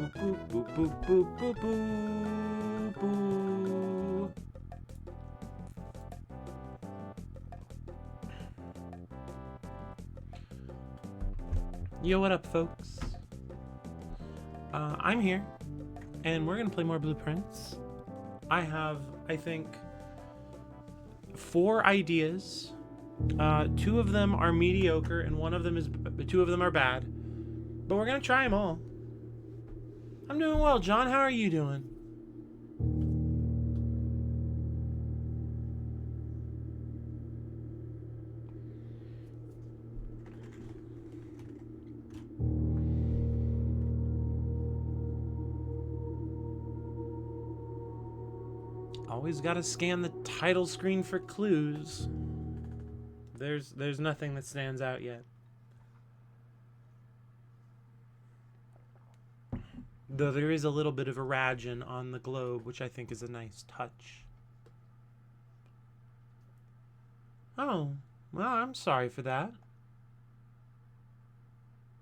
boop, boop, boop, boop, boop, boop, boop. Yo, what up, folks? I'm here, and we're gonna play more Blueprints. I have, I think, 4 ideas. 2 of them are mediocre, and two of them are bad. But we're gonna try them all. I'm doing well, John. How are you doing? Always gotta scan the title screen for clues. There's nothing that stands out yet. Though there is a little bit of Aragen on the globe, which I think is a nice touch. Oh, well, I'm sorry for that.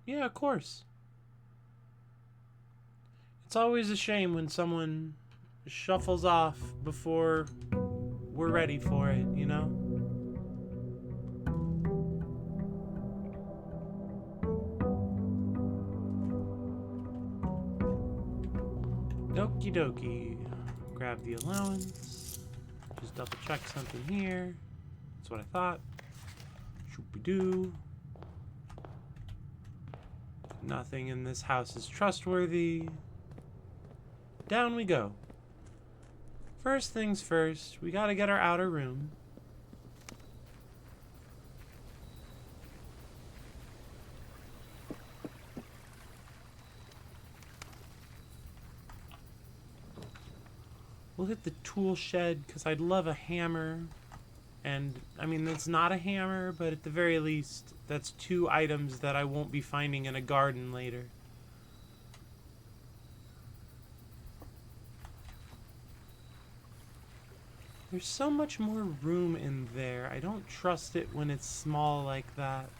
Yeah, of course. It's always a shame when someone shuffles off before we're ready for it, you know? Okie dokie. Grab the allowance. Just double check something here. That's what I thought. Shoop-a-doo. Nothing in this house is trustworthy. Down we go. First things first, we gotta get our outer room. We'll hit the tool shed, because I'd love a hammer. And, I mean, it's not a hammer, but at the very least, that's 2 items that I won't be finding in a garden later. There's so much more room in there. I don't trust it when it's small like that.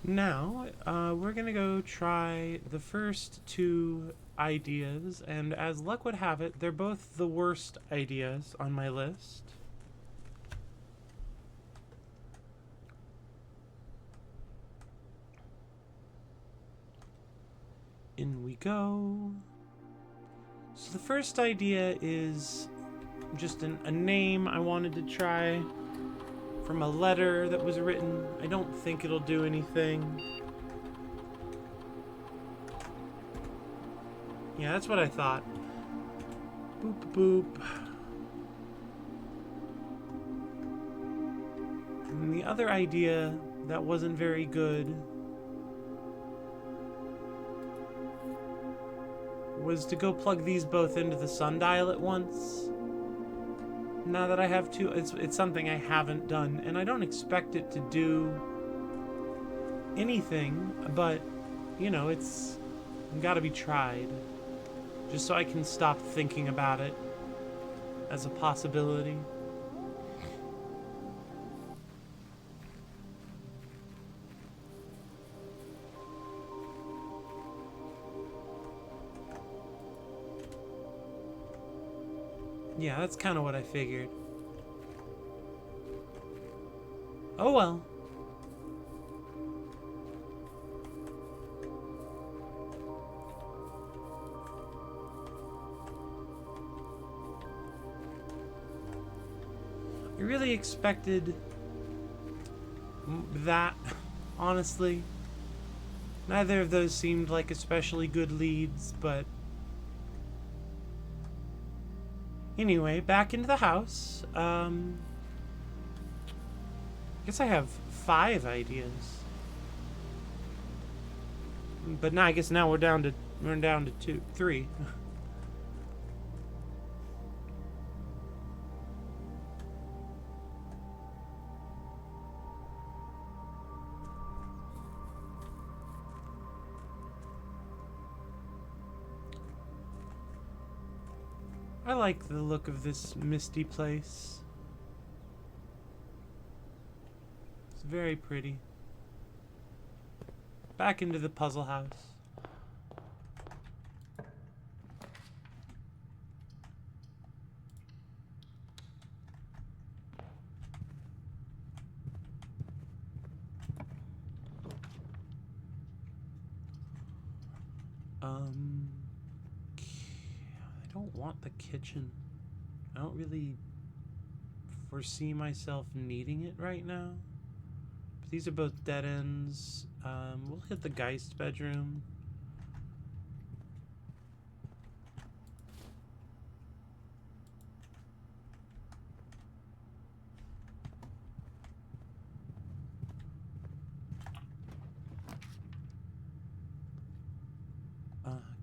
Now, we're gonna go try the first 2 ideas, and as luck would have it, they're both the worst ideas on my list. In we go. So the first idea is just a name I wanted to try from a letter that was written. I don't think it'll do anything. Yeah, that's what I thought. Boop, boop. And the other idea that wasn't very good was to go plug these both into the sundial at once. Now that I have 2, it's something I haven't done, and I don't expect it to do anything, but, you know, it's gotta be tried. Just so I can stop thinking about it as a possibility. Yeah, that's kind of what I figured. Oh well. I really expected that, honestly. Neither of those seemed like especially good leads, but anyway, back into the house. I guess I have 5 ideas. But now I guess now we're down to 3. I like the look of this misty place. It's very pretty. Back into the puzzle house. I don't want the kitchen. I don't really foresee myself needing it right now. But these are both dead ends. We'll hit the Geist bedroom.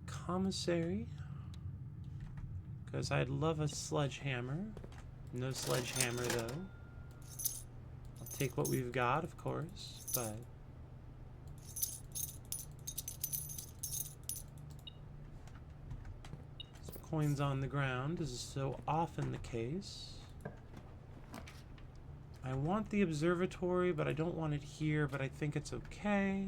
Commissary. Because I'd love a sledgehammer. No sledgehammer, though. I'll take what we've got, of course, but... some coins on the ground, as is so often the case. I want the observatory, but I don't want it here, but I think it's okay.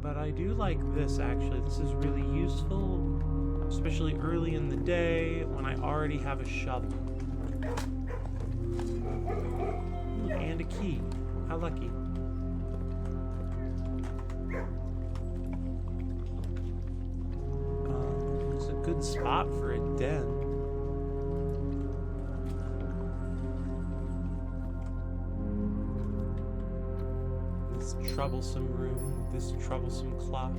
But I do like this, actually. This is really useful, especially early in the day when I already have a shovel. Ooh, and a key. How lucky. It's a good spot for a den. Troublesome room, this troublesome clock.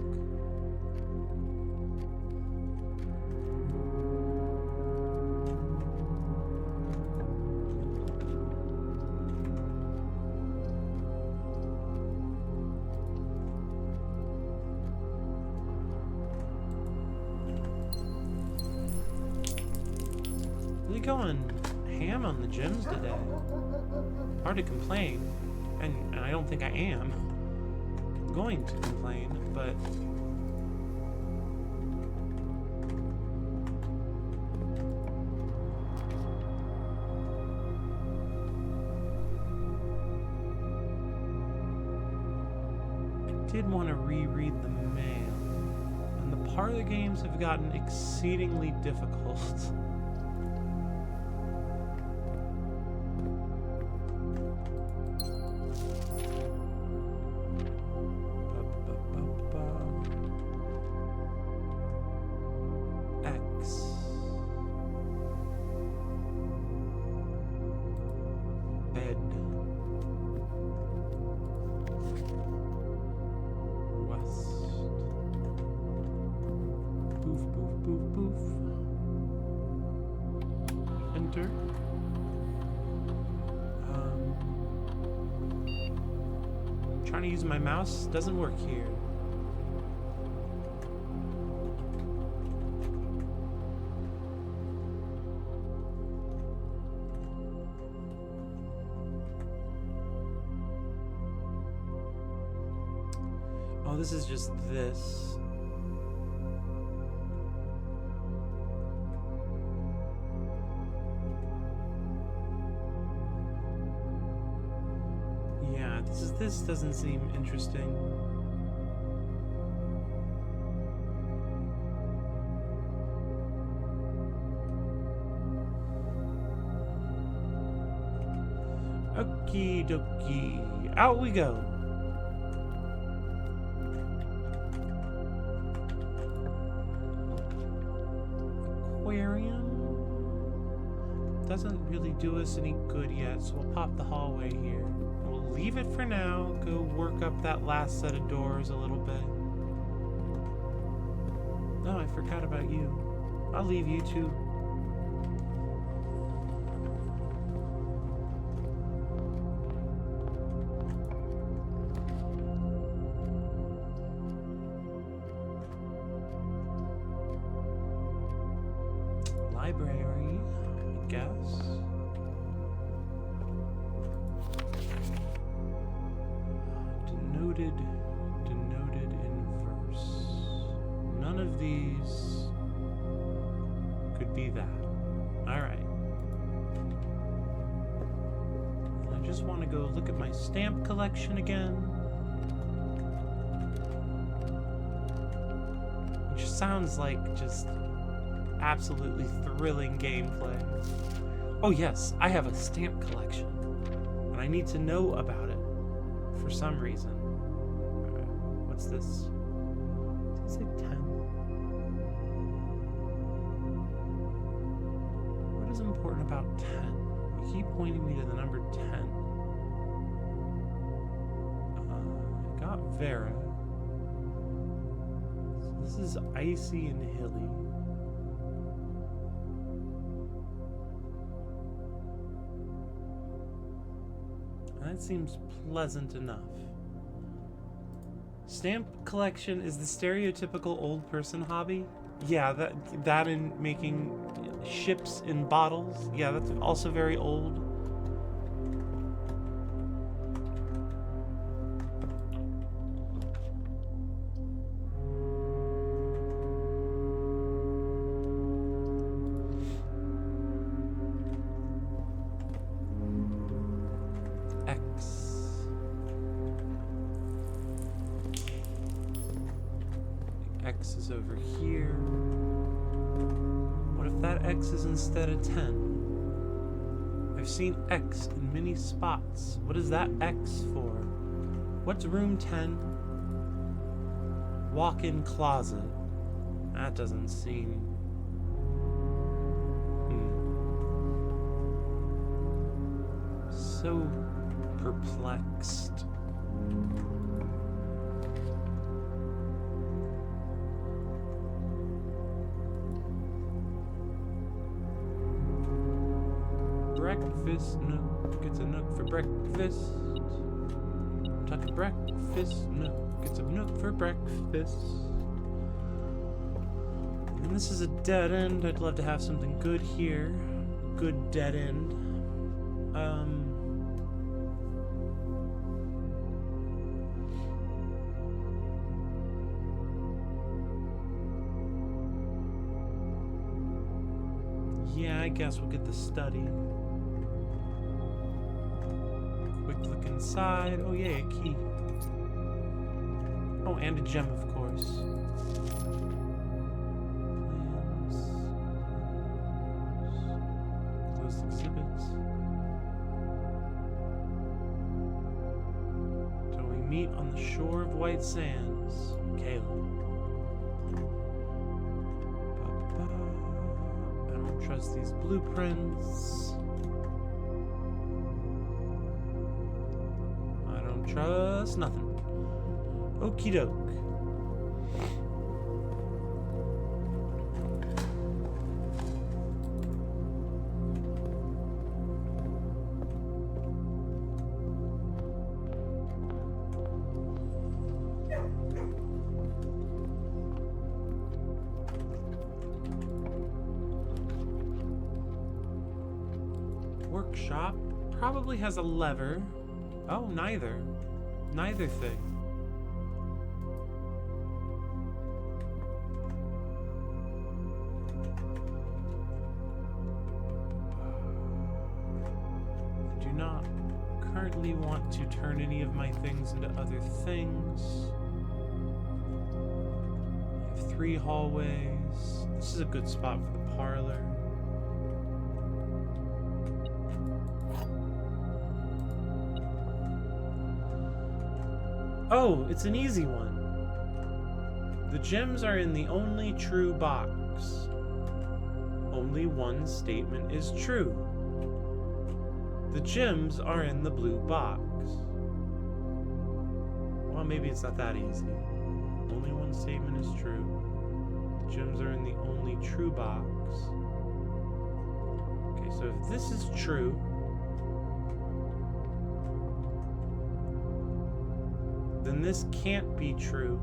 Really going ham on the gems today. Hard to complain, and I don't think I am going to complain, but I did want to reread the mail, and the parlor games have gotten exceedingly difficult. Trying to use my mouse doesn't work here. Oh, this is just this. This doesn't seem interesting. Okie dokie. Out we go. Aquarium doesn't really do us any good yet, so we'll pop the hallway here. We'll leave it for now, go work up that last set of doors a little bit. Oh, I forgot about you. I'll leave you too. guess. Denoted in verse. None of these could be that. Alright. I just want to go look at my stamp collection again. Which sounds like just absolutely thrilling gameplay. Oh yes, I have a stamp collection. And I need to know about it for some reason. What's this? Does it say 10? What is important about 10? You keep pointing me to the number 10. I got Vera. So this is icy and hilly. That seems pleasant enough. Stamp collection is the stereotypical old person hobby. Yeah, that and making ships in bottles. Yeah, that's also very old. X is over here. What if that X is instead of 10? I've seen X in many spots. What is that X for? What's room 10? Walk-in closet. That doesn't seem... So perplexed. Breakfast nook gets a nook for breakfast. Talking breakfast nook gets a nook for breakfast. And this is a dead end. I'd love to have something good here. Good dead end. Yeah, I guess we'll get the study. Quick look inside. Oh yeah, a key. Oh, and a gem, of course. Plans. Closed exhibits. Till we meet on the shore of White Sands. Caleb. Trust these blueprints. I don't trust nothing. Okie doke. Workshop probably has a lever. Oh, neither. Neither thing. I do not currently want to turn any of my things into other things. I have 3 hallways. This is a good spot for the parlor. Oh, it's an easy one. The gems are in the only true box. Only one statement is true. The gems are in the blue box. Well, maybe it's not that easy. Only one statement is true. The gems are in the only true box. Okay, so if this is true, then this can't be true.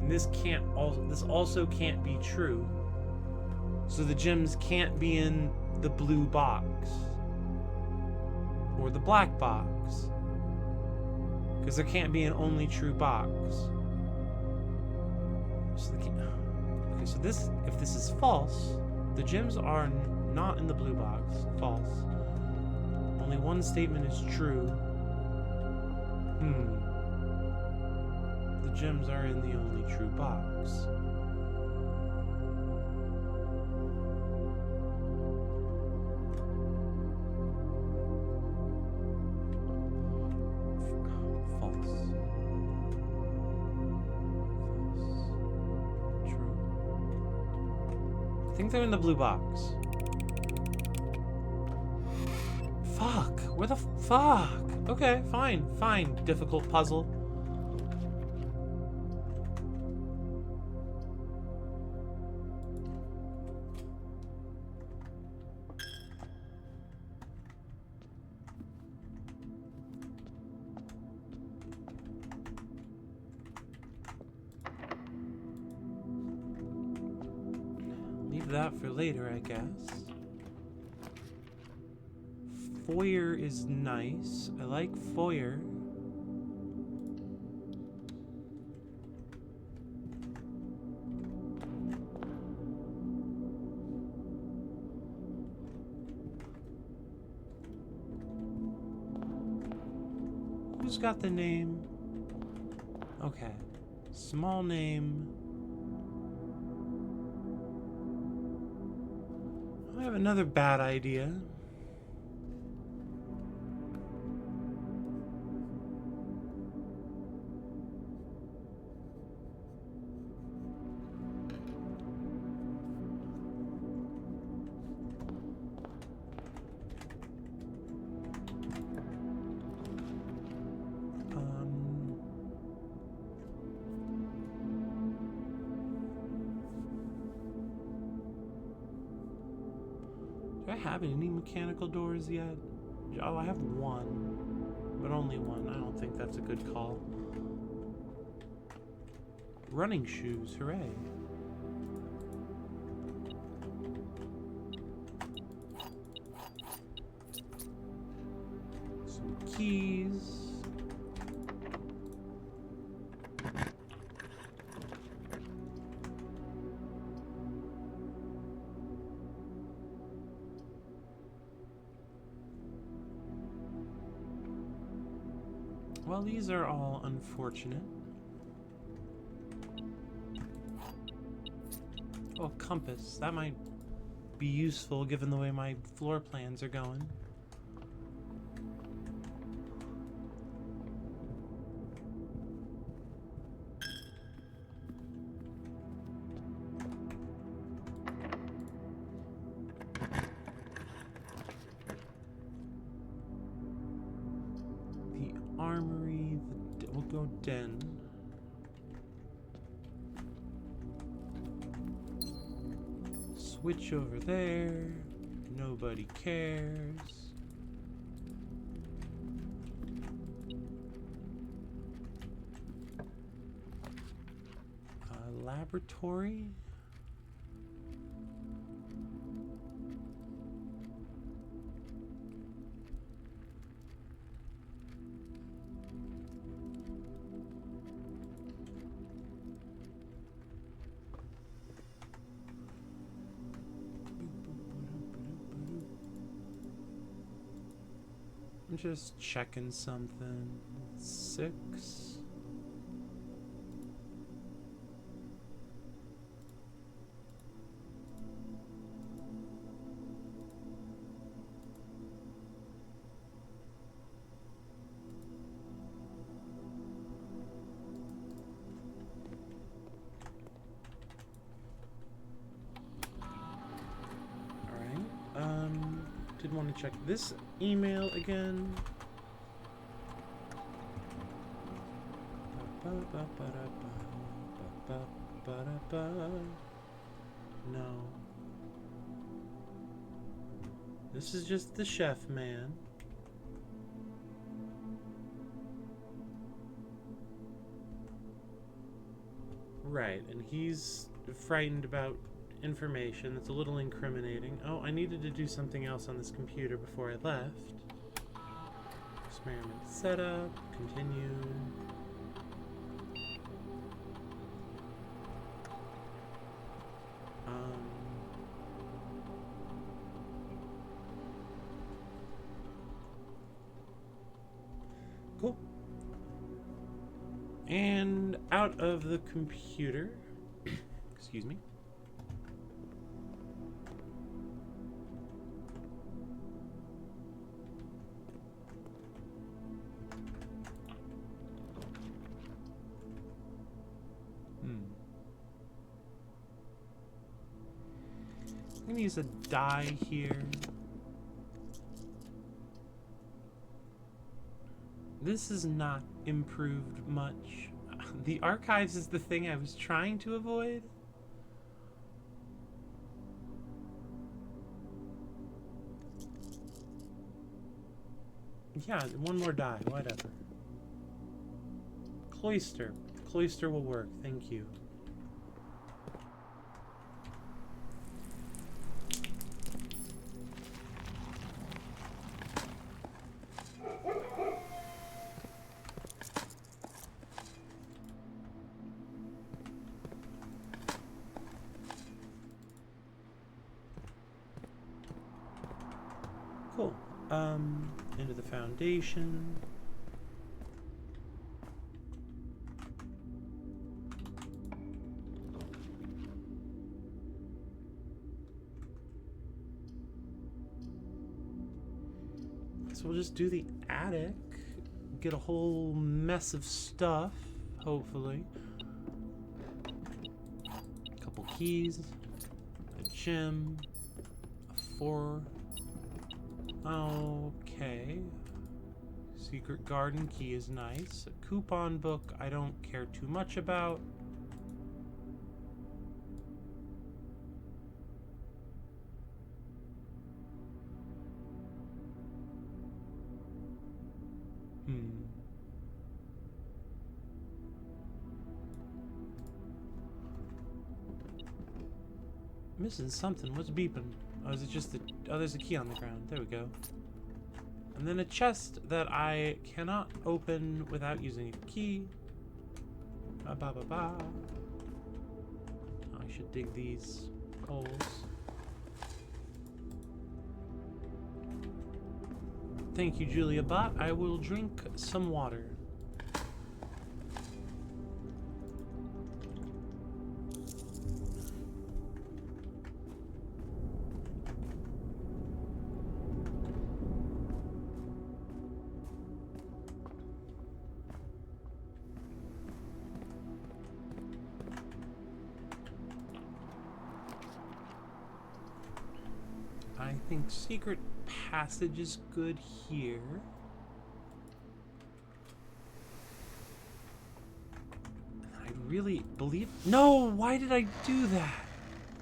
And this also can't be true. So the gems can't be in the blue box or the black box, because there can't be an only true box. So okay, so if this is false, the gems are not in the blue box. False. Only one statement is true. The gems are in the only true box. I think they're in the blue box. Fuck. Where the fuck? Okay, fine. Fine. Difficult puzzle. Leave that for later, I guess. Foyer is nice. I like foyer. Who's got the name? Okay. Small name. I have another bad idea. Do I have any mechanical doors yet? Oh, I have one, but only one. I don't think that's a good call. Running shoes, hooray. Some keys. Well, these are all unfortunate. Oh, compass. That might be useful given the way my floor plans are going. Armory, we'll go den. Switch over there. Nobody cares. Laboratory. I'm just checking something. 6. Did want to check this email again. No. This is just the chef man. Right, and he's frightened about information that's a little incriminating. Oh, I needed to do something else on this computer before I left. Experiment setup, continue. Cool. And out of the computer, excuse me. I'm gonna use a die here. This is not improved much. The archives is the thing I was trying to avoid. Yeah, one more die, whatever. Cloister. Cloister will work, thank you. Cool. Into the foundation. So we'll just do the attic. Get a whole mess of stuff, hopefully. A couple keys. A gem. A 4. Okay. Secret garden key is nice. A coupon book I don't care too much about. Missing something. What's beeping? Oh, is it just the... Oh, there's a key on the ground. There we go. And then a chest that I cannot open without using a key. Ba ba ba ba. Oh, I should dig these holes. Thank you, Julia Bot. I will drink some water. I think secret passage is good here. I really believe... No! Why did I do that?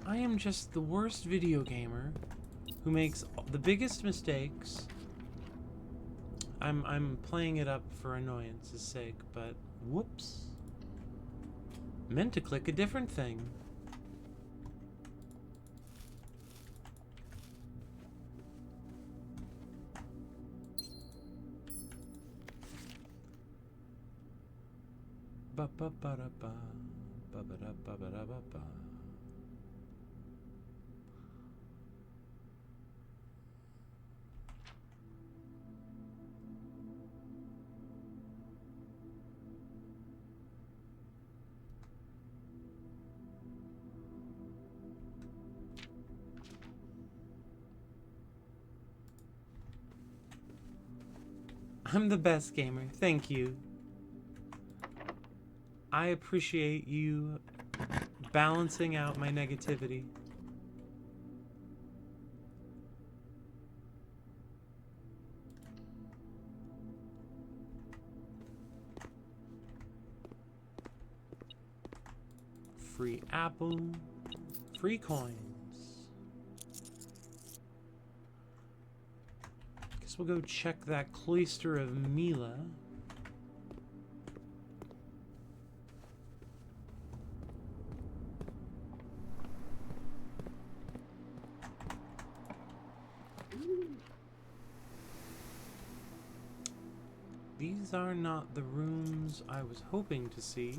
I am just the worst video gamer who makes the biggest mistakes. I'm playing it up for annoyance's sake, but whoops. Meant to click a different thing. Ba ba ba da ba ba ba da ba ba da ba ba. I'm the best gamer. Thank you. I appreciate you balancing out my negativity. Free apple, free coins. Guess we'll go check that cloister of Mila. These are not the rooms I was hoping to see.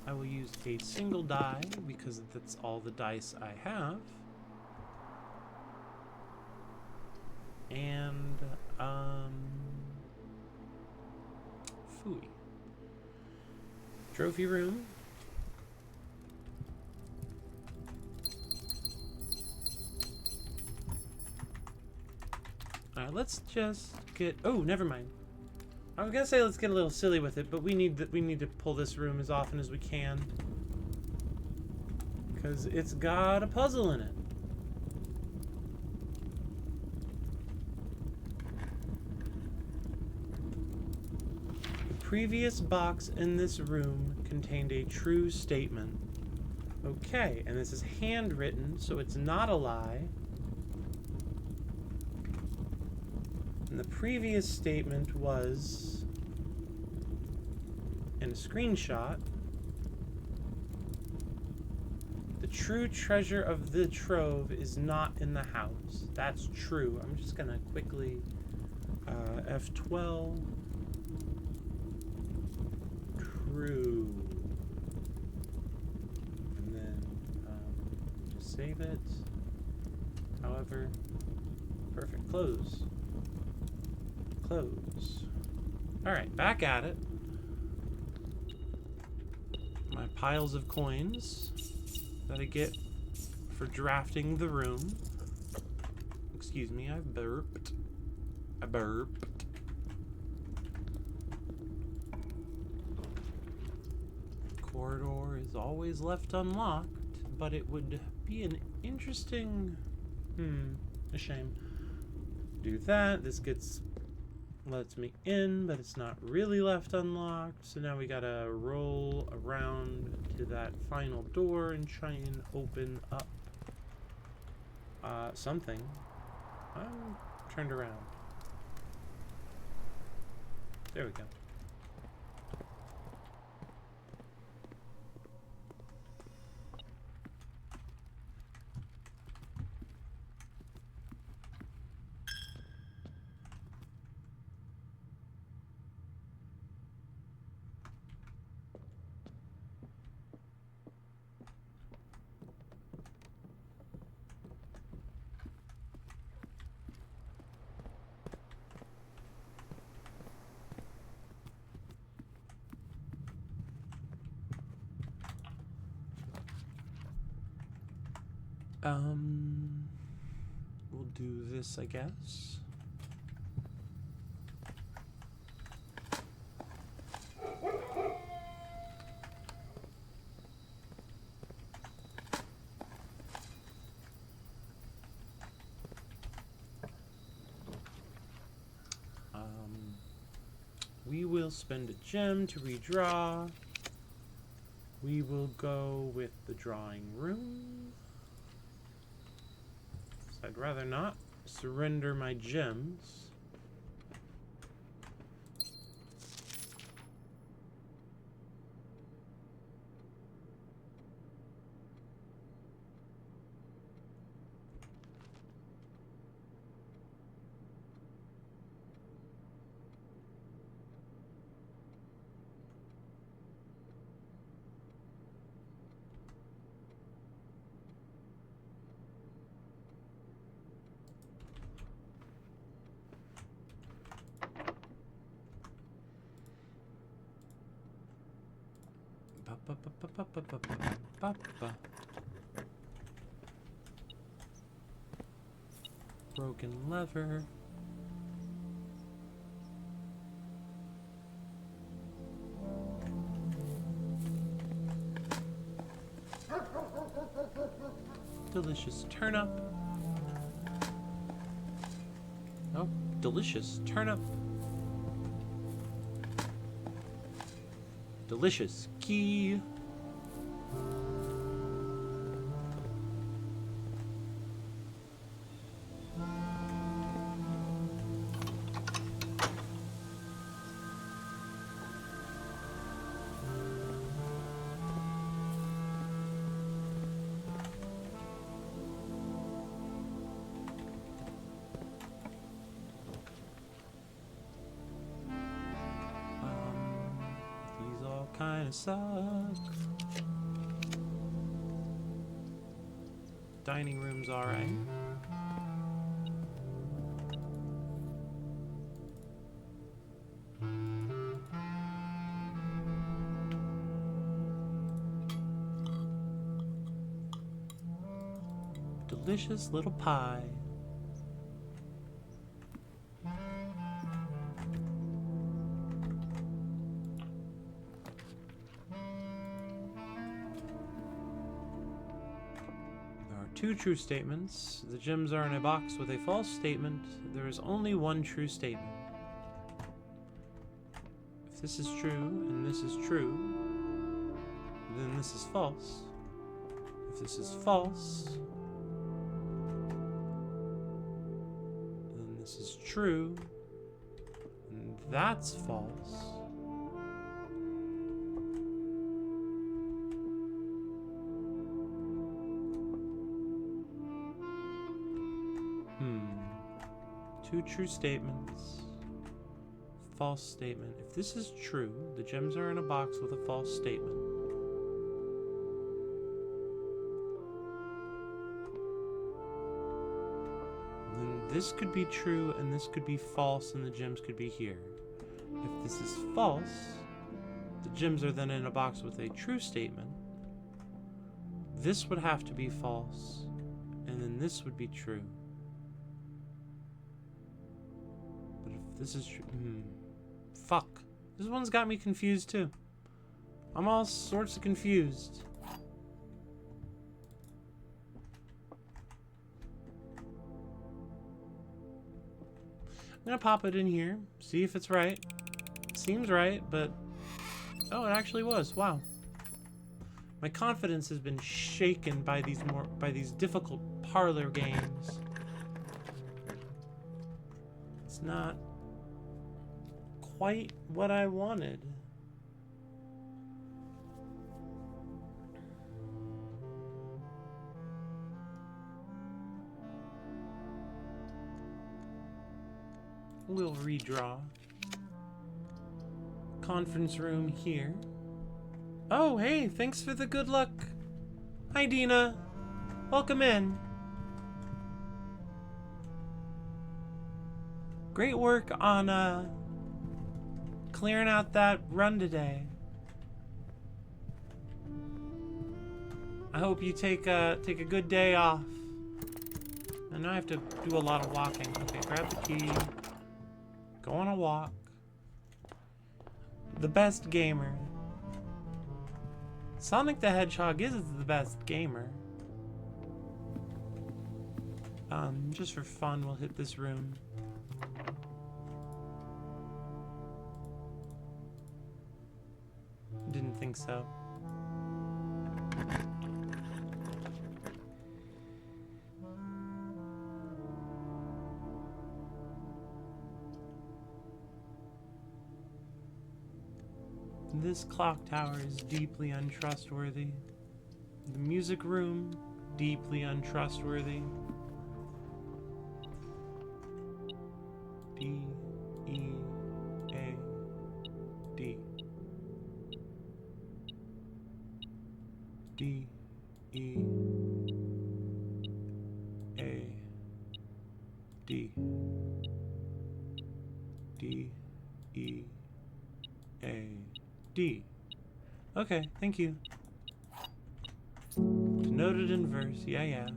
I will use a single die because that's all the dice I have. And, phooey. Trophy room. Alright, let's just get... Oh, never mind. I was gonna say let's get a little silly with it, but we need to pull this room as often as we can. Because it's got a puzzle in it. The previous box in this room contained a true statement. Okay, and this is handwritten, so it's not a lie. And the previous statement was in a screenshot. The true treasure of the trove is not in the house. That's true. I'm just gonna quickly F12. True. And then just save it. However, perfect. Close. Close. Alright, back at it. My piles of coins that I get for drafting the room. Excuse me, I burped. I burped. Corridor is always left unlocked, but it would be an interesting... a shame. Do that. This lets me in, but it's not really left unlocked. So now we gotta roll around to that final door and try and open up something. I'm turned around. There we go. We'll do this, I guess. We will spend a gem to redraw. We will go with the drawing room. So I'd rather not surrender my gems. Broken lever. Delicious turnip. Oh, delicious turnip. Delicious key. kinda suck. Dining room's alright. Delicious little pie. Two true statements. The gems are in a box with a false statement. There is only one true statement. If this is true and this is true, then this is false. If this is false, then this is true, and that's false. Two true statements. False statement. If this is true, the gems are in a box with a false statement. Then this could be true and this could be false and the gems could be here. If this is false, the gems are then in a box with a true statement. This would have to be false, and then this would be true. This is true. Fuck. This one's got me confused too. I'm all sorts of confused. I'm gonna pop it in here, see if it's right. Seems right, but oh, it actually was. Wow. My confidence has been shaken by these difficult parlor games. It's not quite what I wanted. We'll redraw. Conference room here. Oh, hey, thanks for the good luck. Hi, Dina. Welcome in. Great work on, clearing out that run today. I hope you take a good day off. And now I have to do a lot of walking. Okay, grab the key. Go on a walk. The best gamer. Sonic the Hedgehog is the best gamer. Just for fun, we'll hit this room. Didn't think so. This clock tower is deeply untrustworthy. The music room, deeply untrustworthy. D, E, A, D. D, E, A, D. D, E, A, D. Okay, thank you. Denoted in verse, yeah.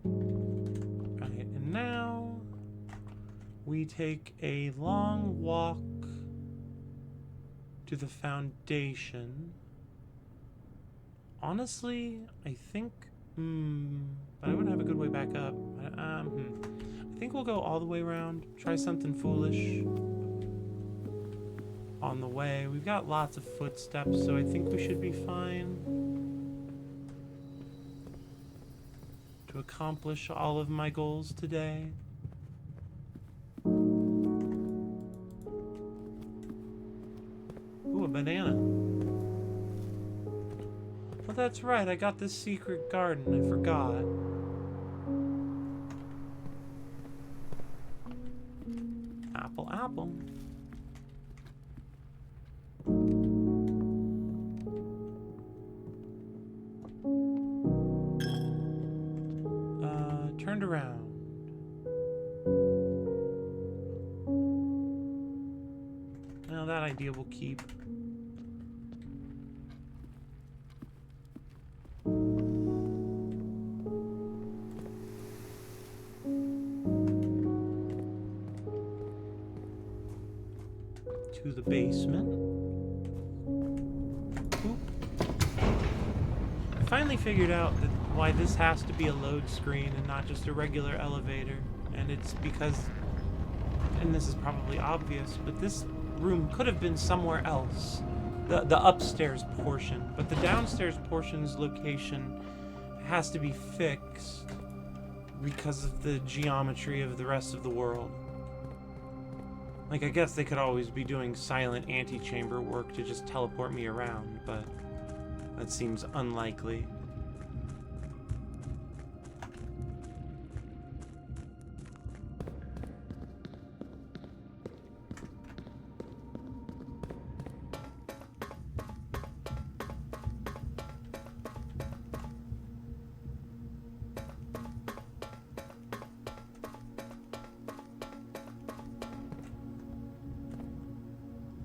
Right, and now we take a long walk to the foundation. Honestly, I think, but I wouldn't have a good way back up. I think we'll go all the way around, try something foolish on the way. We've got lots of footsteps, so I think we should be fine to accomplish all of my goals today. Ooh, a banana. Oh, that's right, I got this secret garden, I forgot. Apple, apple. turned around. Well, that idea will keep. To the basement. Oop. I finally figured out that why this has to be a load screen and not just a regular elevator. And it's because, and this is probably obvious, but this room could have been somewhere else. The upstairs portion. But the downstairs portion's location has to be fixed because of the geometry of the rest of the world. Like, I guess they could always be doing silent antechamber work to just teleport me around, but that seems unlikely.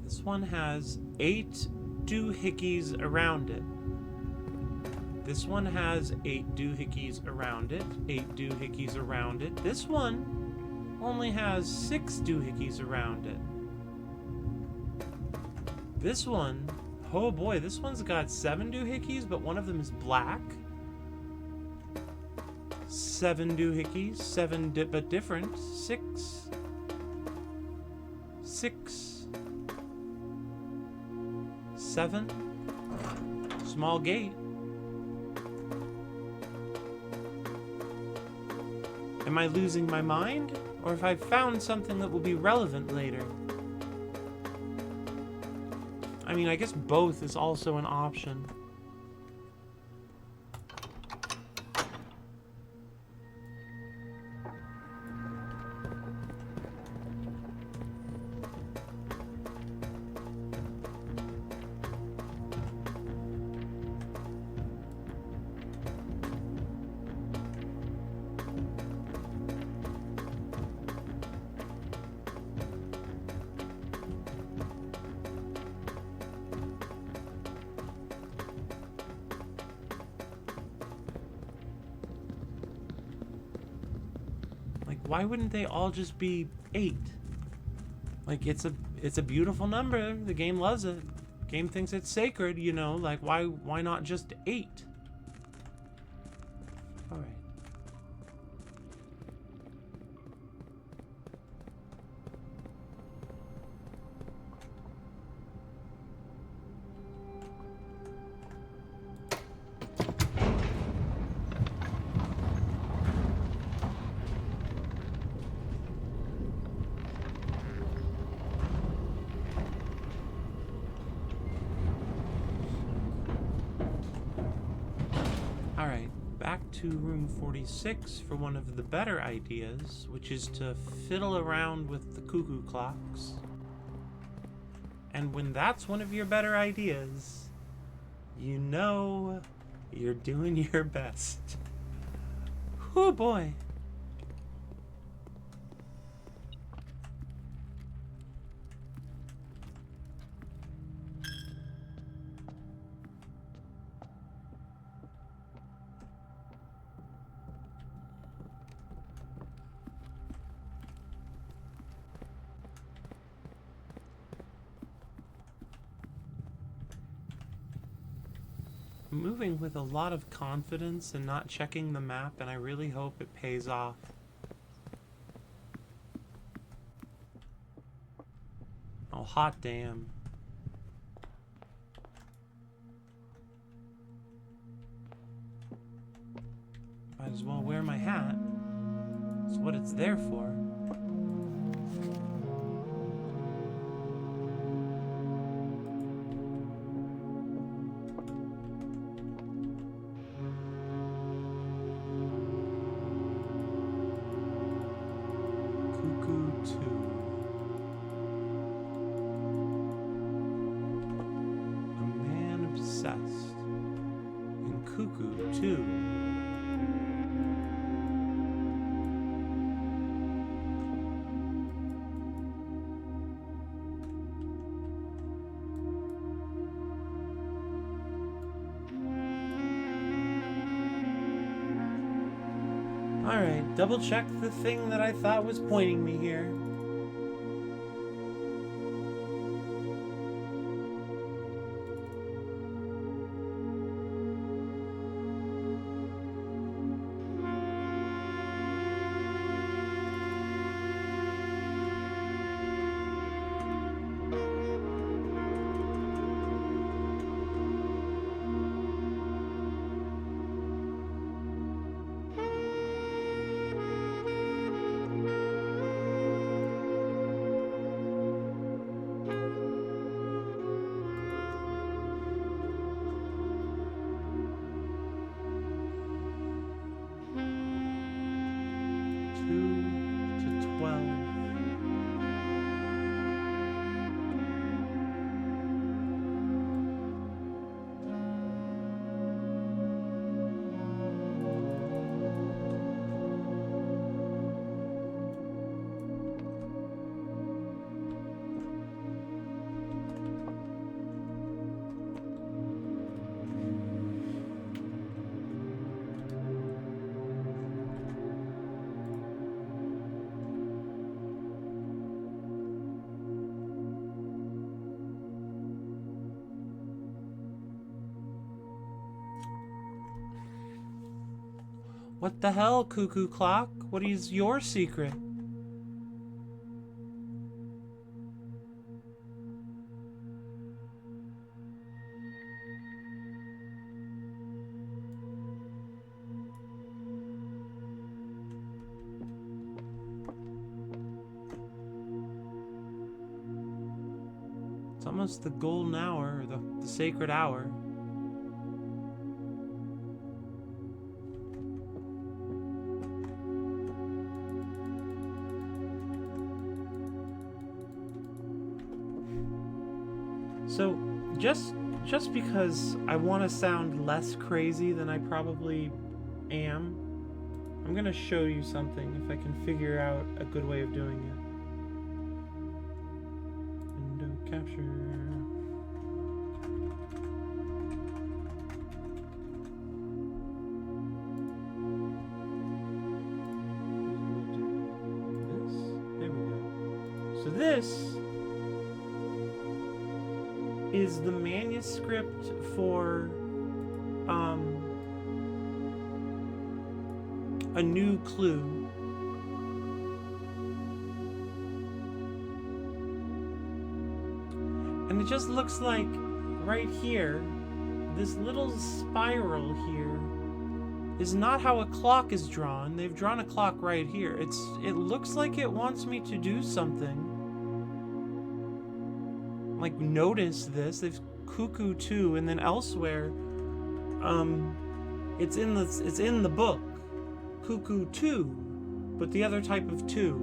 This one has 8 doohickeys around it. This one has 8 doohickeys around it, 8 doohickeys around it. This one only has 6 doohickeys around it. This one, oh boy, this one's got 7 doohickeys, but one of them is black. 7 doohickeys, 7 but different. 6. 6. 7. Small gate. Am I losing my mind? Or have I found something that will be relevant later? I mean, I guess both is also an option. Why wouldn't they all just be 8? Like, it's a beautiful number. The game loves it. The game thinks it's sacred, you know. Like, why not just 8? All right. Alright, back to room 46 for one of the better ideas, which is to fiddle around with the cuckoo clocks. And when that's one of your better ideas, you know you're doing your best. Oh boy. Moving with a lot of confidence and not checking the map, and I really hope it pays off. Oh, hot damn. Might as well wear my hat. It's what it's there for. Alright, double check the thing that I thought was pointing me here. What the hell, cuckoo clock? What is your secret? It's almost the golden hour, or the sacred hour. So, just because I want to sound less crazy than I probably am, I'm gonna show you something if I can figure out a good way of doing it. Window capture. There we go. So this is the manuscript for a new clue. And it just looks like right here, this little spiral here is not how a clock is drawn. They've drawn a clock right here. It looks like it wants me to do something. Like, notice this. They've cuckoo 2, and then elsewhere, it's in the book, cuckoo 2, but the other type of 2.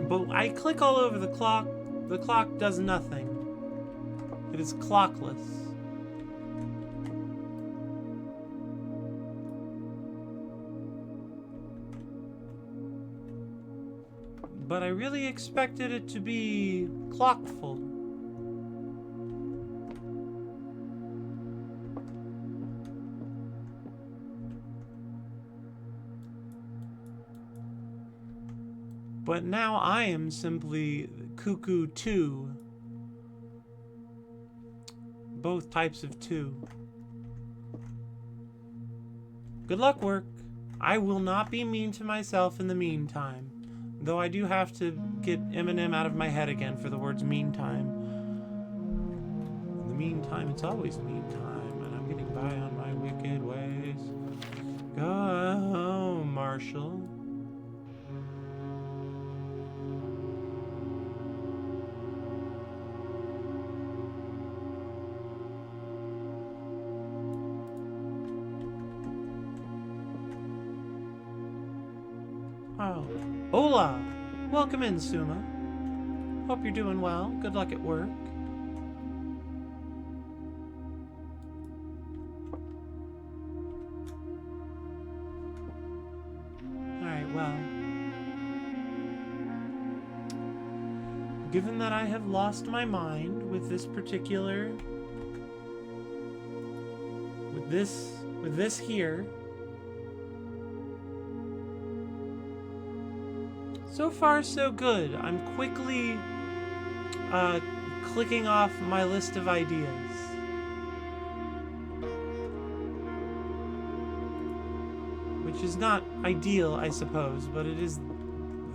But I click all over the clock does nothing. It is clockless. But I really expected it to be clockful. But now I am simply cuckoo 2. Both types of 2. Good luck, work. I will not be mean to myself in the meantime. Though I do have to get Eminem out of my head again for the words meantime. In the meantime, it's always meantime, and I'm getting by on my wicked ways. Go, Marshall. Oh. Hola! Welcome in, Suma. Hope you're doing well. Good luck at work. Alright, well. given that I have lost my mind with this particular... With this here... So far, so good. I'm quickly clicking off my list of ideas. Which is not ideal, I suppose, but it is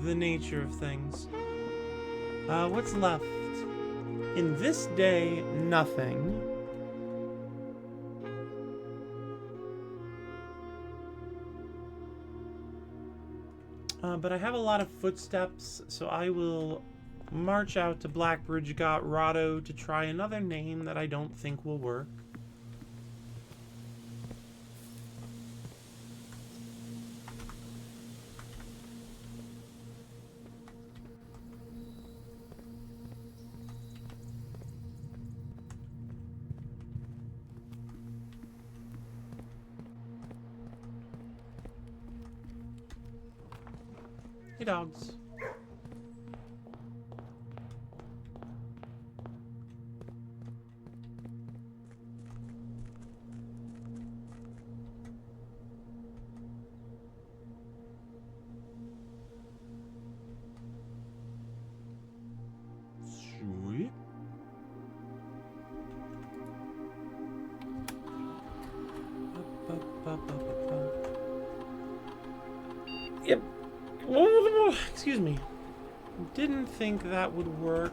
the nature of things. What's left? In this day, nothing. But I have a lot of footsteps, so I will march out to Blackbridge Grotto to try another name that I don't think will work. Hey, dogs. Sweet. Yep. Excuse me. Didn't think that would work.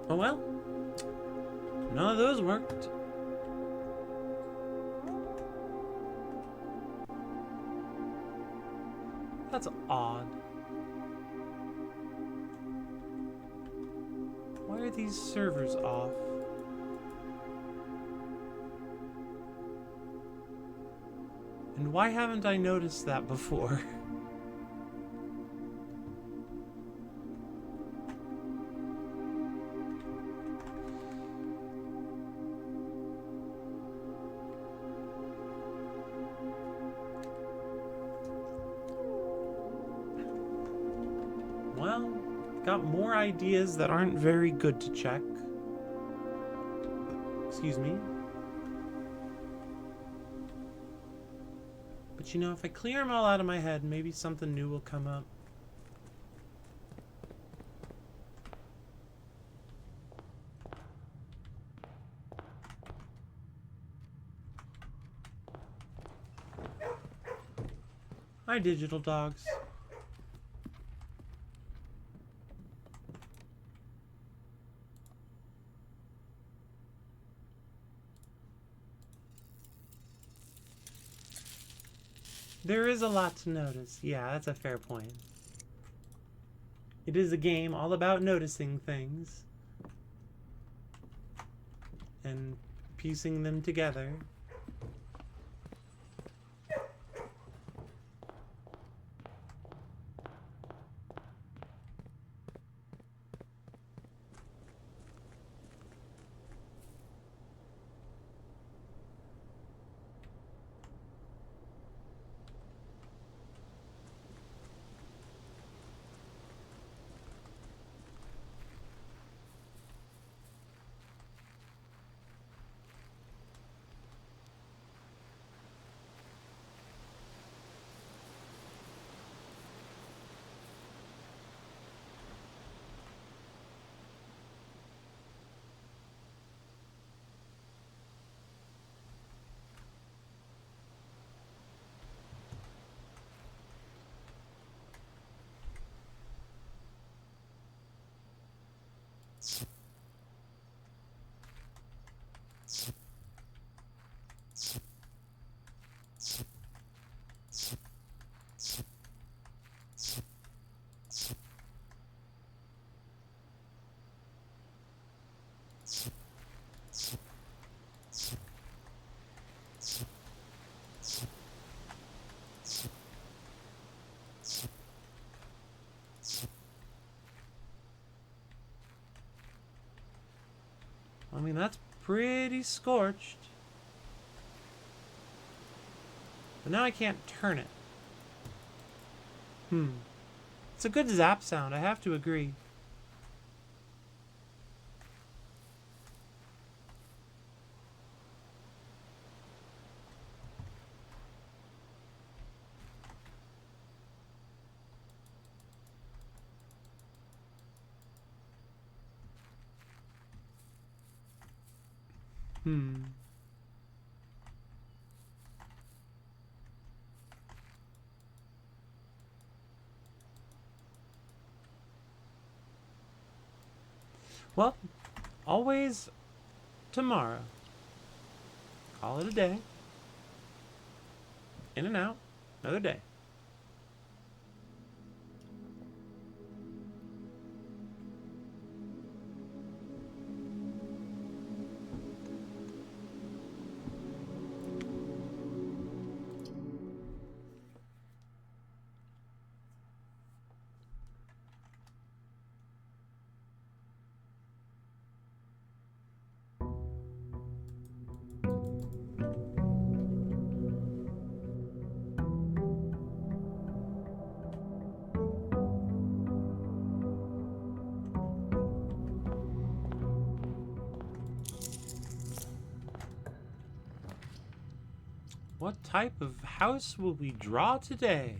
Oh well, none of those worked. That's odd. Why are these servers off? And why haven't I noticed that before? Well, got more ideas that aren't very good to check. Excuse me. But you know, if I clear them all out of my head, maybe something new will come up. Hi, digital dogs. There is a lot to notice. Yeah, that's a fair point. It is a game all about noticing things and piecing them together. I mean, that's pretty scorched. But now I can't turn it. It's a good zap sound, I have to agree. Well, always tomorrow. Call it a day. In and out. Another day. What type of house will we draw today?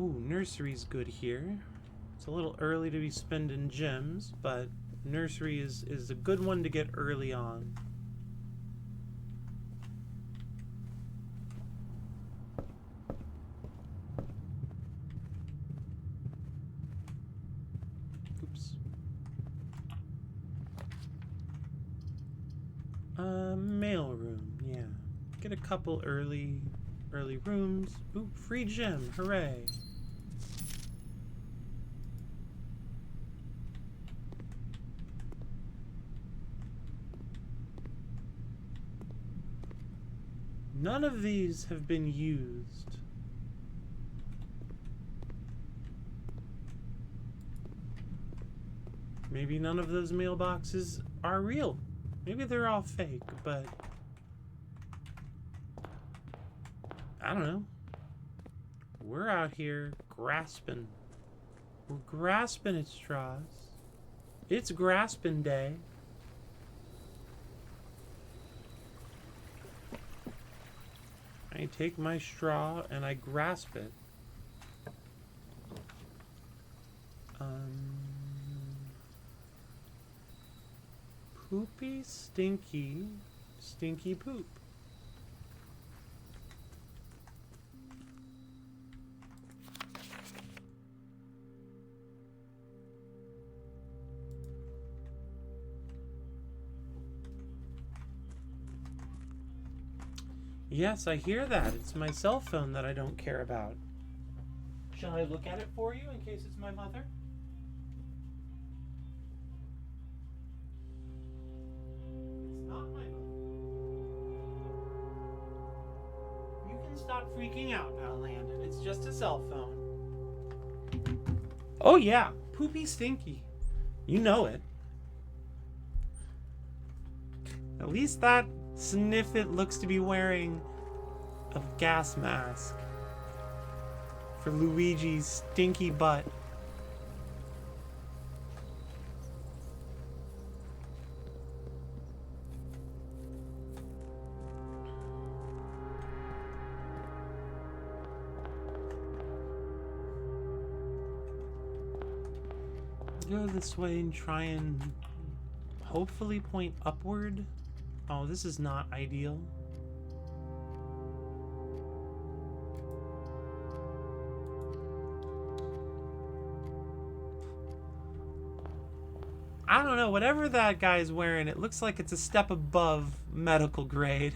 Ooh, nursery's good here. It's a little early to be spending gems, but nursery is a good one to get early on. Oops. Mailroom, yeah. Get a couple early rooms. Ooh, free gem, hooray. None of these have been used. Maybe none of those mailboxes are real. Maybe they're all fake, but I don't know. We're out here grasping. We're grasping at straws. It's grasping day. I take my straw and I grasp it. Poopy, stinky poop. Yes, I hear that. It's my cell phone that I don't care about. Shall I look at it for you in case it's my mother? It's not my mother. You can stop freaking out now, Landon. It's just a cell phone. Oh yeah, poopy stinky. You know it. At least that Sniffit looks to be wearing a gas mask for Luigi's stinky butt. Go this way and try and hopefully point upward. Oh, this is not ideal. I don't know, whatever that guy's wearing, it looks like it's a step above medical grade.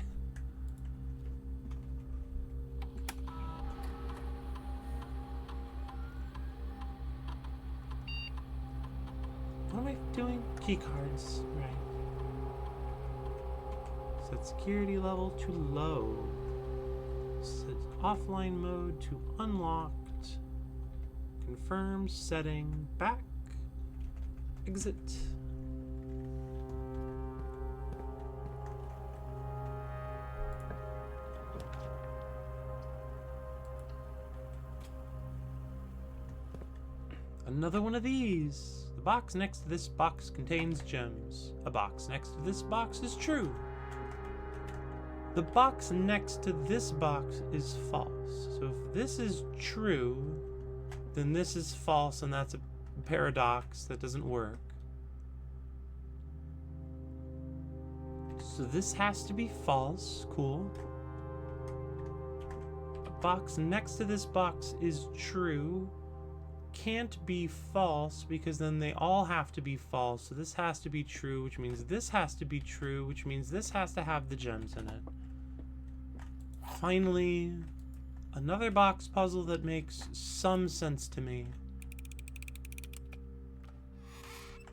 What am I doing? Key cards, right. Set security level to low. Set offline mode to unlocked. Confirm setting back. Exit. Another one of these. The box next to this box contains gems. A box next to this box is true. The box next to this box is false. So if this is true, then this is false, and that's a paradox that doesn't work. So this has to be false. Cool. A box next to this box is true. Can't be false because then they all have to be false. So this has to be true, which means this has to be true, which means this has to have the gems in it. Finally, another box puzzle that makes some sense to me.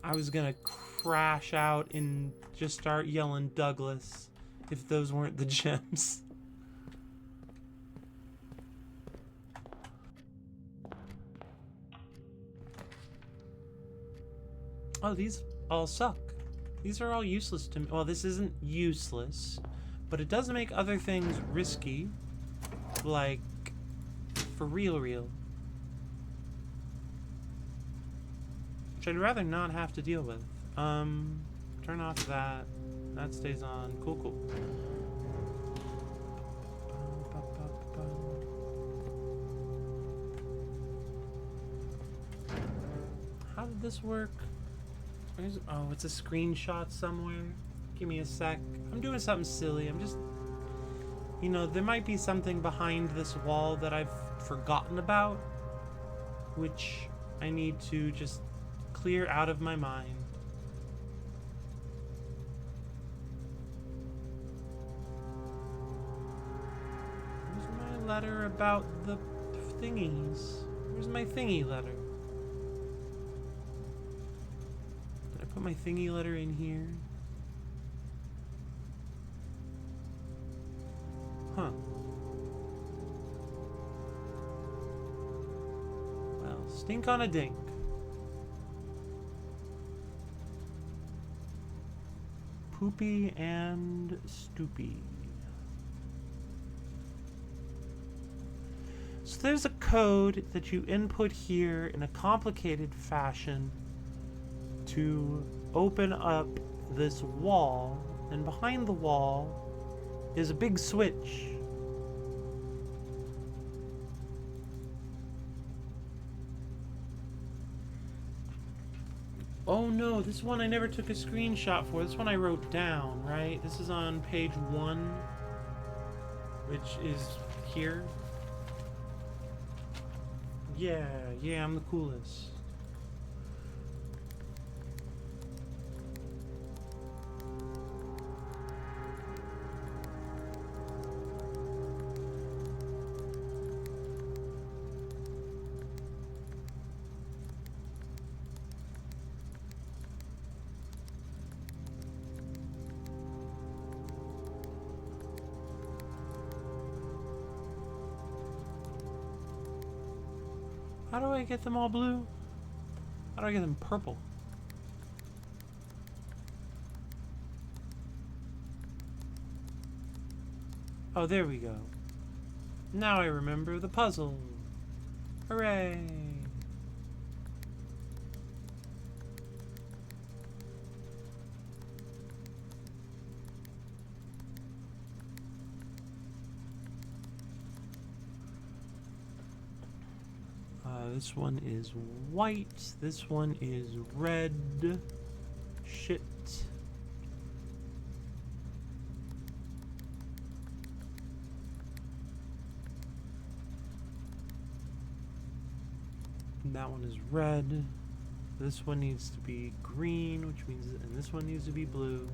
I was gonna crash out and just start yelling Douglas if those weren't the gems. Oh, these all suck. These are all useless to me. Well, this isn't useless, but it does make other things risky. Like, for real. Which I'd rather not have to deal with. Turn off that. That stays on. Cool. How did this work? Oh, it's a screenshot somewhere. Give me a sec. I'm doing something silly. I'm just... You know, there might be something behind this wall that I've forgotten about, which I need to just clear out of my mind. Where's my letter about the thingies? Where's my thingy letter? Did I put my thingy letter in here? Huh. Well, stink on a dink. Poopy and Stoopy. So there's a code that you input here in a complicated fashion to open up this wall, and behind the wall is a big switch. Oh no, this one I never took a screenshot for. This one I wrote down, right? This is on page 1, which is here. Yeah, I'm the coolest. How do I get them all blue? How do I get them purple? Oh, there we go. Now I remember the puzzle. Hooray! This one is white. This one is red. Shit. That one is red. This one needs to be green, which means, and this one needs to be blue.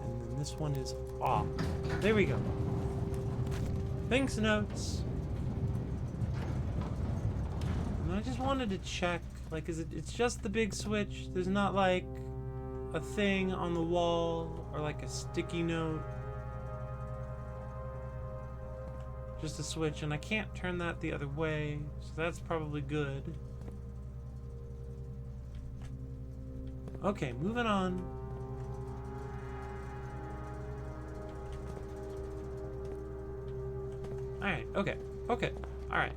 And then this one is off. There we go. Thanks, notes. And I just wanted to check, like, it's just the big switch. There's not, like, a thing on the wall or like a sticky note. Just a switch, and I can't turn that the other way, so that's probably good. Okay, moving on. Alright, okay, alright.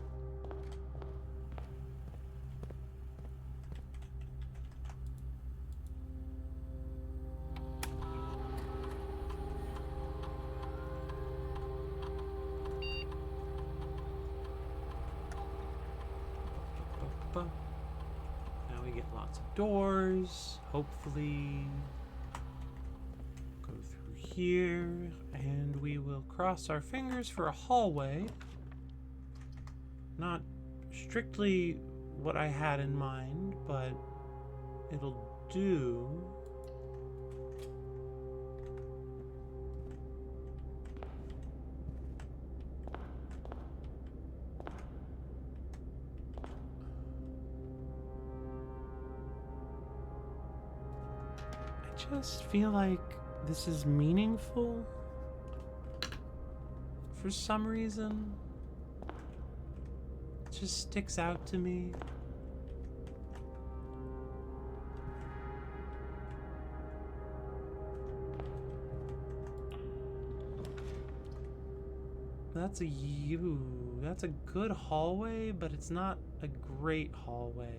Now we get lots of doors. Hopefully, go through here, and we will cross our fingers for a hallway. Not strictly what I had in mind, but it'll do. I just feel like this is meaningful for some reason. It just sticks out to me. That's that's a good hallway, but it's not a great hallway.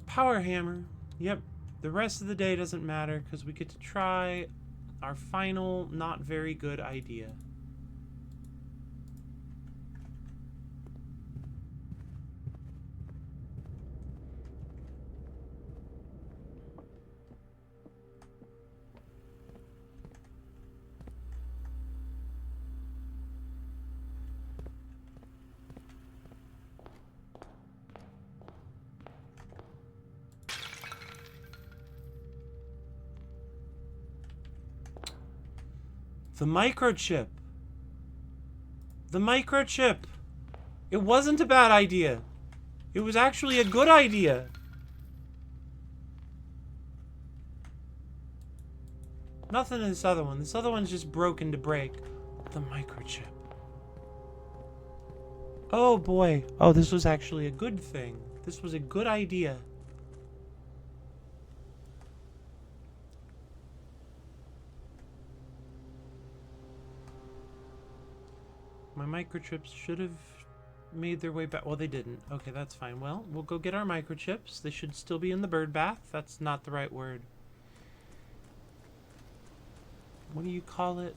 Power hammer. Yep. The rest of the day doesn't matter because we get to try our final not very good idea. The microchip. The microchip. It wasn't a bad idea. It was actually a good idea. Nothing in this other one. This other one's just broken to break. The microchip. Oh boy. Oh, this was actually a good thing. This was a good idea. My microchips should have made their way back. Well, they didn't. Okay, that's fine. Well, we'll go get our microchips. They should still be in the bird bath. That's not the right word. What do you call it?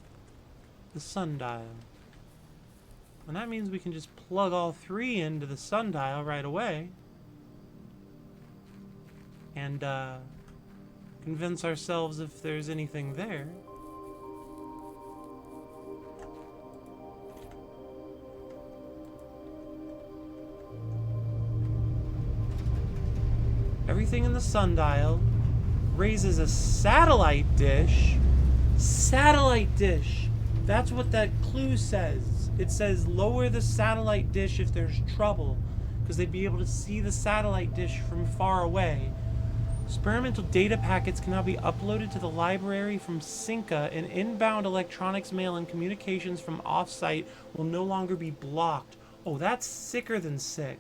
The sundial. And that means we can just plug all three into the sundial right away. And, convince ourselves if there's anything there. Everything in the sundial raises a satellite dish. Satellite dish! That's what that clue says. It says lower the satellite dish if there's trouble, because they'd be able to see the satellite dish from far away. Experimental data packets can now be uploaded to the library from Cinca, and inbound electronics mail and communications from off-site will no longer be blocked. Oh, that's sicker than sick.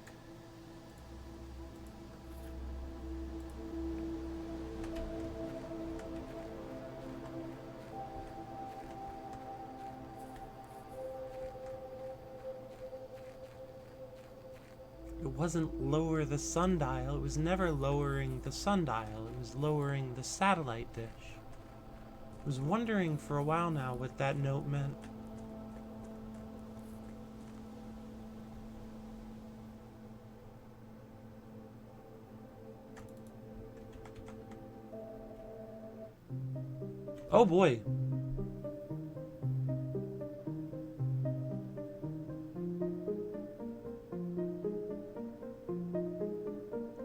It wasn't lower the sundial. It was never lowering the sundial. It was lowering the satellite dish. I was wondering for a while now what that note meant. Oh boy.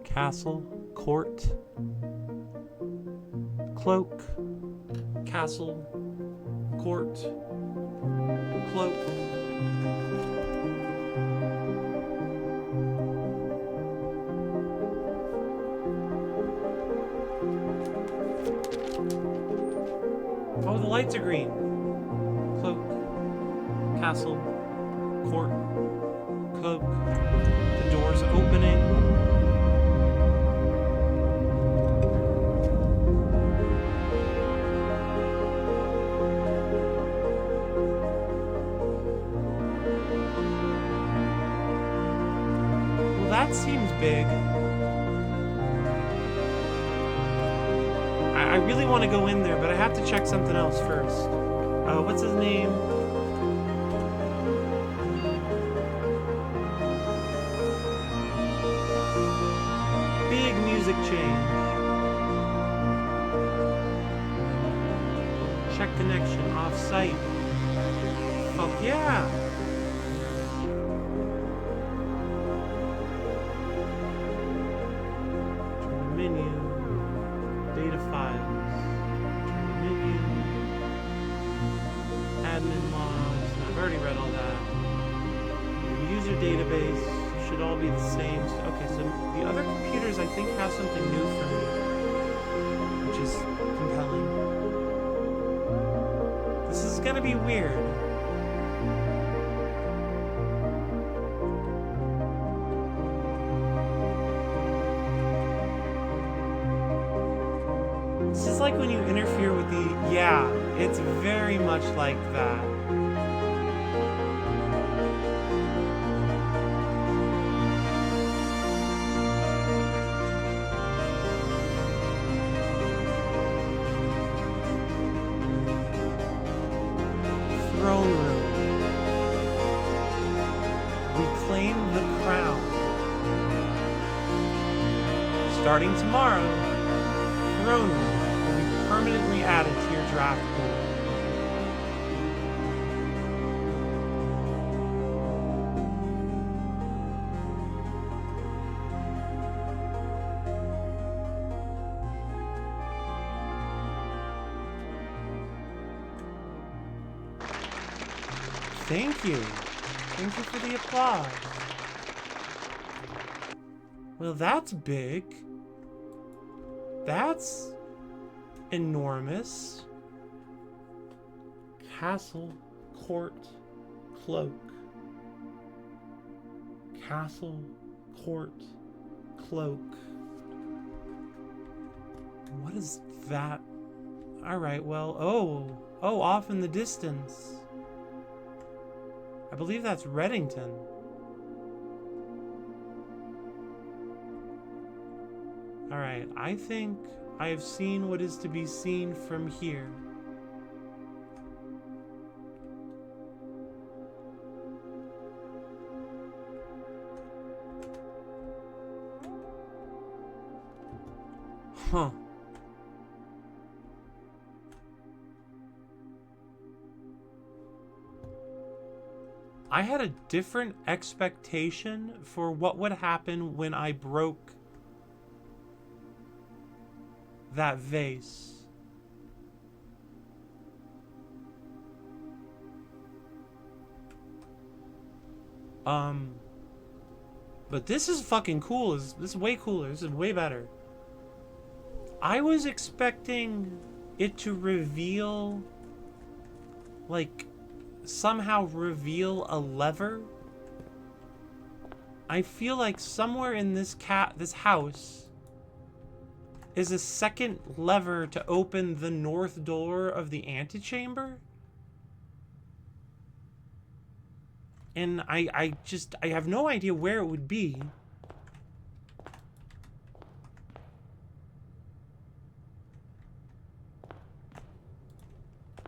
Castle, court, cloak, castle, court, cloak. Oh, the lights are green. Cloak, castle, court, cloak, the door's opening. Well, that seems big. I really want to go in there, but I have to check something else first. What's his name? Big music change. Check connection, off site. Fuck yeah! Turn the menu. Data files. Turn the menu. Admin logs. I've already read all that. The user database should all be the same. Okay, so the other computers I think have something new for me, which is compelling. This is gonna be weird. This is like when you interfere with the... Yeah, it's very much like that. Throne room. Reclaim the crown. Starting tomorrow, throne room will be permanently added to your draft pool. Thank you. Thank you for the applause. Well, that's big. That's enormous. Castle, court, cloak. Castle, court, cloak. What is that? Alright, well, oh, off in the distance. I believe that's Reddington. Alright, I think I have seen what is to be seen from here. Huh. I had a different expectation for what would happen when I broke that vase. But this is fucking cool. This is way cooler. This is way better. I was expecting it to reveal, like, somehow reveal a lever. I feel like somewhere in this house is a second lever to open the north door of the antechamber. And I have no idea where it would be.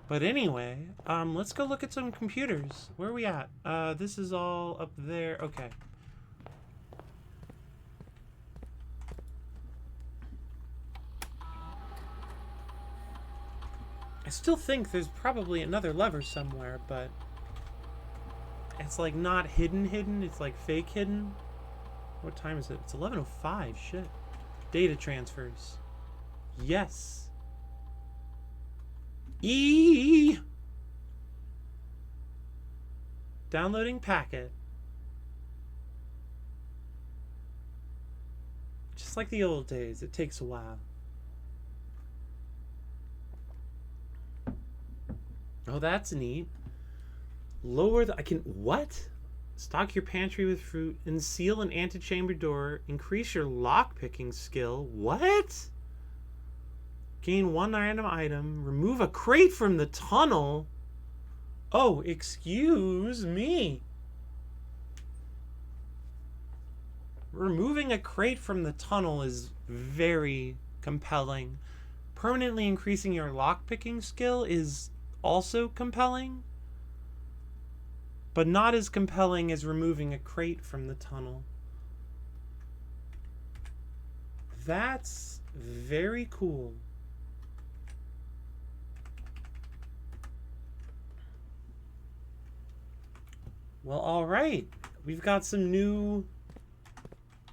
But anyway, let's go look at some computers. Where are we at? This is all up there. Okay. I still think there's probably another lever somewhere, but it's like not hidden. It's like fake hidden. What time is it? It's 11:05. Shit. Data transfers. Yes. Downloading packet. Just like the old days, it takes a while. Oh, that's neat. Lower the... I can... What? Stock your pantry with fruit and seal an antechamber door. Increase your lockpicking skill. What? Gain one random item. Remove a crate from the tunnel. Oh, excuse me. Removing a crate from the tunnel is very compelling. Permanently increasing your lockpicking skill is also compelling, but not as compelling as removing a crate from the tunnel. That's very cool. Well, all right. We've got some new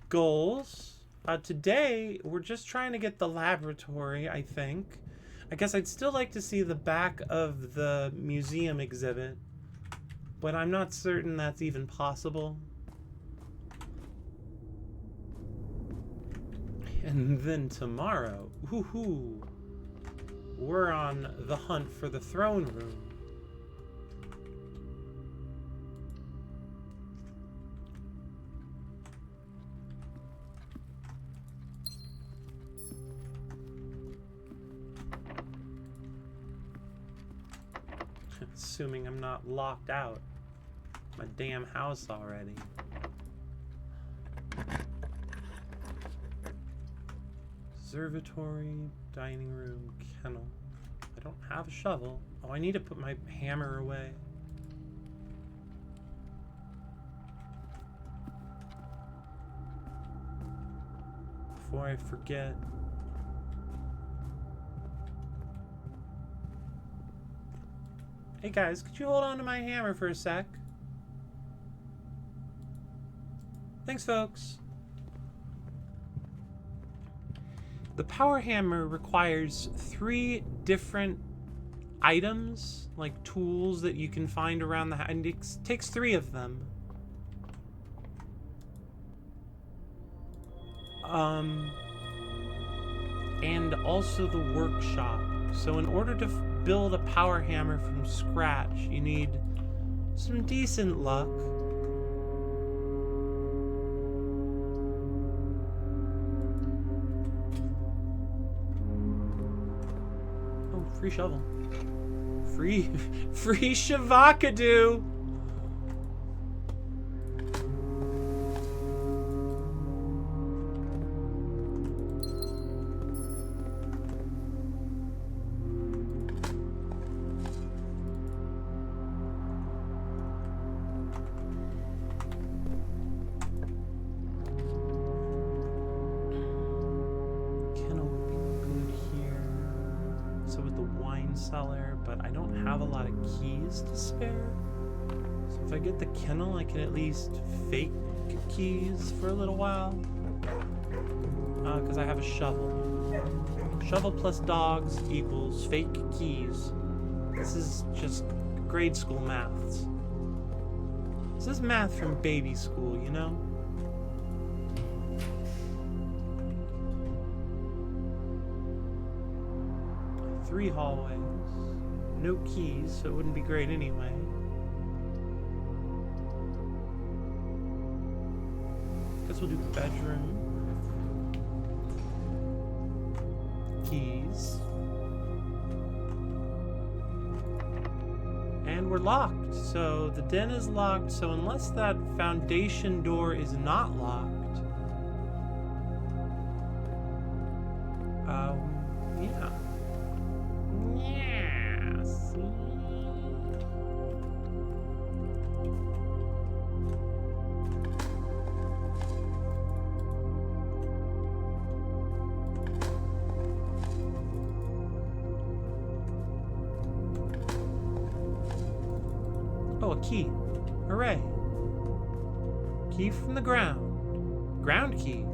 goals. Today, we're just trying to get the laboratory, I think. I guess I'd still like to see the back of the museum exhibit, but I'm not certain that's even possible. And then tomorrow, woohoo, we're on the hunt for the throne room. Assuming I'm not locked out my damn house already. Observatory, dining room, kennel. I don't have a shovel. Oh, I need to put my hammer away. Before I forget. Hey guys, could you hold on to my hammer for a sec? Thanks, folks. The power hammer requires 3 different items, like tools that you can find around the house, and it takes 3 of them. And also the workshop. So in order to build a power hammer from scratch, you need some decent luck. Oh, free shovel. Free Shavakadu! Cellar, but I don't have a lot of keys to spare. So if I get the kennel, I can at least fake keys for a little while. Because I have a shovel. Shovel plus dogs equals fake keys. This is just grade school maths. This is math from baby school, you know? Three hallways. No keys, so it wouldn't be great anyway. Guess we'll do bedroom. Keys. And we're locked. So the den is locked, so unless that foundation door is not locked, yeah. Oh, a key. Hooray. Key from the ground. Ground key.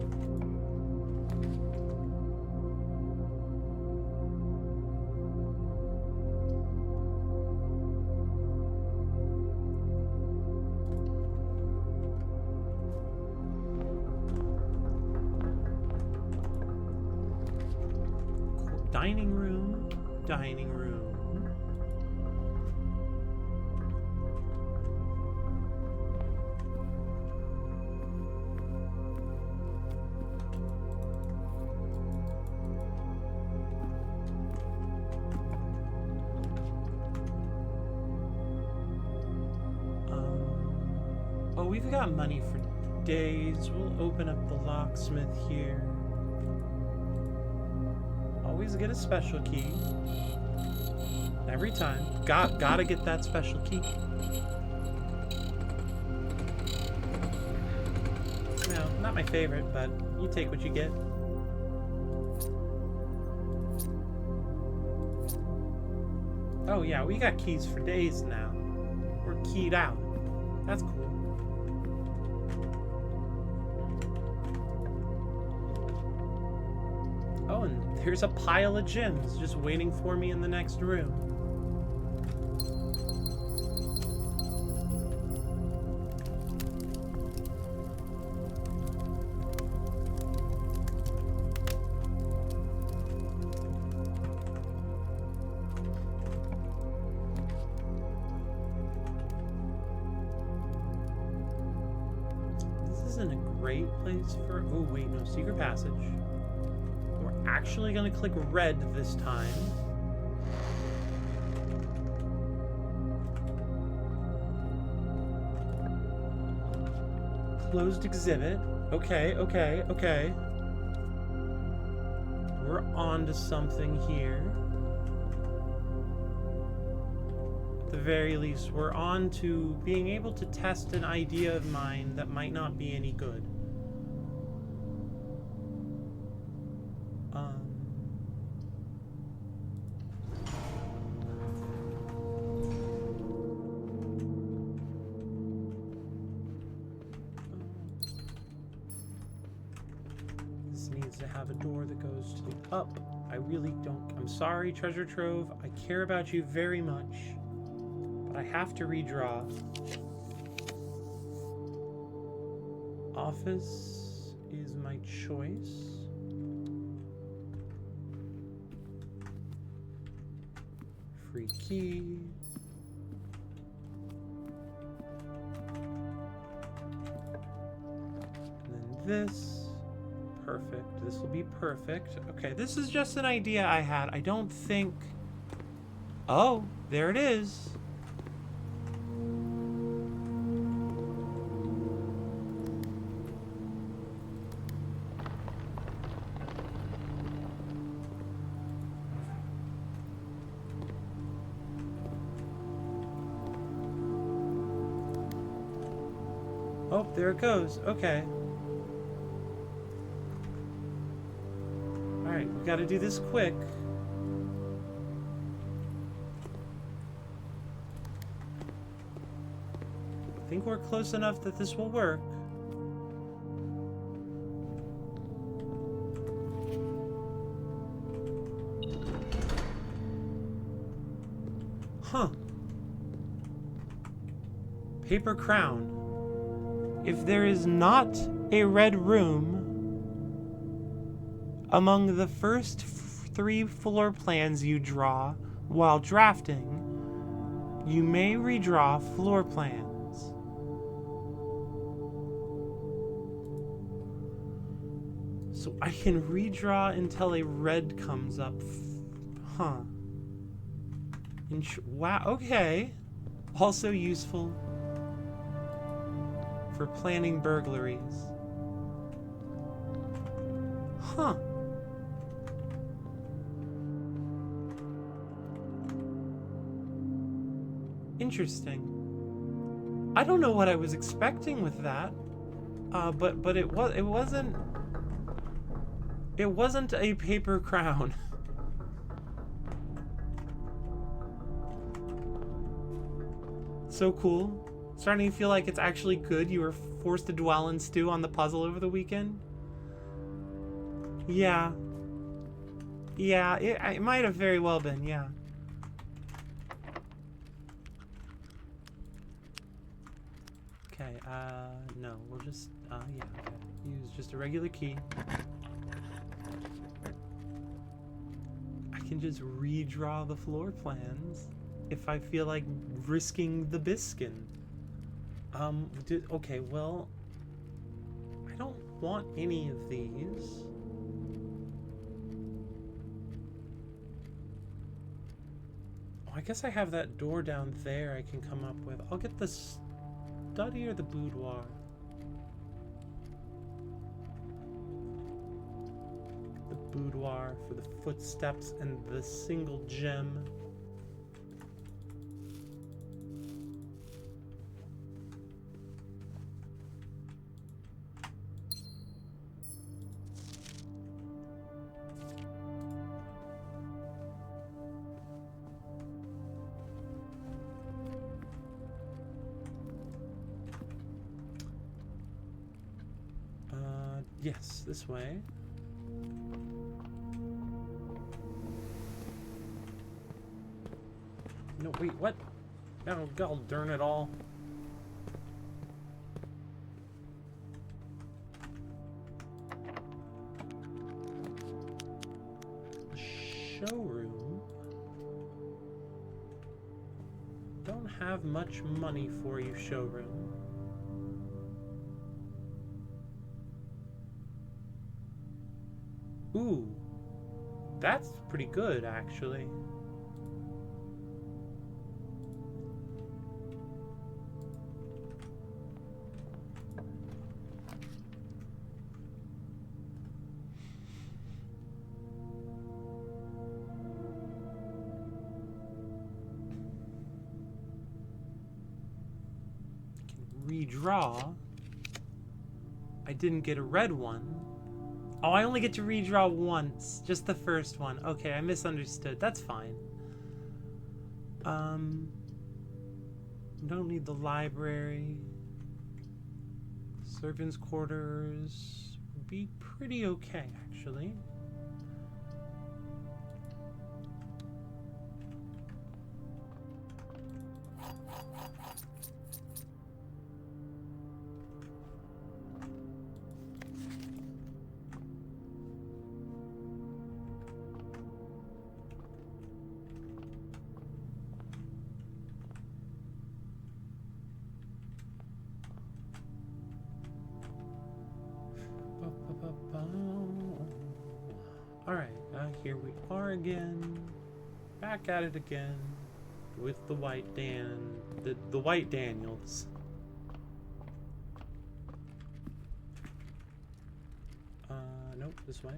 dining room, dining room. Oh, we've got money for days. We'll open up the locksmith here. Always get a special key. Every time. Gotta get that special key. No, not my favorite, but you take what you get. Oh yeah, we got keys for days now. We're keyed out. That's cool. Oh, and here's a pile of gems just waiting for me in the next room. This isn't a great place for... Oh, wait, no, secret passage. We're actually going to click red this time. Closed exhibit. Okay, okay, okay. We're on to something here. At the very least, we're on to being able to test an idea of mine that might not be any good. This needs to have a door that goes to the up. I really don't... I'm sorry, Treasure Trove. I care about you very much. But I have to redraw. Office is my choice. Free key. And then this. Perfect. This will be perfect. Okay, this is just an idea I had. I don't think... Oh, there it is. Oh, there it goes. Okay. Alright, we gotta do this quick. I think we're close enough that this will work. Huh. Paper crown. If there is not a red room among the first 3 floor plans you draw while drafting, you may redraw floor plans. So I can redraw until a red comes up. Huh. Wow, okay. Also useful for planning burglaries. Huh. Interesting. I don't know what I was expecting with that, but it wasn't a paper crown. So cool. Starting to feel like it's actually good you were forced to dwell and stew on the puzzle over the weekend. Yeah. Yeah, it might have very well been, yeah. Okay, no, we'll just, yeah, okay. Use just a regular key. I can just redraw the floor plans if I feel like risking the biscuit. Okay, well, I don't want any of these. Oh, I guess I have that door down there I can come up with. I'll get the study or the boudoir. The boudoir for the footsteps and the single gem. Yes, this way. No, wait, what? Oh, God darn it all. Showroom. Don't have much money for you, showroom. Ooh, that's pretty good, actually. Can redraw. I didn't get a red one. Oh, I only get to redraw once. Just the first one. Okay, I misunderstood. That's fine. Don't need the library. Servants' quarters would be pretty okay, actually. Alright, here we are again. Back at it again. With the white the white Daniels. Nope, this way.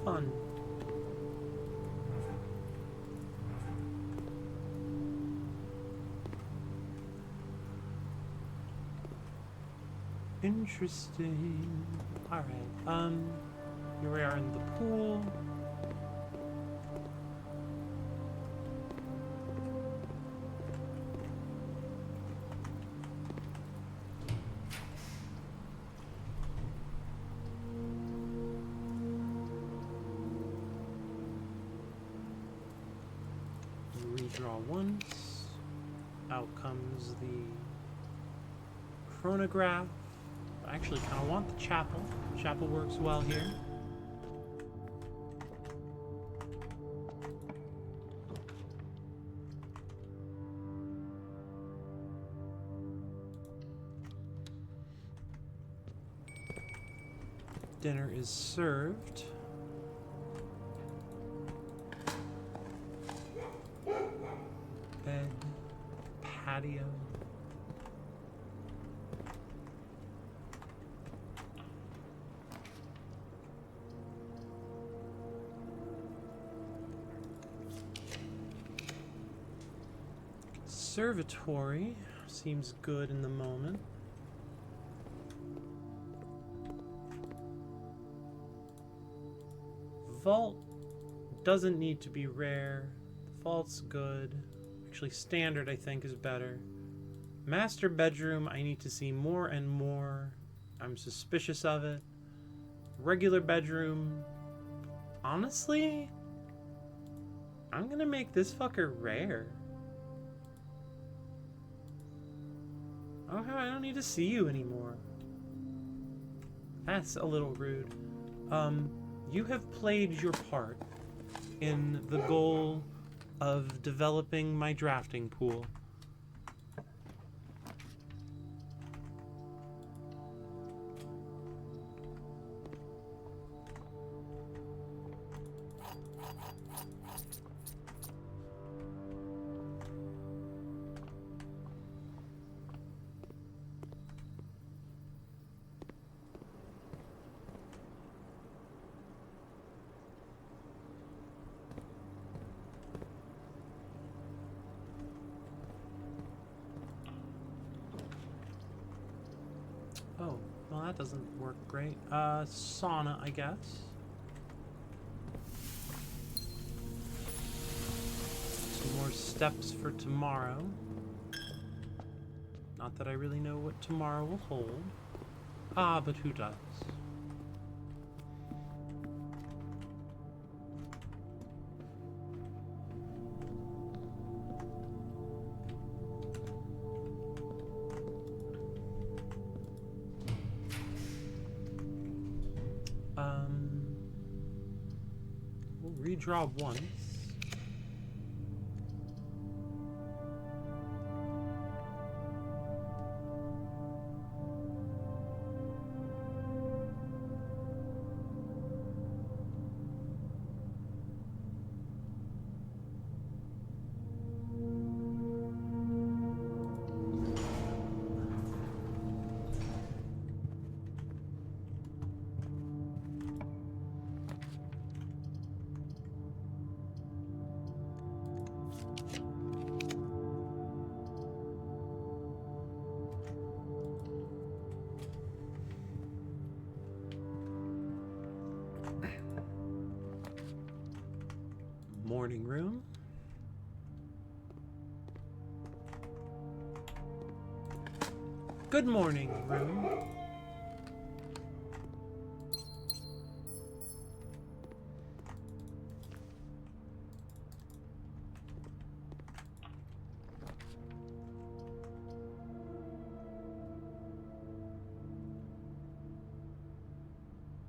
Fun. Interesting. All right. Here we are in the pool. Redraw once. Out comes the chronograph. I actually kind of want the chapel. Chapel works well here. Dinner is served. Bed, patio. Conservatory. seems good in the moment. Vault doesn't need to be rare. Vault's good. Actually, standard, I think, is better. Master bedroom, I need to see more and more. I'm suspicious of it. Regular bedroom. Honestly, I'm gonna make this fucker rare. Oh, I don't need to see you anymore. That's a little rude. You have played your part in the goal of developing my drafting pool. Oh, well that doesn't work great. Sauna, I guess. Some more steps for tomorrow. Not that I really know what tomorrow will hold. Ah, but who does? We'll redraw once. Morning room. Good morning, room.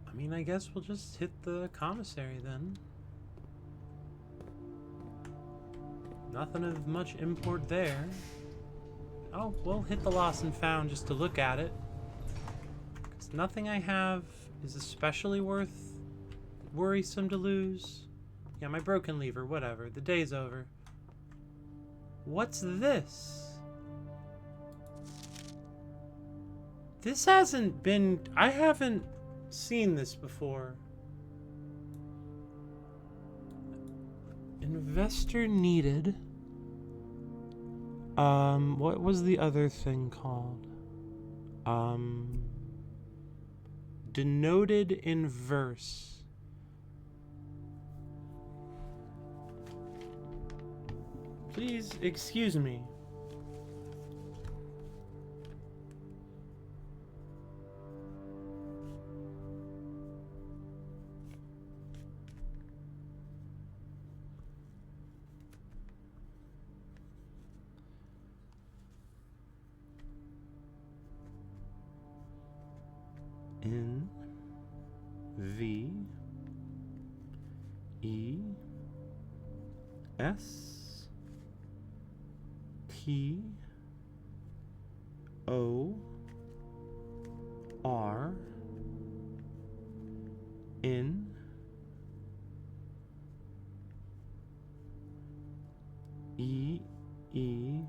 I mean, I guess we'll just hit the commissary then. Nothing of much import there. Oh, we'll hit the lost and found just to look at it. 'Cause nothing I have is especially worrisome to lose. Yeah, my broken lever, whatever. The day's over. What's this? This hasn't been... I haven't seen this before. Investor needed. What was the other thing called? Denoted in verse. Please excuse me. N V E S T O R N E E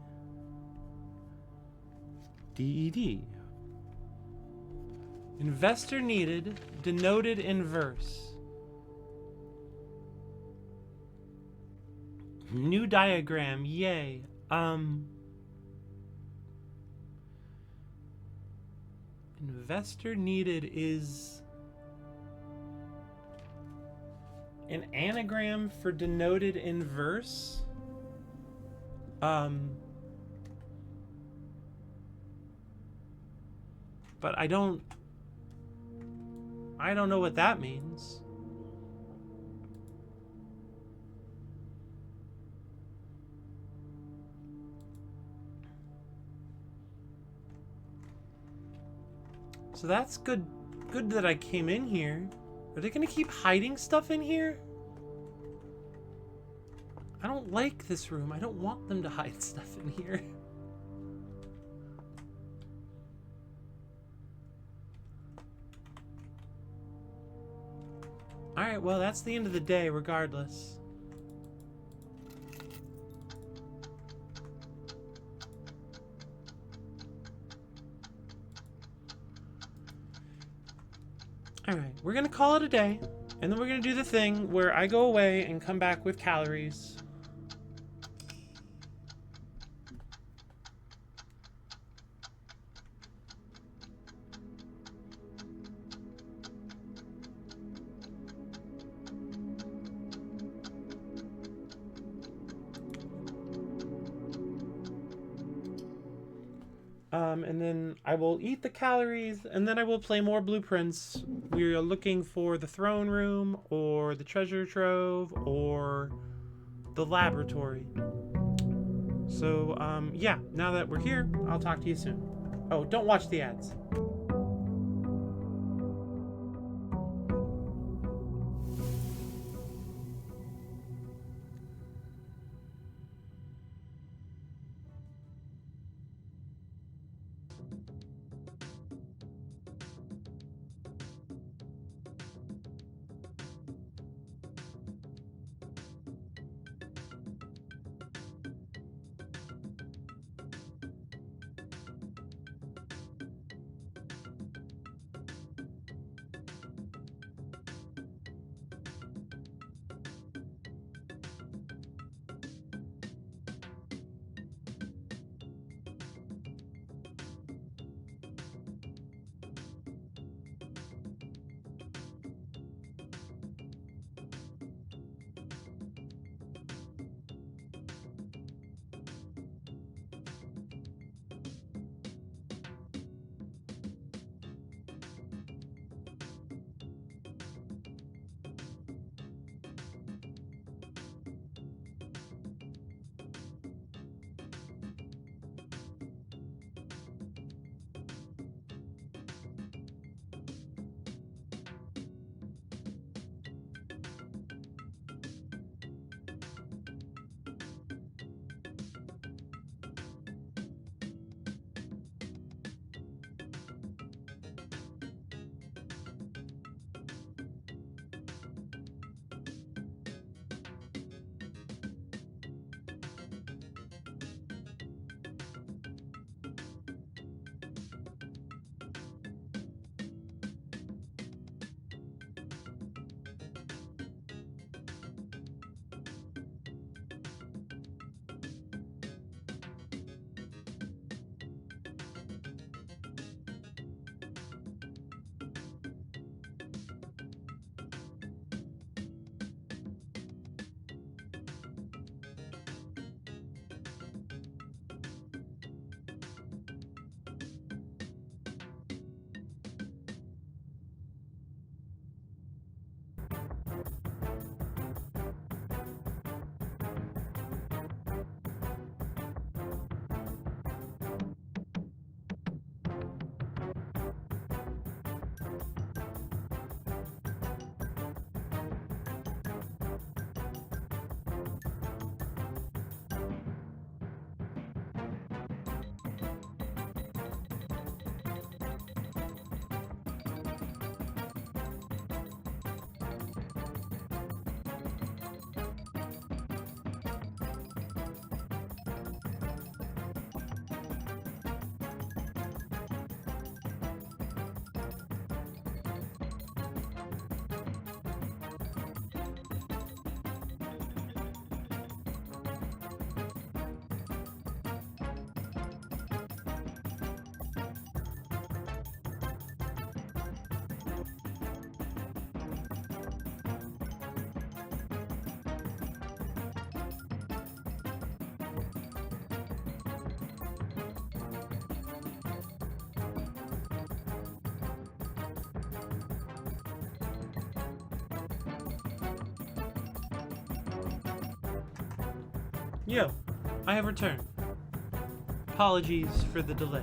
D E D. Investor needed, denoted in verse. New diagram, yay. Investor needed is an anagram for denoted in verse. But I don't know what that means. So that's good that I came in here. Are they gonna keep hiding stuff in here? I don't like this room. I don't want them to hide stuff in here. Alright, well, that's the end of the day, regardless. Alright, we're gonna call it a day, and then we're gonna do the thing where I go away and come back with calories. And then I will eat the calories, and then I will play more blueprints. We are looking for the throne room, or the treasure trove, or the laboratory. So, yeah, now that we're here, I'll talk to you soon. Oh, don't watch the ads. Yo, I have returned. Apologies for the delay.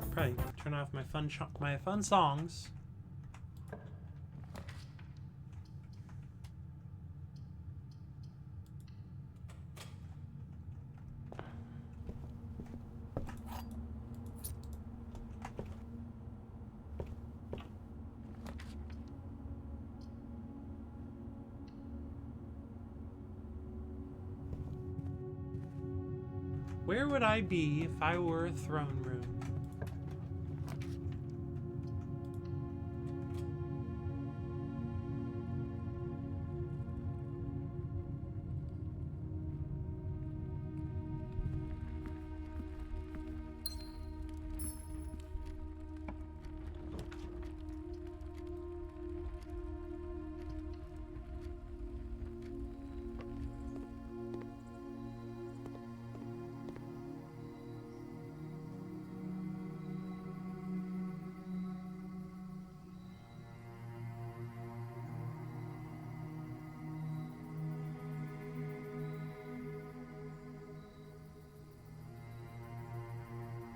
Probably turn off my fun songs. Where would I be if I were a throne room?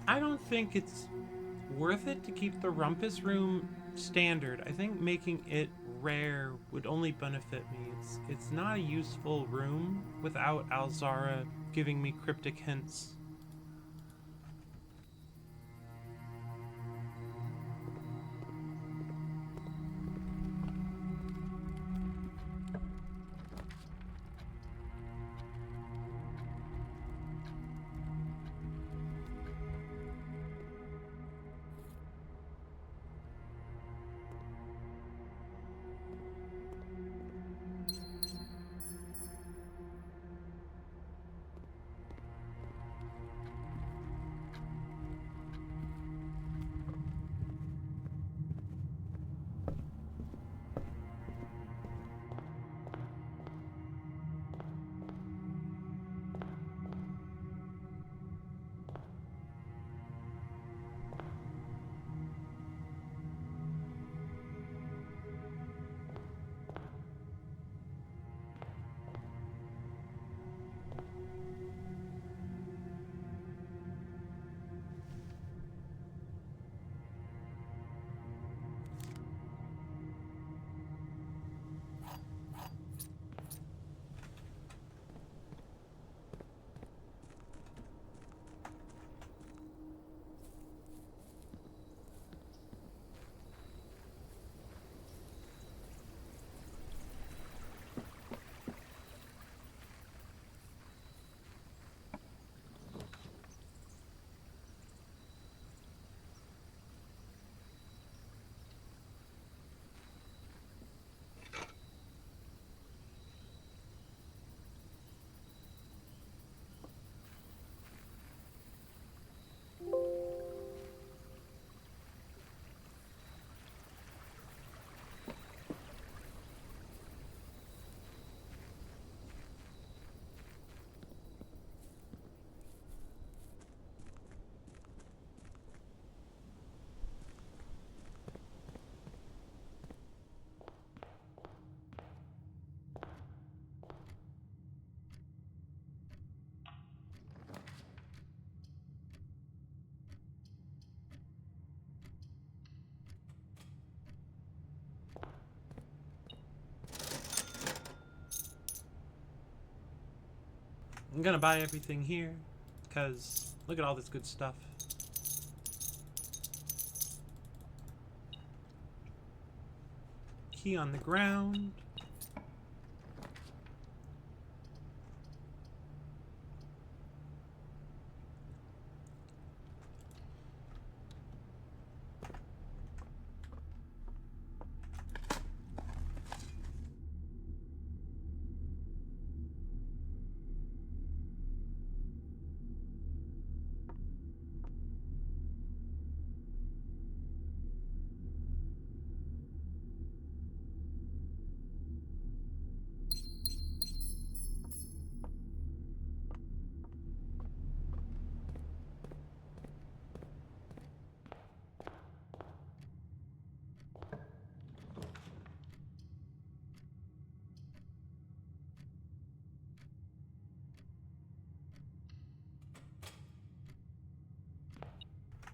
I don't think it's worth it to keep the rumpus room standard. I think making it rare would only benefit me. It's not a useful room without Alzara giving me cryptic hints. I'm gonna buy everything here, because look at all this good stuff. Key on the ground.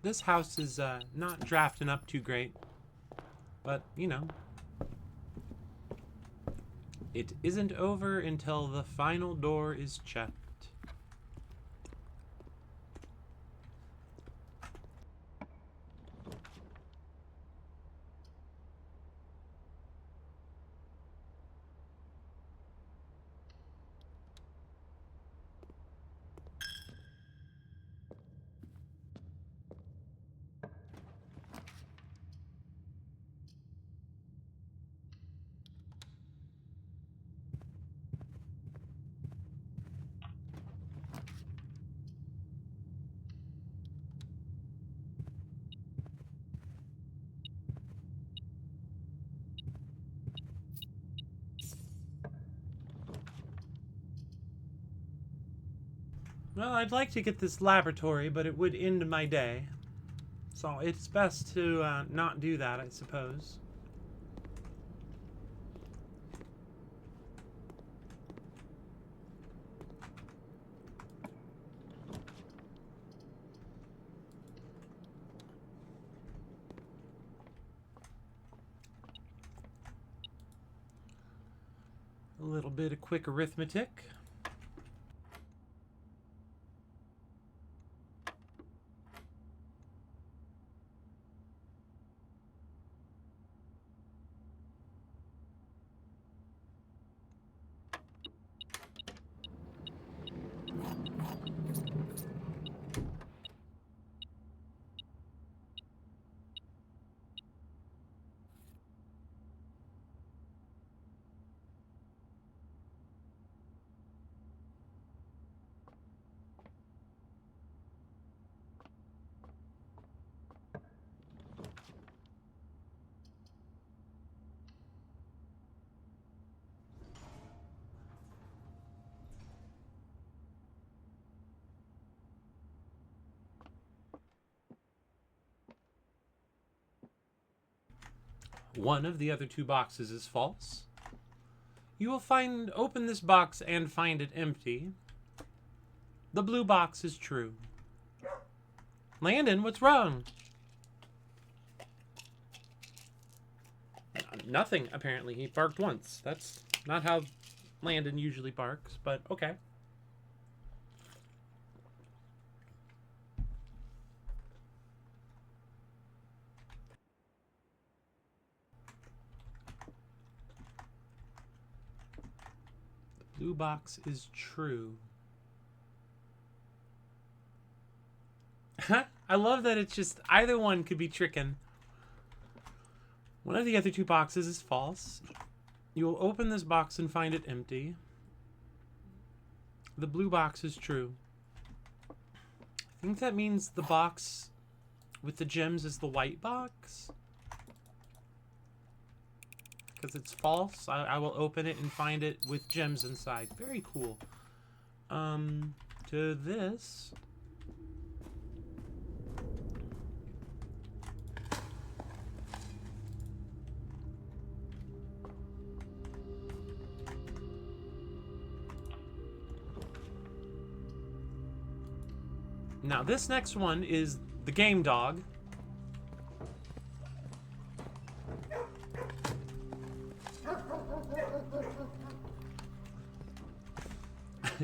This house is not drafting up too great, but you know, it isn't over until the final door is checked. Well, I'd like to get this laboratory, but it would end my day. So it's best to not do that, I suppose. A little bit of quick arithmetic. One of the other two boxes is false. You will open this box and find it empty. The blue box is true. Landon, what's wrong? Nothing, apparently. He barked once. That's not how Landon usually barks, but okay. Blue box is true. I love that it's just either one could be tricking. One of the other two boxes is false. You will open this box and find it empty. The blue box is true. I think that means the box with the gems is the white box. Because it's false, I will open it and find it with gems inside. Very cool. To this. Now this next one is the game dog.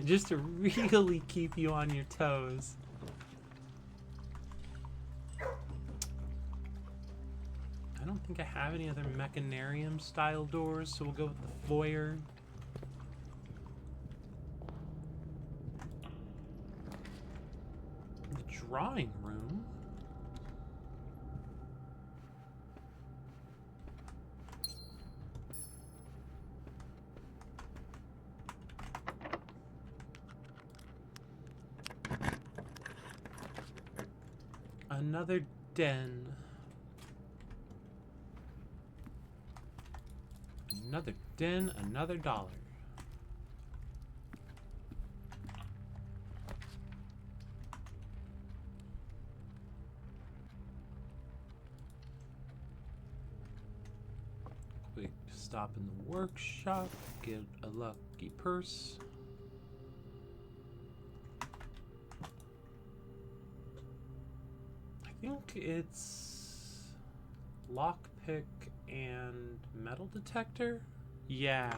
Just to really keep you on your toes. I don't think I have any other mechanarium style doors, so we'll go with the foyer. The drawing room. Another den. Another den, another dollar. Quick stop in the workshop, get a lucky purse. I think it's lockpick and metal detector? Yeah.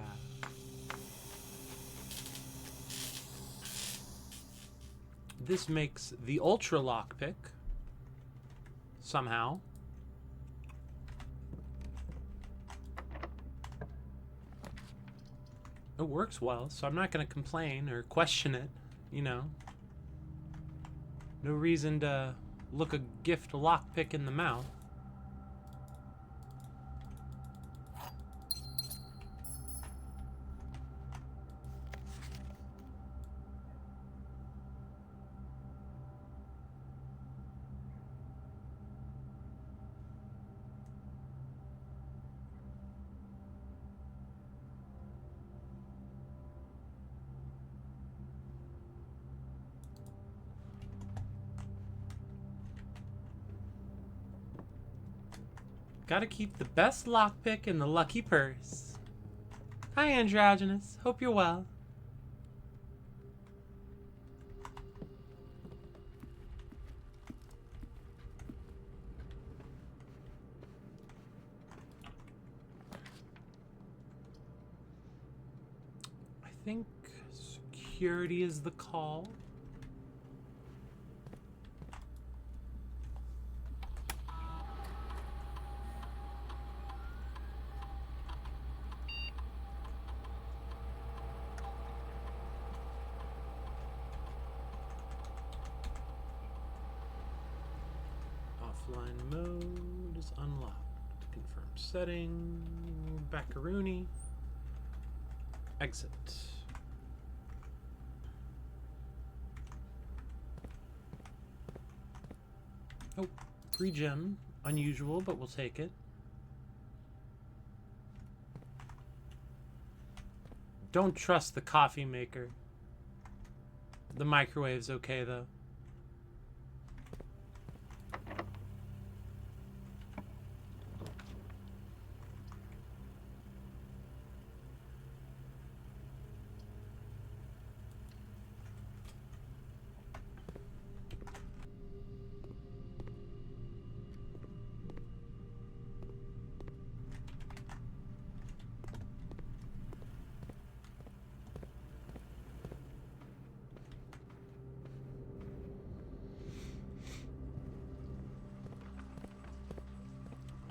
This makes the ultra lockpick somehow. It works well, so I'm not going to complain or question it, you know. No reason to look a gift lockpick in the mouth. Gotta keep the best lockpick in the lucky purse. Hi, Androgynous. Hope you're well. I think security is the call. Offline mode is unlocked. Confirm setting. Baccaroony. Exit. Oh, free gem. Unusual, but we'll take it. Don't trust the coffee maker. The microwave's okay, though.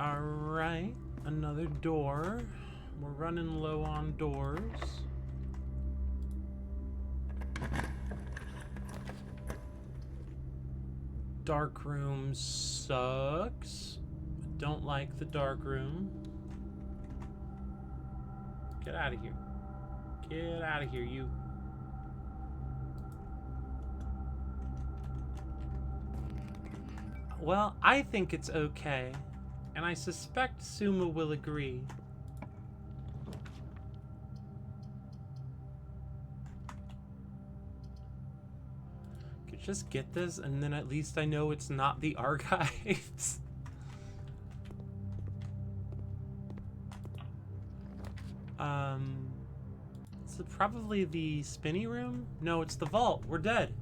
Alright, another door. We're running low on doors. Dark room sucks. Don't like the dark room. Get out of here. Get out of here, you. Well, I think it's okay. And I suspect Suma will agree. Could just get this, and then at least I know it's not the archives. Is it probably the spinny room? No, it's the vault. We're dead.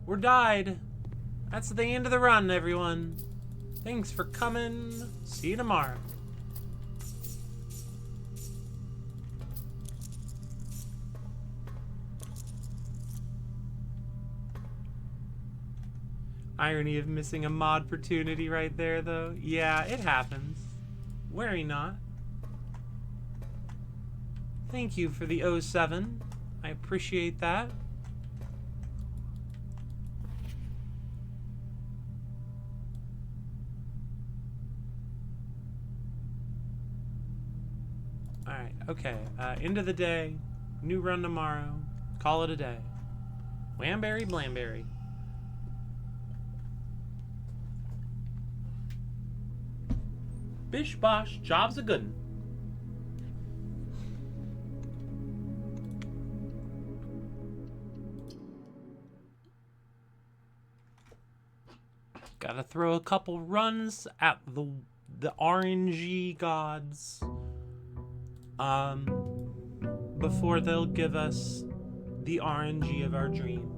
We're died. That's the end of the run, everyone. Thanks for coming. See you tomorrow. Irony of missing a mod opportunity right there, though. Yeah, it happens. Worry not. Thank you for the 07. I appreciate that. Alright, okay. End of the day. New run tomorrow. Call it a day. Whamberry, blamberry. Bish bosh, job's a good'un. Gotta throw a couple runs at the RNG gods. Before they'll give us the RNG of our dreams.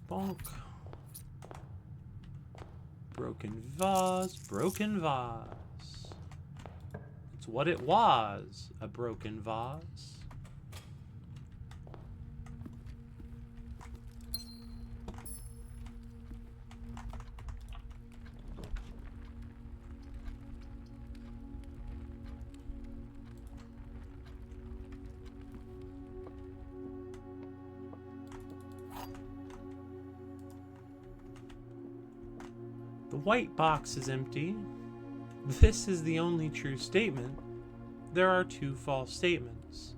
Bonk. Broken vase, broken vase. It's what it was, a broken vase. The white box is empty. This is the only true statement. There are two false statements.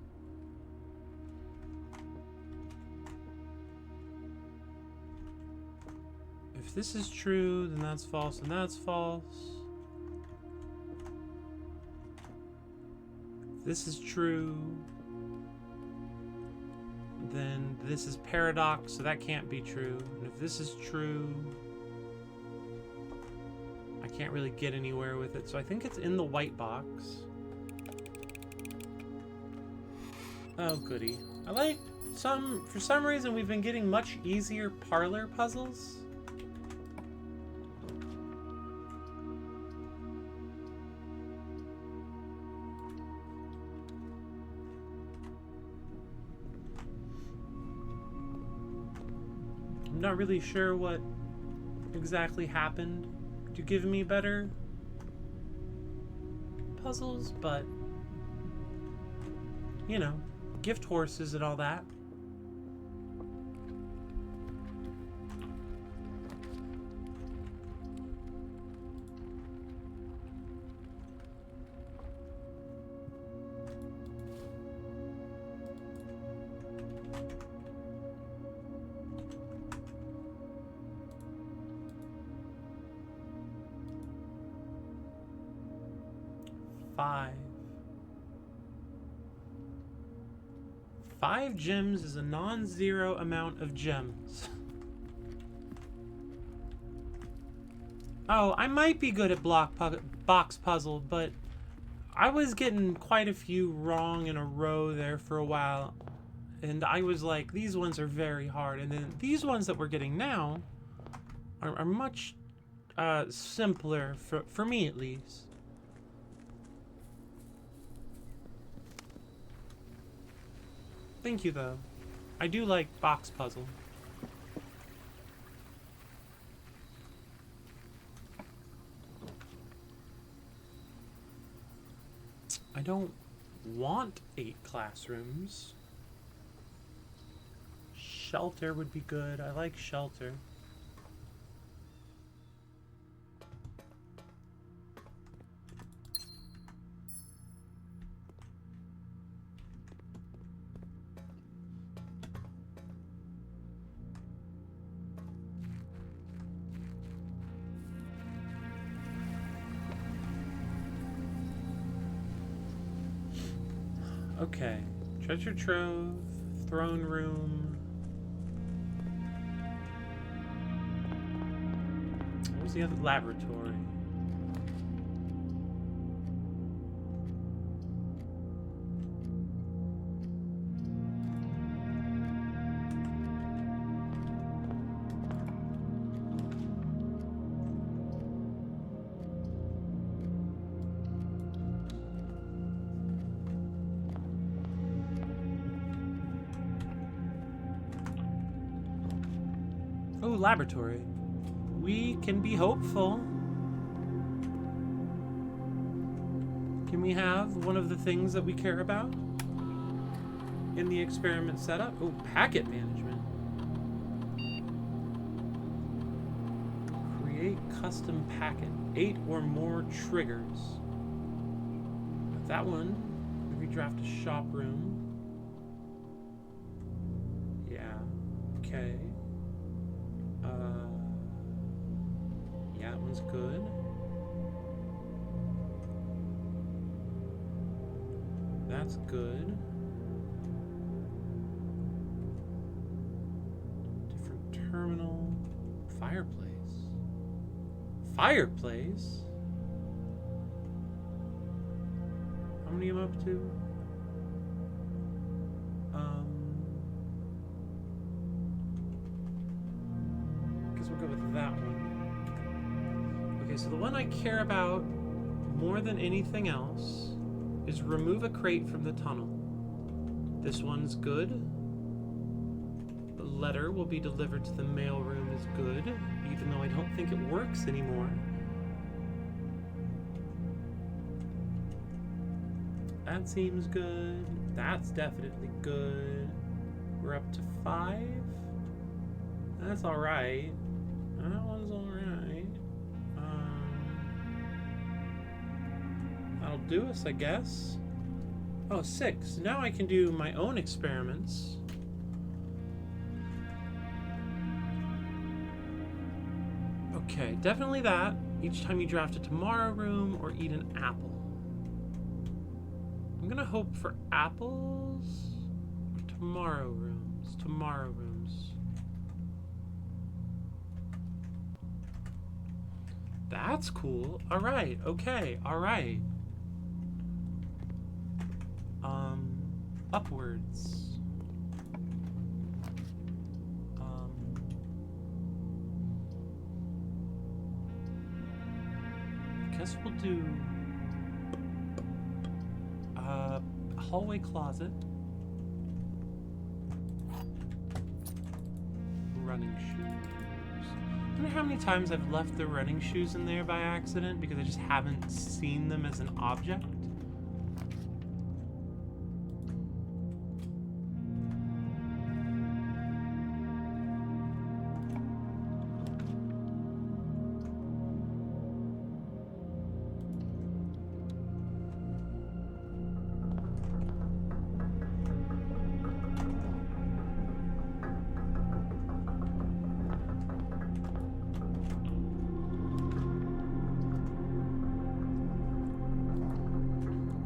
If this is true, then that's false and that's false. If this is true, then this is paradox, so that can't be true. And if this is true, I can't really get anywhere with it, so I think it's in the white box. Oh, goody. I like for some reason, we've been getting much easier parlor puzzles. I'm not really sure what exactly happened to give me better puzzles, but you know, gift horses and all that. Five gems is a non-zero amount of gems. Oh, I might be good at box puzzle, but I was getting quite a few wrong in a row there for a while. And I was like, these ones are very hard. And then these ones that we're getting now are much simpler, for me at least. Thank you, though. I do like box puzzle. I don't want 8 classrooms. Shelter would be good. I like shelter. Okay, treasure trove, throne room. What was the other? Laboratory. Oh, laboratory. We can be hopeful. Can we have one of the things that we care about in the experiment setup? Oh, packet management. Create custom packet. 8 or more triggers. That one, maybe draft a shop room. Yeah, okay. Yeah, that one's good. That's good. Different terminal. Fireplace. Fireplace? How many am I up to? so the one I care about more than anything else is remove a crate from the tunnel. This one's good. The letter will be delivered to the mailroom is good, even though I don't think it works anymore. That seems good. That's definitely good. We're up to 5. That's alright. That one's alright. That'll do us, I guess. Oh, 6. Now I can do my own experiments. Okay, definitely that. Each time you draft a tomorrow room or eat an apple. I'm gonna hope for apples or tomorrow rooms. Tomorrow rooms. That's cool. Alright, okay, alright. Upwards. I guess we'll do hallway closet. Running shoes. I wonder how many times I've left the running shoes in there by accident because I just haven't seen them as an object.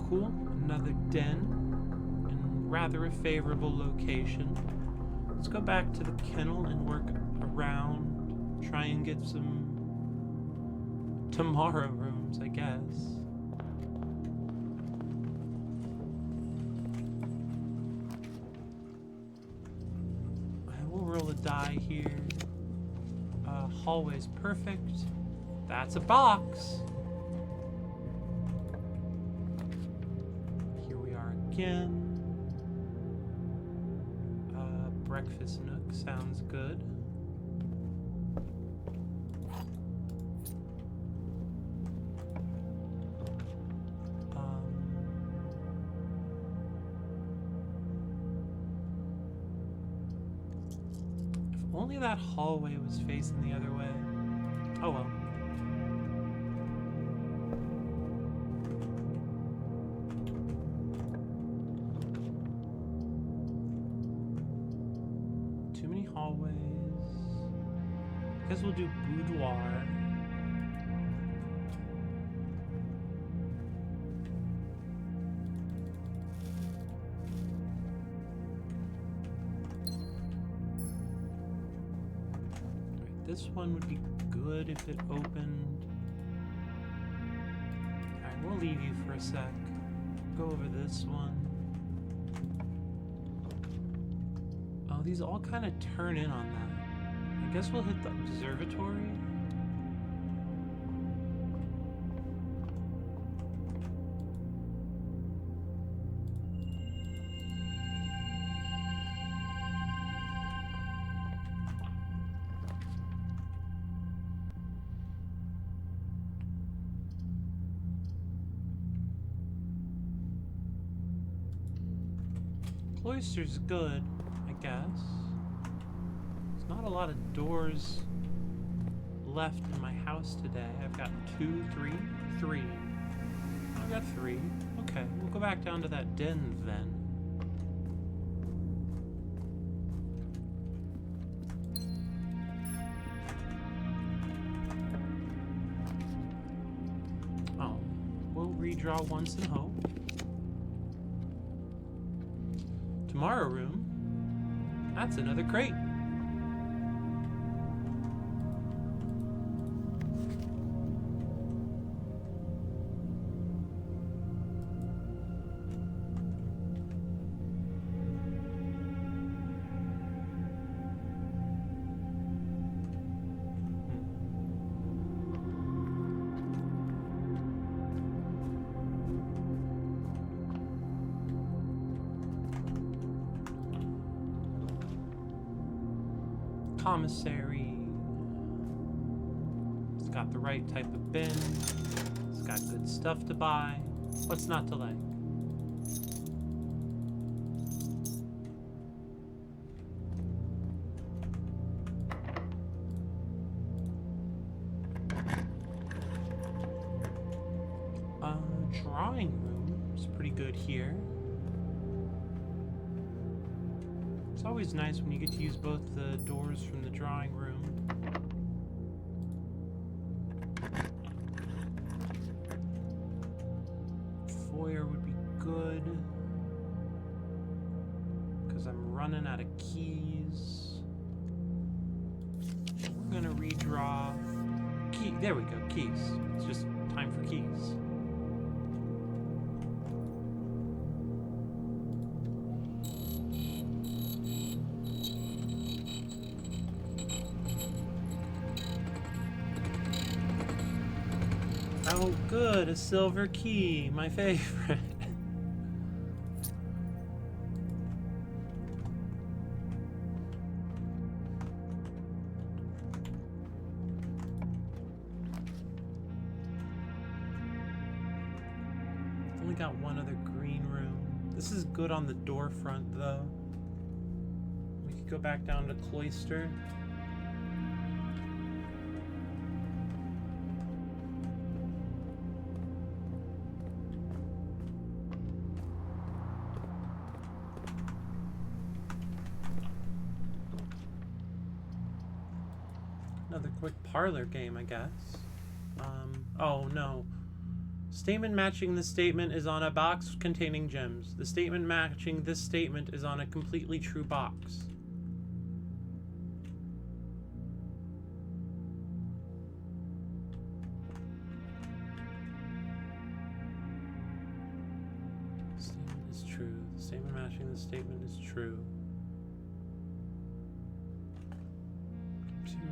Cool, another den in rather a favorable location. Let's go back to the kennel and work around, try and get some tomorrow rooms, I guess. I will roll a die here. Hallway's perfect. That's a box. Again. Breakfast nook sounds good. If only that hallway was facing the other way. Oh well. Hallways. I guess we'll do boudoir. Right, this one would be good if it opened. Alright, we'll leave you for a sec. Go over this one. These all kind of turn in on that. I guess we'll hit the observatory. Cloister's good. Guess. There's not a lot of doors left in my house today. I've got 2, 3, 3. I've got 3. Okay, we'll go back down to that den then. Oh, we'll redraw once and hope. Tomorrow room. That's another crate. commissary. It's got the right type of bin. It's got good stuff to buy. What's not to like? Drawing room is pretty good here. It's always nice when you get to use both the doors from the drawing room. Foyer would be good, because I'm running out of keys. We're gonna redraw. Key. There we go. Keys. It's just time for keys. Oh, good, a silver key, my favorite. Only got one other green room. This is good on the door front, though. We could go back down to Cloister. Another quick parlor game, I guess. Oh no. Statement matching this statement is on a box containing gems. The statement matching this statement is on a completely true box. Statement is true. The statement matching this statement is true.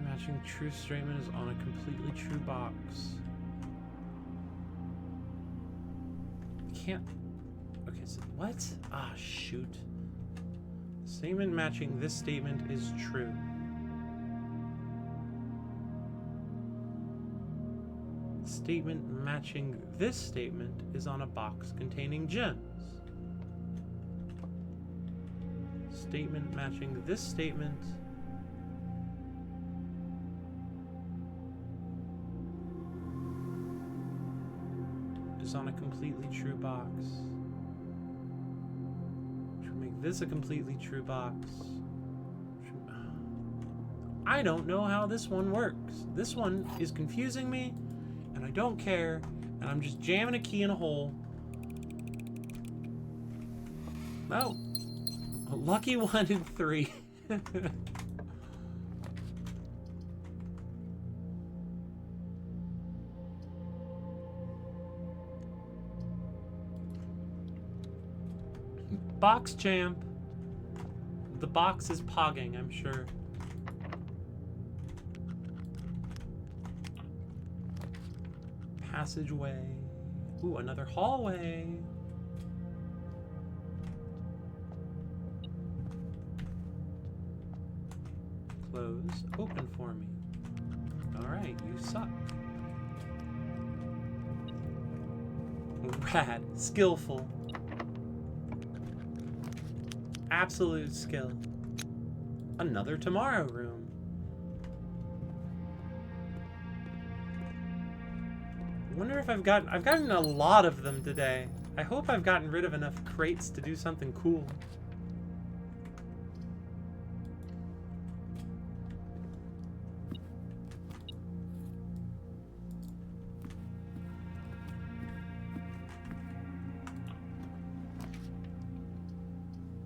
Matching true statement is on a completely true box. Can't. Okay, so what? Ah, shoot. Statement matching this statement is true. Statement matching this statement is on a box containing gems. Statement matching this statement is on a completely true box. Should make this a completely true box. I don't know how this one works. This one is confusing me, and I don't care, and I'm just jamming a key in a hole. Oh, a lucky 1 in 3. Box champ. The box is pogging, I'm sure. Passageway. Ooh, another hallway. Close. Open for me. Alright, you suck. Rad. Skillful. Absolute skill. Another tomorrow room. I wonder if I've gotten a lot of them today. I hope I've gotten rid of enough crates to do something cool.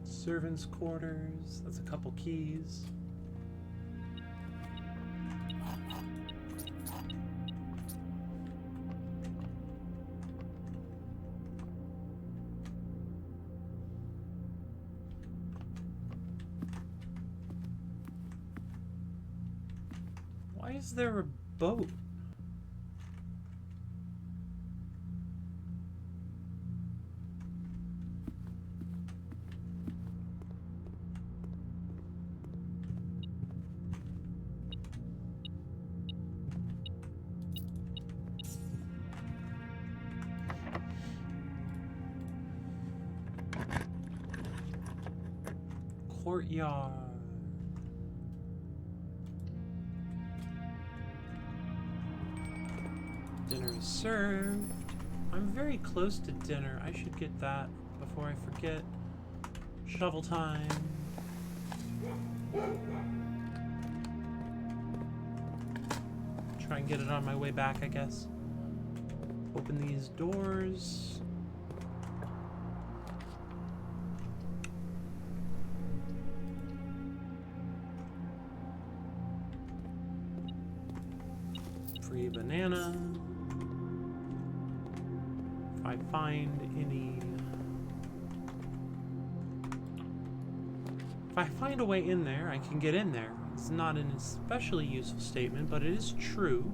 Servants' quarters. That's a couple keys. Why is there a boat? courtyard. Dinner is served. I'm very close to dinner. I should get that before I forget. Shovel time. Try and get it on my way back, I guess. Open these doors. Free banana. If I find any... If I find a way in there, I can get in there. It's not an especially useful statement, but it is true.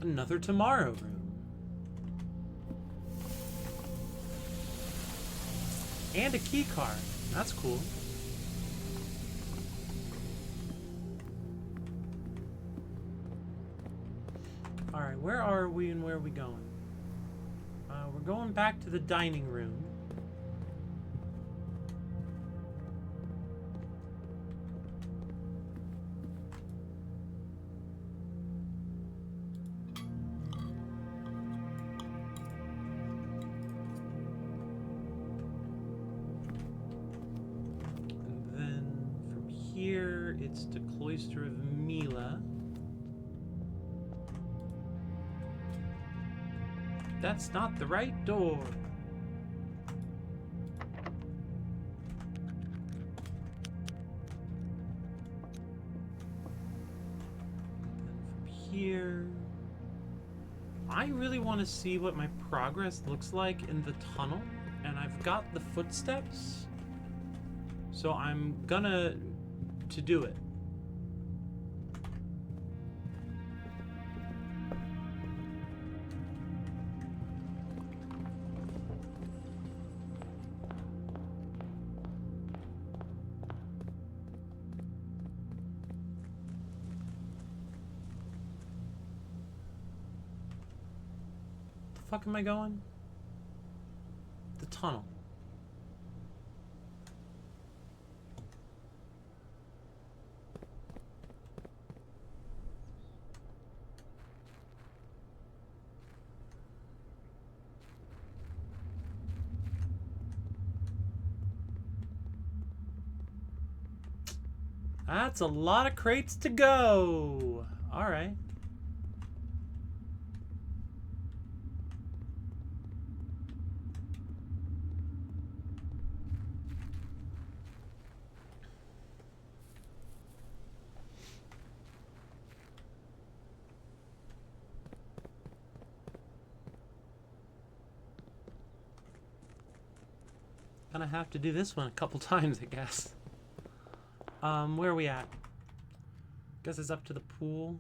Another tomorrow room. And a key card. That's cool. Alright, where are we and where are we going? We're going back to the dining room. And then from here, it's the Cloister of Mila. That's not the right door. And from here... I really want to see what my progress looks like in the tunnel. And I've got the footsteps. So I'm gonna... to do it. The fuck am I going? The tunnel. That's a lot of crates to go. All right. Gonna have to do this one a couple times, I guess. Where are we at? Guess it's up to the pool.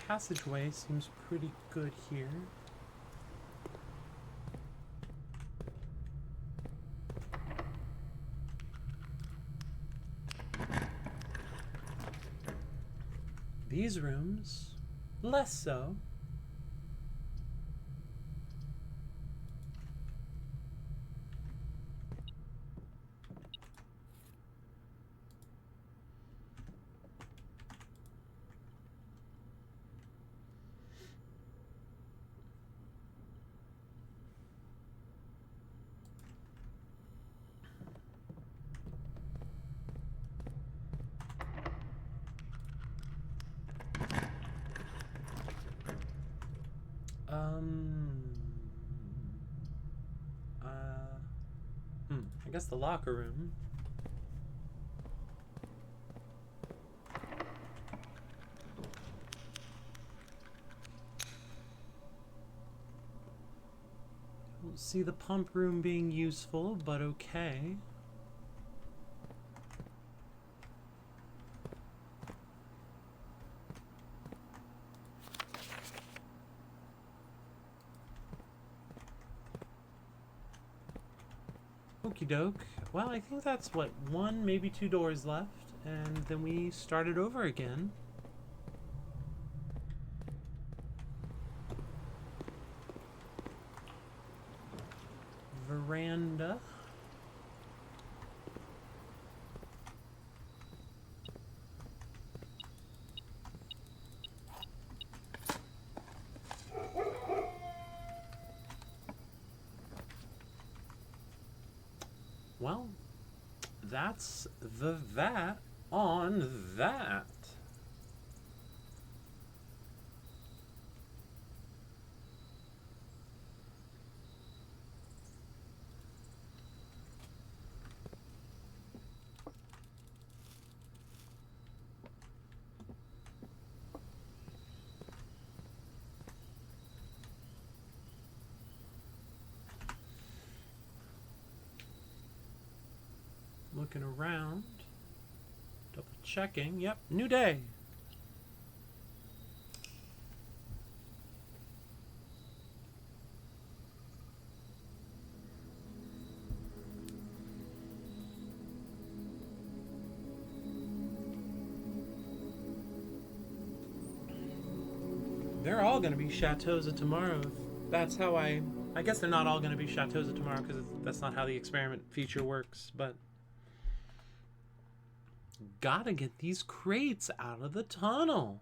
Passageway seems pretty good here. These rooms, less so. Um. I guess the locker room. Don't see the pump room being useful, but okay. Okie doke. Well, I think that's what, 1, maybe 2 doors left, and then we started over again. Veranda. Well, that's that on that. Looking around, double checking. Yep, new day. They're all going to be Chateaus of Tomorrow. That's how I guess they're not all going to be Chateaus of Tomorrow because that's not how the experiment feature works, but gotta get these crates out of the tunnel.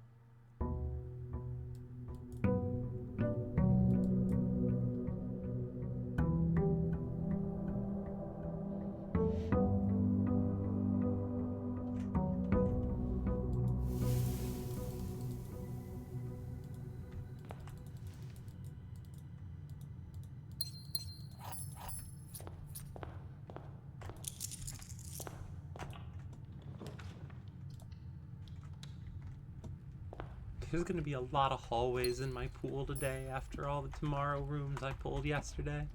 There's going to be a lot of hallways in my pool today after all the Tomorrow rooms I pulled yesterday.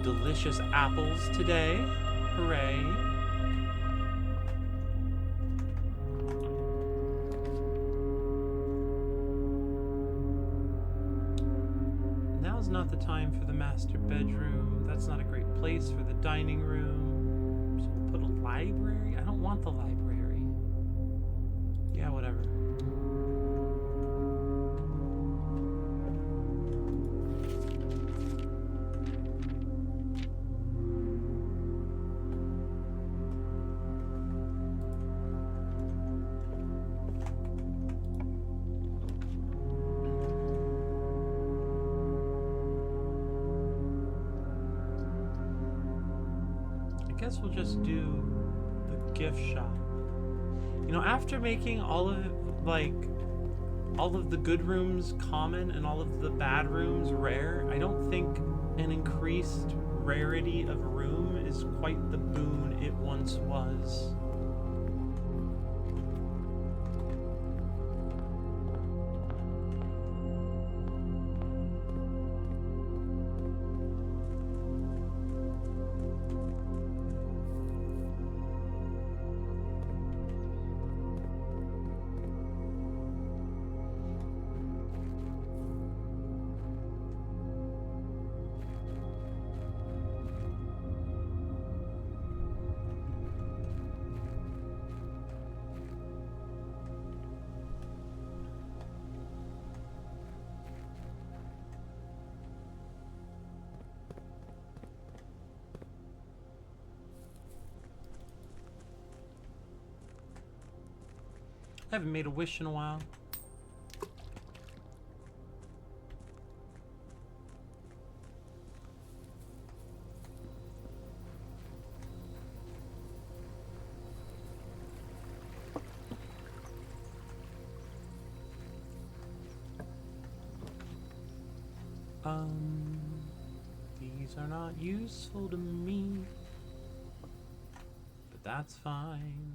Delicious apples today. Hooray. Not the time for the master bedroom. That's not a great place for the dining room. So we'll put a library. I don't want the library. Yeah, whatever. I guess we'll just do the gift shop. You know, after making all of the good rooms common and all of the bad rooms rare, I don't think an increased rarity of a room is quite the boon it once was. I haven't made a wish in a while. Um, these are not useful to me, but that's fine.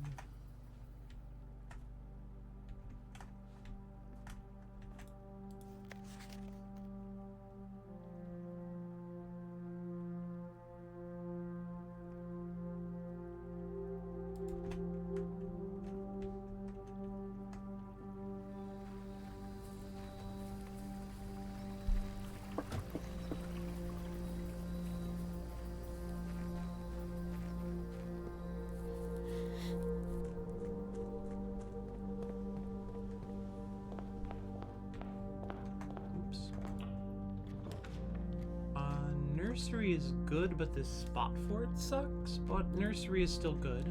Nursery is good, but this spot for it sucks. But nursery is still good.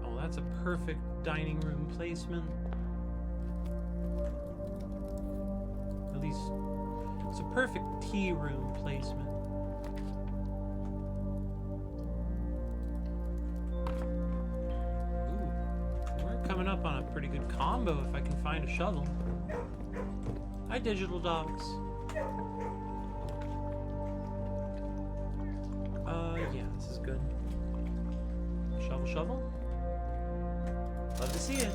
Oh, that's a perfect dining room placement. At least it's a perfect tea room placement. Up on a pretty good combo if I can find a shovel. Hi, digital dogs. Yeah, this is good. Shovel, shovel. Love to see it.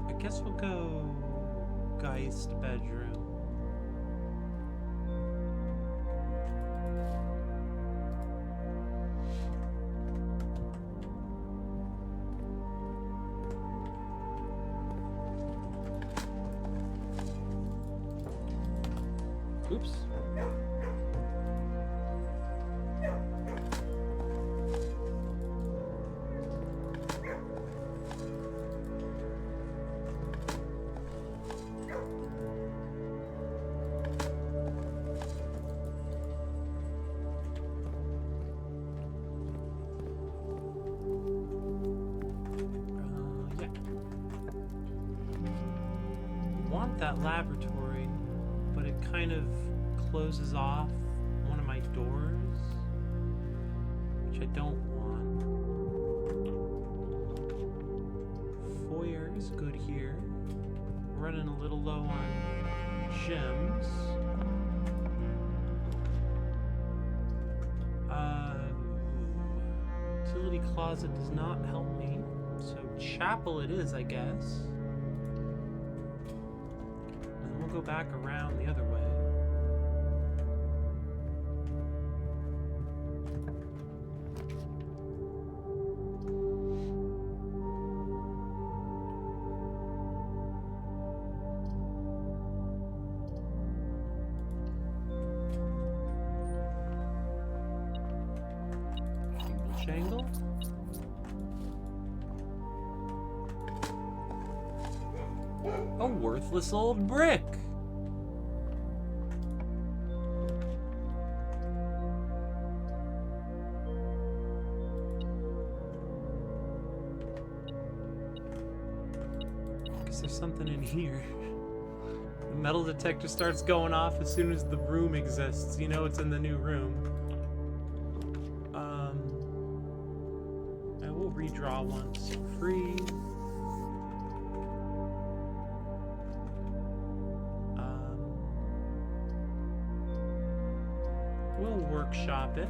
I guess we'll go Geist bedroom. Oops. That laboratory, but it kind of closes off one of my doors, which I don't want. Foyer is good here. Running a little low on gems. Utility closet does not help me, so chapel it is, I guess. Go back around the other way. Jingle jangle. A worthless old brick. There's something in here. The metal detector starts going off as soon as the room exists. You know it's in the new room. I will redraw once. Free. We'll workshop it.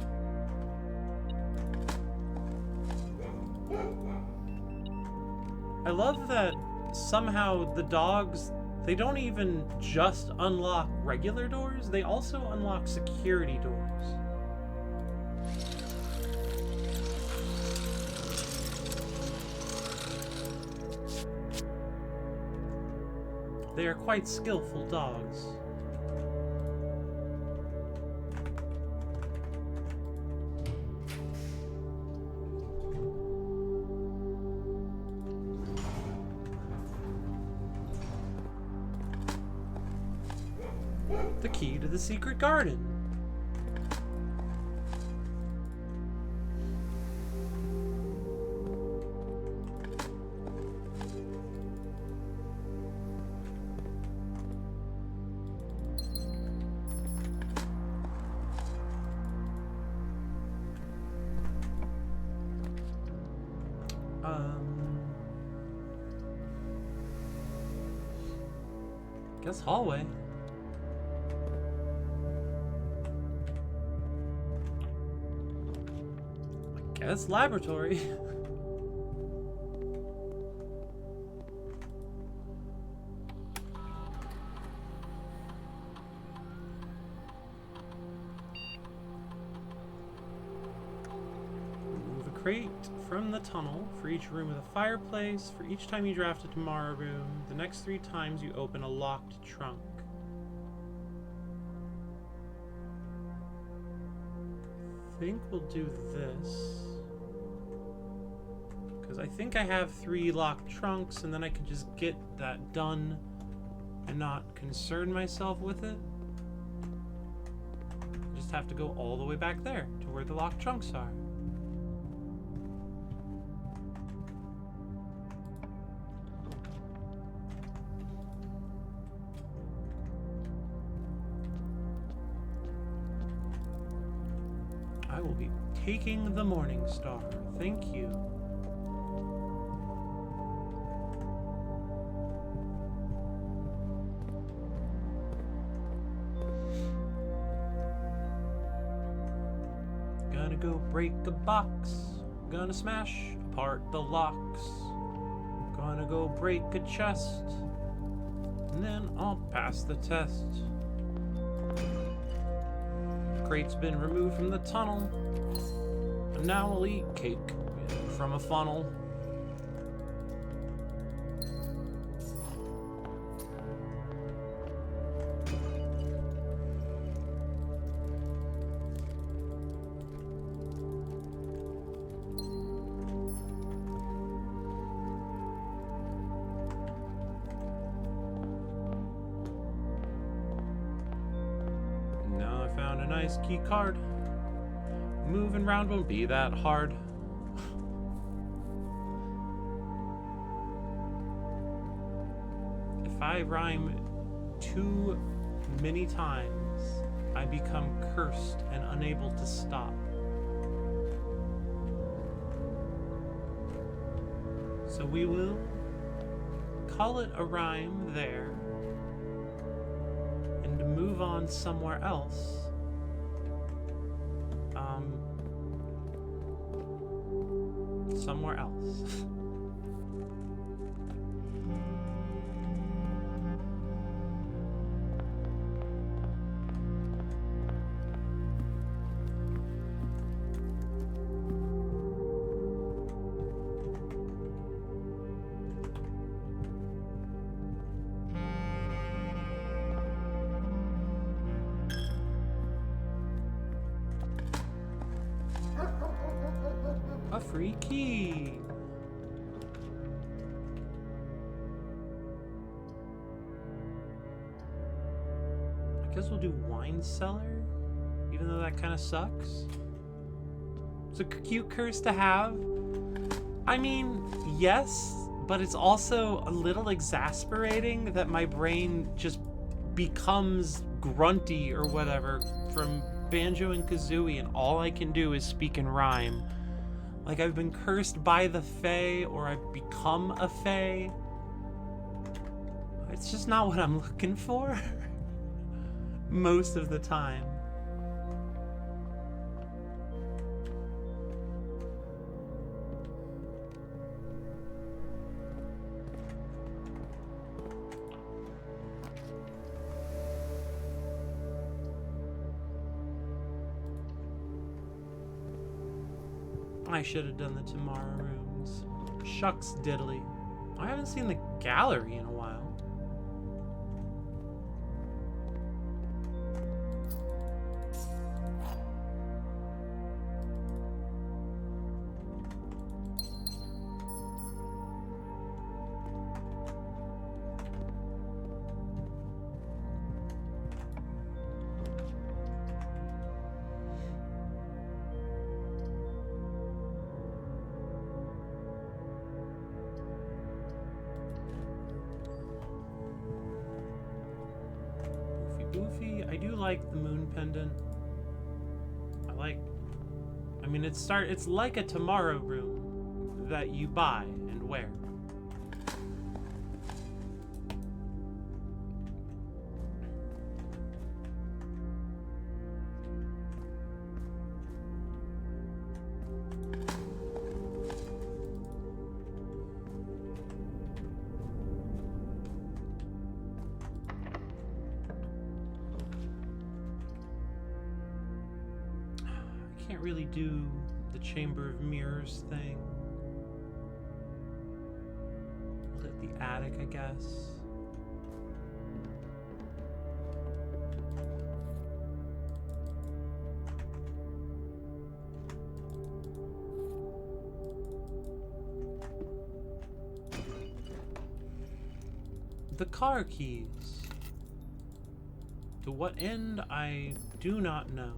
I love that somehow the dogs, they don't even just unlock regular doors, they also unlock security doors. They are quite skillful dogs. The key to the secret garden. Guess hallway. I guess laboratory. Remove a crate from the tunnel for each room with a fireplace. For each time you draft a tomorrow room, the next 3 times you open a locked trunk. I think we'll do this. Because I think I have 3 locked trunks, and then I can just get that done and not concern myself with it. I just have to go all the way back there to where the locked trunks are. I will be taking the Morning Star. Thank you. Gonna go break a box. Gonna smash apart the locks. Gonna go break a chest. And then I'll pass the test. Crate's been removed from the tunnel, and now we'll eat cake from a funnel. Found a nice key card. Moving around won't be that hard. If I rhyme too many times, I become cursed and unable to stop. So we will call it a rhyme there and move on somewhere else. Somewhere else. A free key. I guess we'll do wine cellar, even though that kind of sucks. It's a cute curse to have. I mean, yes, but it's also a little exasperating that my brain just becomes grunty or whatever from Banjo and Kazooie, and all I can do is speak in rhyme. Like I've been cursed by the Fae, or I've become a Fae. It's just not what I'm looking for. Most of the time. I should have done the tomorrow rooms. Shucks diddly. I haven't seen the gallery in a while. goofy. I do like the moon pendant. I mean, it's like a tomorrow room that you buy and wear. Can't really do the Chamber of Mirrors thing. Lit the attic, I guess. The car keys. To what end, I do not know.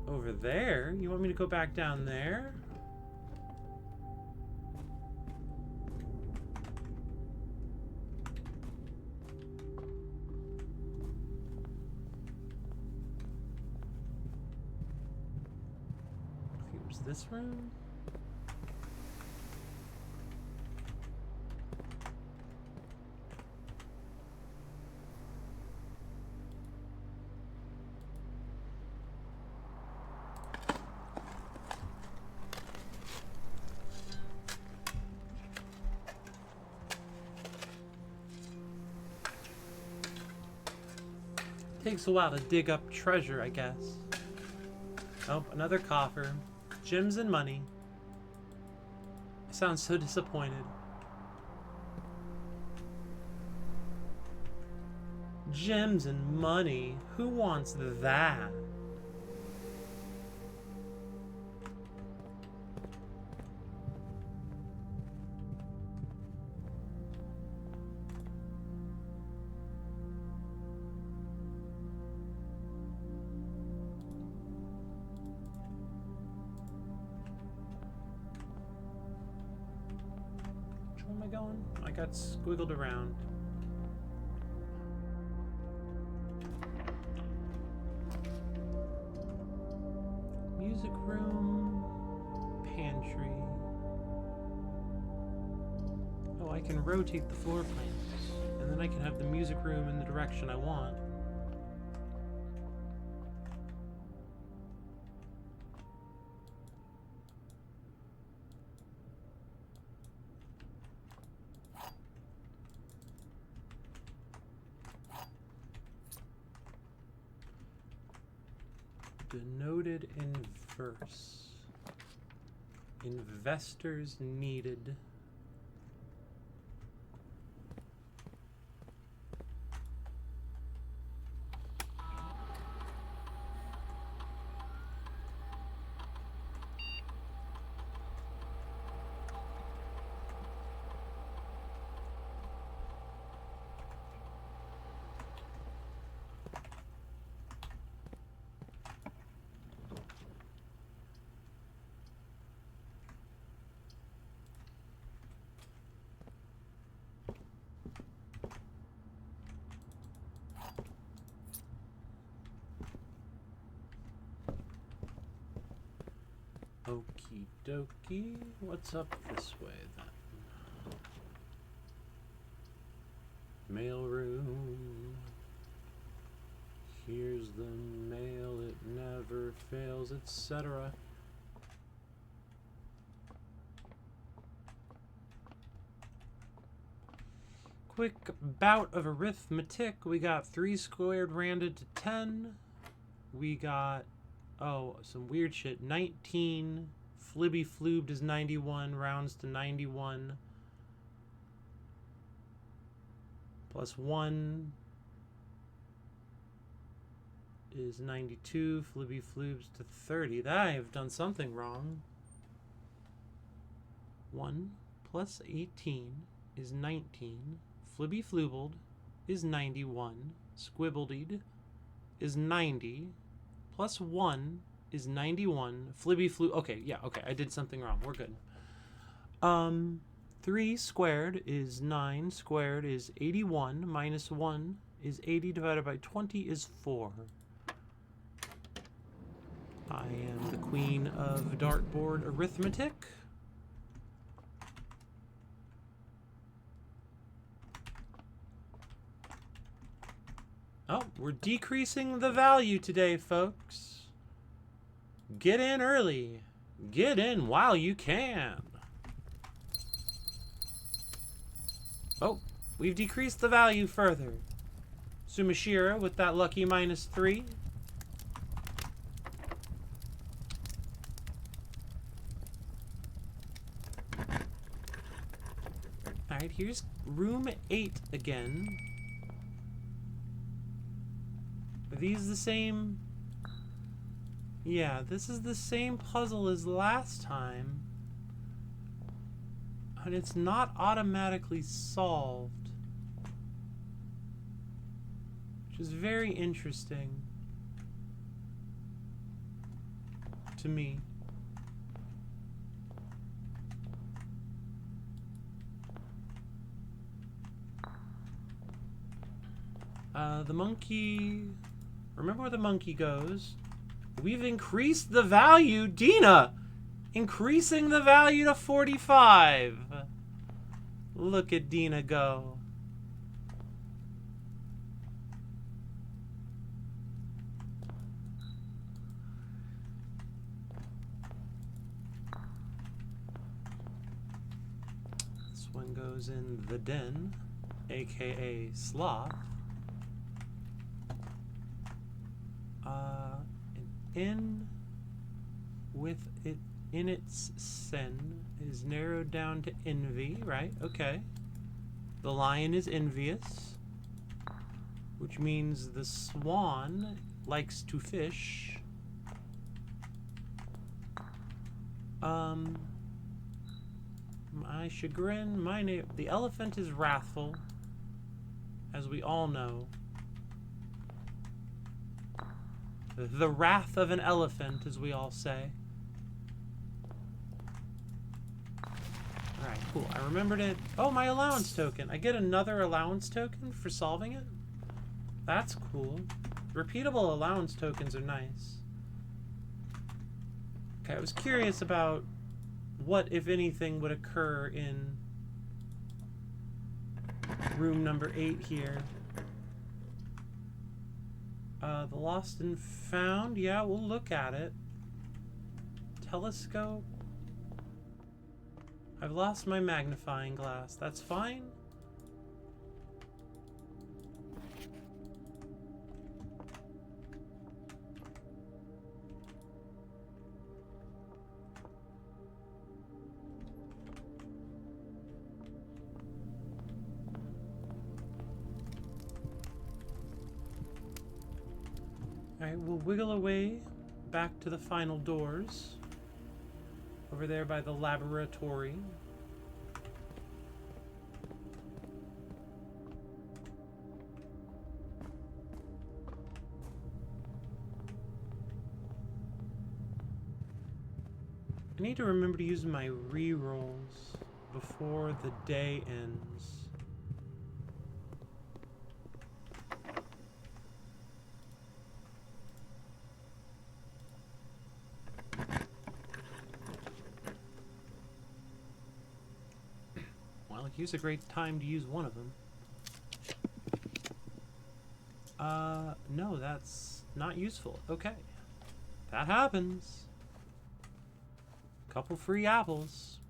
Over there? You want me to go back down there? I think it was this room? Takes a while to dig up treasure, I guess. Oh, another coffer. Gems and money. I sound so disappointed. Gems and money? Who wants that? Where am I going? I got squiggled around. Music room, pantry. Oh, I can rotate the floor plans, and then I can have the music room in the direction I want. Denoted in verse. Investors needed. Okie dokie. What's up this way then? Mailroom. Here's the mail, it never fails, etc. Quick bout of arithmetic. We got 3 squared rounded to 10. We got, oh, some weird shit. 19. Flibby floobed is 91. Rounds to 91. Plus 1 is 92. Flibby floobs to 30. That I have done something wrong. 1 plus 18 is 19. Flibby floobled is 91. Squibbledied is 90. Plus 1 is 91. Flibby flew. Okay, yeah, okay. I did something wrong. We're good. 3 squared is 9. Squared is 81. Minus 1 is 80 divided by 20 is 4. I am the queen of dartboard arithmetic. Oh, we're decreasing the value today, folks. Get in early. Get in while you can. Oh, we've decreased the value further. Sumashira with that lucky minus 3. Alright, here's room 8 again. Are these the same? Yeah, this is the same puzzle as last time. And it's not automatically solved. Which is very interesting. To me. The monkey... Remember where the monkey goes. We've increased the value. Dina! Increasing the value to 45. Look at Dina go. This one goes in the den, aka sloth. In with it in its sin is narrowed down to envy, right? Okay. The lion is envious, which means the swan likes to fish. My chagrin, the elephant is wrathful, as we all know. The wrath of an elephant, as we all say. Alright, cool. I remembered it. Oh, my allowance token. I get another allowance token for solving it? That's cool. Repeatable allowance tokens are nice. Okay, I was curious about what, if anything, would occur in room number 8 here. The lost and found. Yeah, we'll look at it. Telescope. I've lost my magnifying glass. That's fine. Alright, we'll wiggle away back to the final doors. Over there by the laboratory. I need to remember to use my re-rolls before the day ends. Here's a great time to use one of them. No, that's not useful. Okay. That happens. Couple free apples.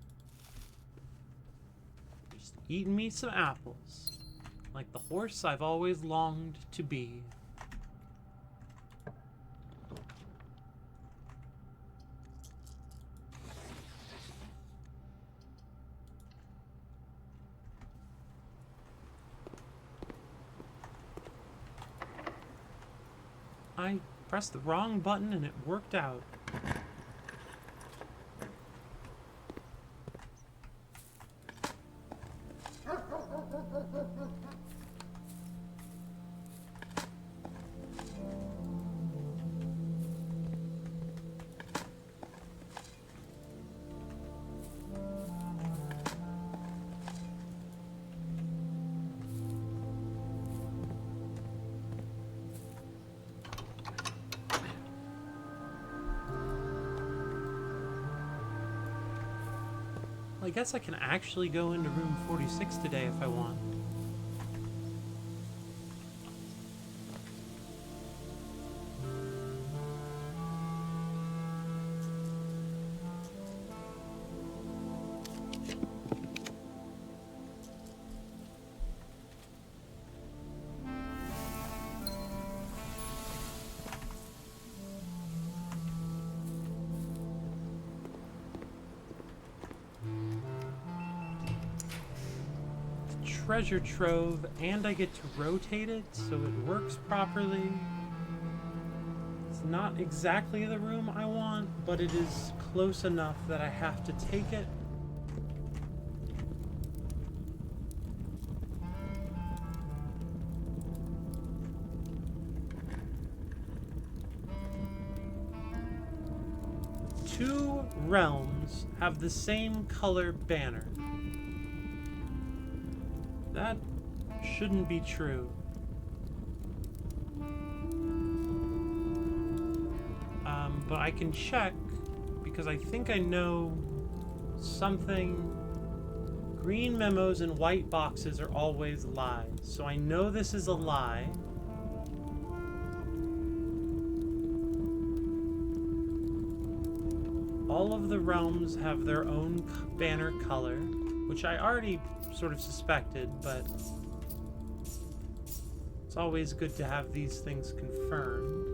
Just eating me some apples. Like the horse I've always longed to be. I pressed the wrong button and it worked out. I guess I can actually go into room 46 today if I want. Treasure trove, and I get to rotate it so it works properly. It's not exactly the room I want, but it is close enough that I have to take it. Two realms have the same color banner. That shouldn't be true. But I can check because I think I know something. Green memos and white boxes are always lies. So I know this is a lie. All of the realms have their own banner color, which I already sort of suspected, but it's always good to have these things confirmed.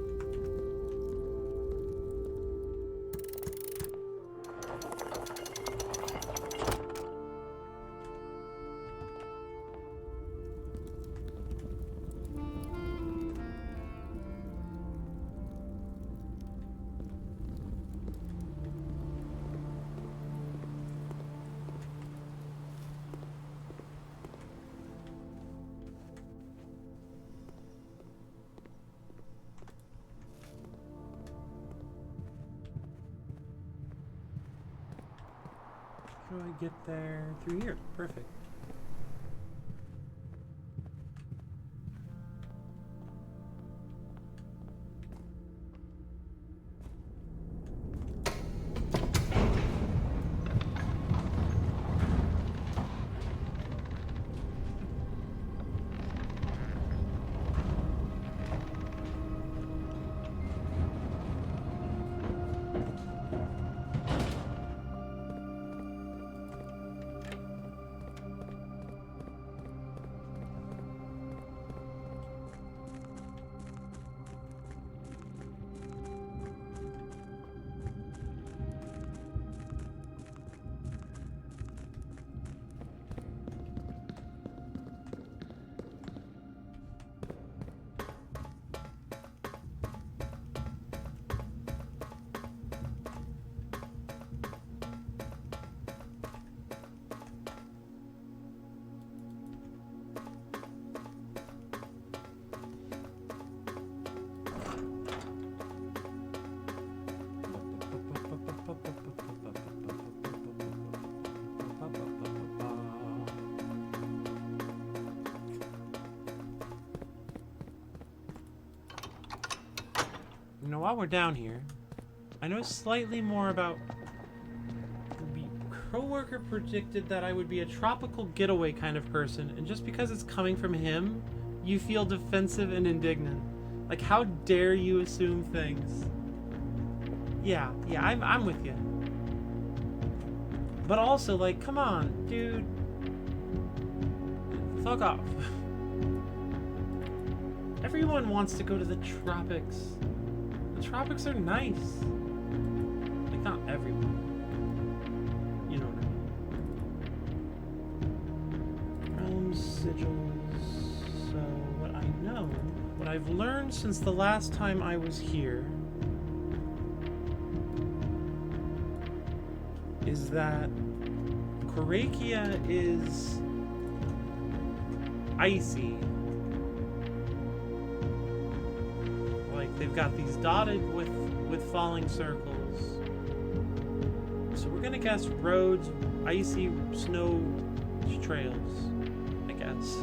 How do I get there? Through here. Perfect. You know, while we're down here, I know slightly more about... The coworker predicted that I would be a tropical getaway kind of person, and just because it's coming from him, you feel defensive and indignant. Like, how dare you assume things? Yeah, I'm with you. But also, like, come on, dude. Fuck off. Everyone wants to go to the tropics. The tropics are nice. Like, not everyone. You know what I mean. Realm sigils. So, what I know, what I've learned since the last time I was here, is that Korakia is icy. Like, they've got these dotted with falling circles. So we're gonna guess roads, icy snow trails, I guess.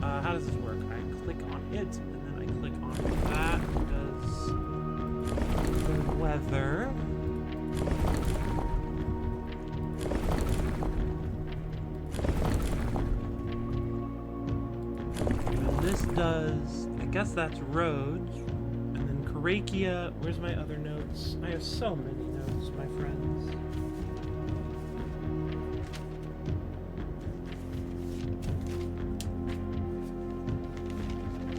How does this work? I click on it, and then I click on that. Does the weather. because I guess that's roads. And then Karakia. Where's my other notes? I have so many notes, my friends.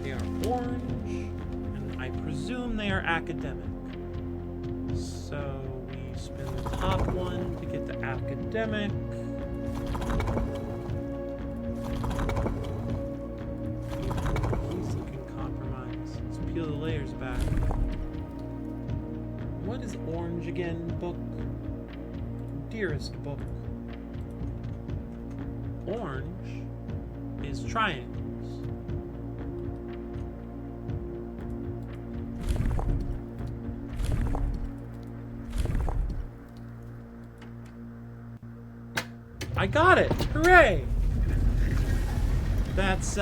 They are orange, and I presume they are academic. So we spin the top one to get the academic. He's looking compromised. Let's peel the layers back. What is orange again, book? Dearest book. Orange is triangles. I got it! Hooray! That's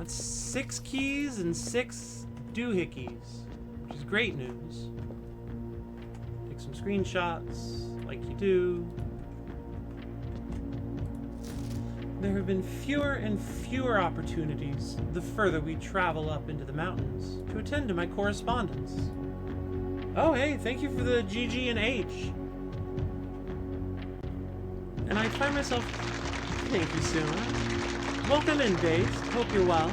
6 keys and 6 doohickeys, which is great news. Take some screenshots, like you do. There have been fewer and fewer opportunities the further we travel up into the mountains to attend to my correspondence. Oh hey, thank you for the GG and H. And I find myself... Thank you, Suma. Welcome in, Base. Hope you're well.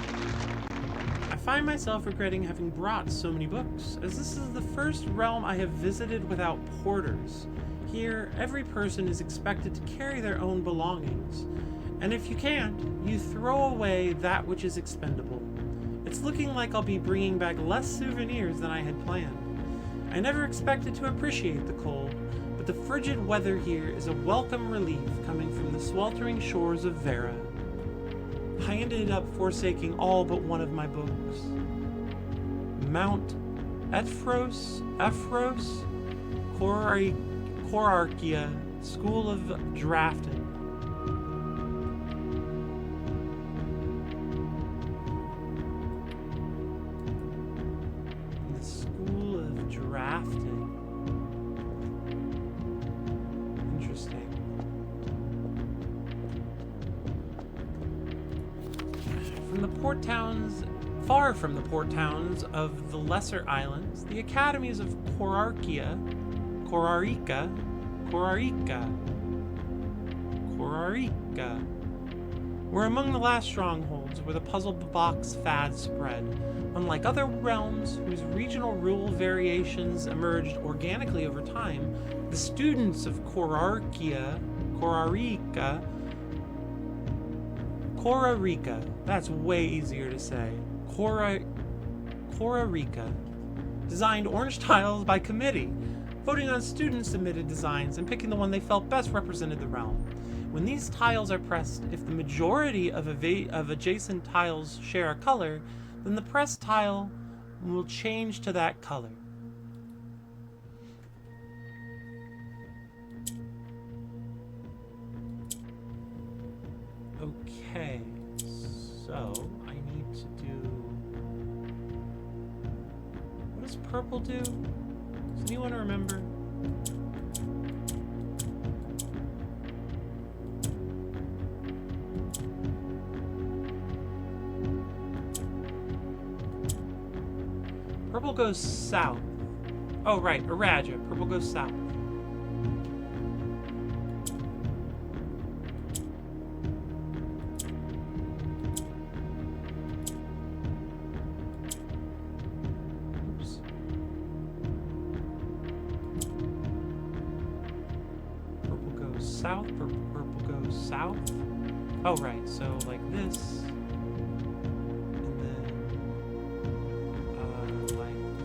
I find myself regretting having brought so many books, as this is the first realm I have visited without porters. Here, every person is expected to carry their own belongings, and if you can't, you throw away that which is expendable. It's looking like I'll be bringing back less souvenirs than I had planned. I never expected to appreciate the cold, but the frigid weather here is a welcome relief coming from the sweltering shores of Vera. I ended up forsaking all but one of my books. Mount Ephros, Korarkia, School of Drafting. The School of Drafting. Interesting. Far from the port towns of the lesser islands, the academies of Korarika were among the last strongholds where the puzzle box fad spread. Unlike other realms whose regional rule variations emerged organically over time, the students of Korarika, that's way easier to say, Korarika, designed orange tiles by committee, voting on student-submitted designs and picking the one they felt best represented the realm. When these tiles are pressed, if the majority of adjacent tiles share a color, then the pressed tile will change to that color. Okay, so I need to do... What does purple do? Does anyone remember? Purple goes south. Oh, right, Araja. Purple goes south. Oops. Purple goes south. Purple goes south. Oh, right, so like this.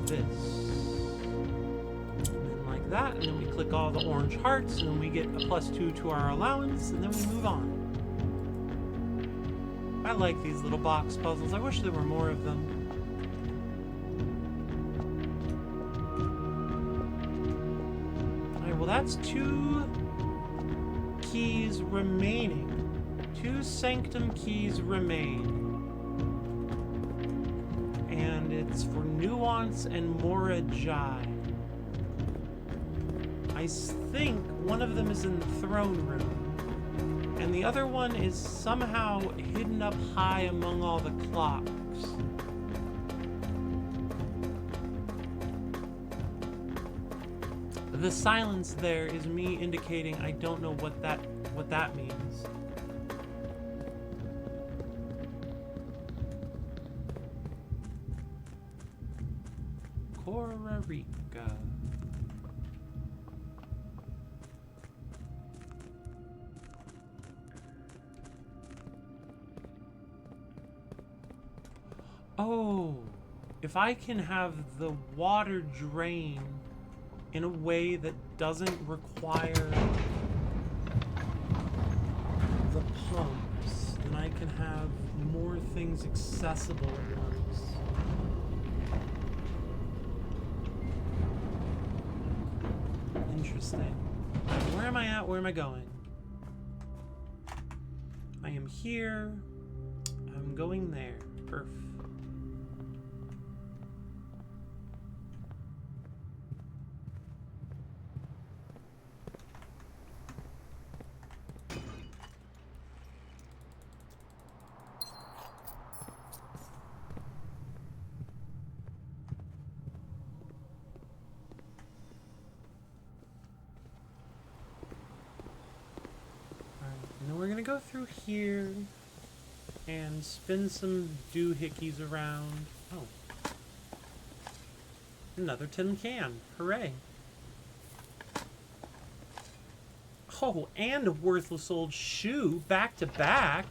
This, and then like that, and then we click all the orange hearts, and then we get a +2 to our allowance, and then we move on. I like these little box puzzles. I wish there were more of them. Alright, well that's 2 keys remaining. 2 sanctum keys remain. And it's for Nuance and Mora Jai. I think one of them is in the throne room, And the other one is somehow hidden up high among all the clocks. The silence there is me indicating I don't know what that means. Costa Rica. Oh, if I can have the water drain in a way that doesn't require the pumps, then I can have more things accessible at once. Interesting. Where am I at? Where am I going? I am here. I'm going there. Perf. Go through here and spin some doohickeys around. Oh. Another tin can. Hooray. Oh, and a worthless old shoe back to back.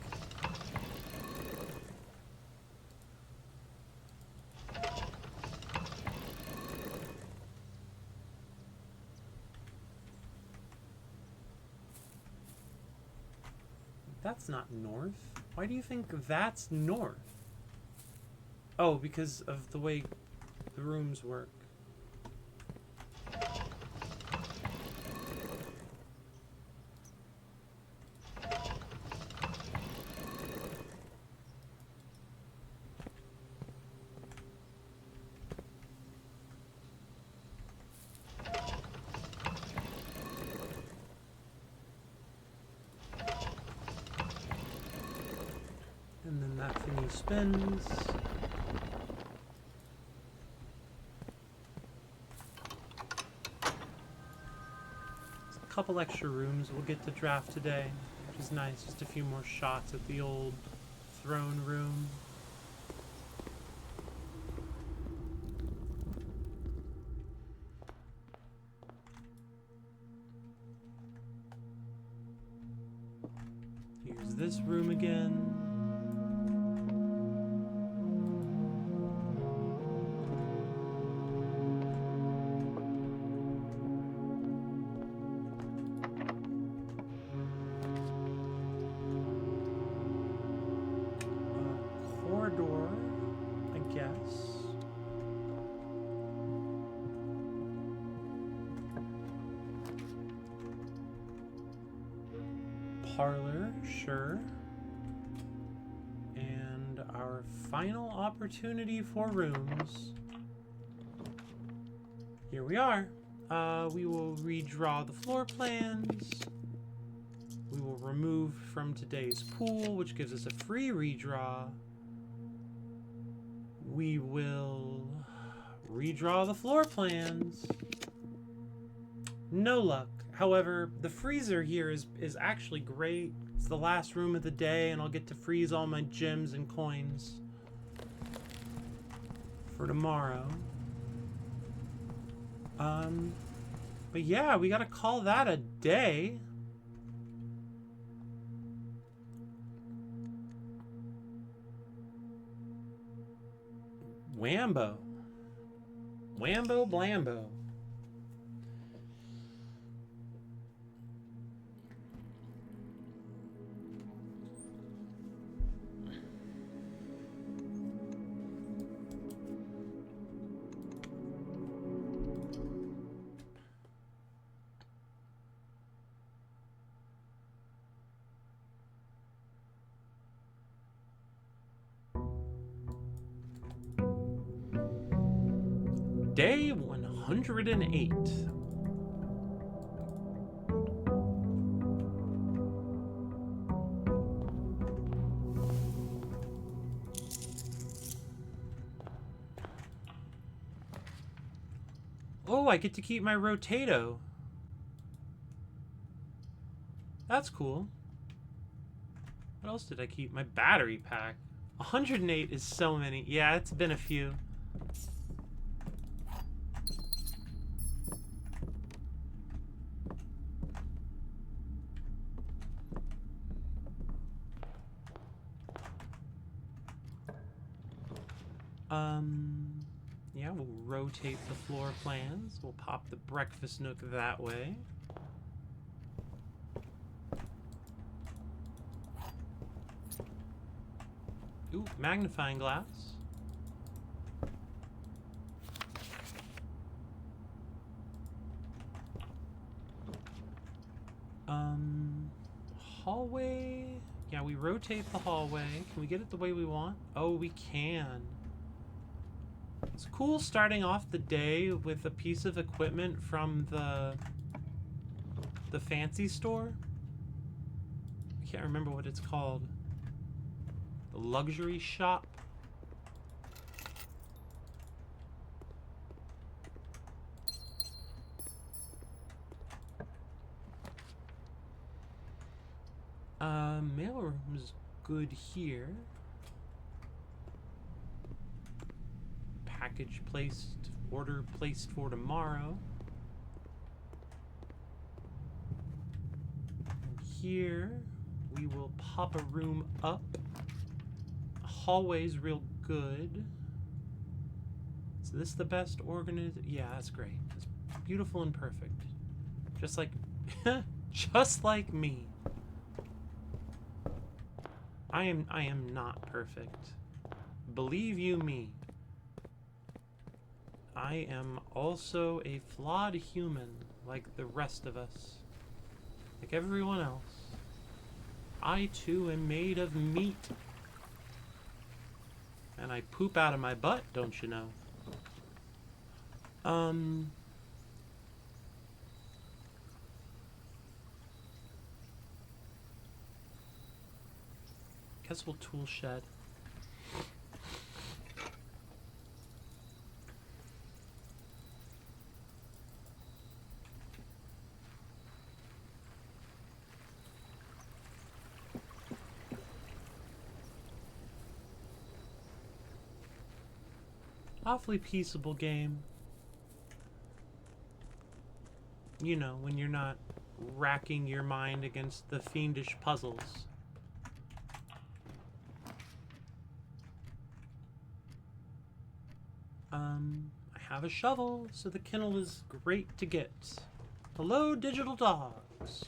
That's not north. Why do you think that's north? Oh, because of the way the rooms work. And then that thingy spins. There's a couple extra rooms we'll get to draft today, which is nice. Just a few more shots at the old throne room. Here's this room again. Parlor, sure. And our final opportunity for rooms. Here we are. We will redraw the floor plans. We will remove from today's pool, which gives us a free redraw. We will redraw the floor plans. No luck. However, the freezer here is actually great. It's the last room of the day, and I'll get to freeze all my gems and coins for tomorrow. But yeah, we gotta call that a day. Wambo. Wambo Blambo. Day 108. Oh, I get to keep my Rotato. That's cool. What else did I keep? My battery pack. 108 is so many. Yeah, it's been a few. Yeah, we'll rotate the floor plans. We'll pop the breakfast nook that way. Ooh, magnifying glass. Hallway. Yeah, we rotate the hallway. Can we get it the way we want? Oh, we can. It's cool starting off the day with a piece of equipment from the fancy store. I can't remember what it's called. The luxury shop. Mailroom is good here. Package placed, order placed for tomorrow. And here we will pop a room up. Hallway's real good. Is this the best organized? Yeah, that's great. It's beautiful and perfect. Just like just like me. I am not perfect. Believe you me. I am also a flawed human like the rest of us. Like everyone else. I too am made of meat. And I poop out of my butt, don't you know? Guess we'll tool shed. Awfully peaceable game. You know, when you're not racking your mind against the fiendish puzzles. I have a shovel, so the kennel is great to get. Hello, digital dogs.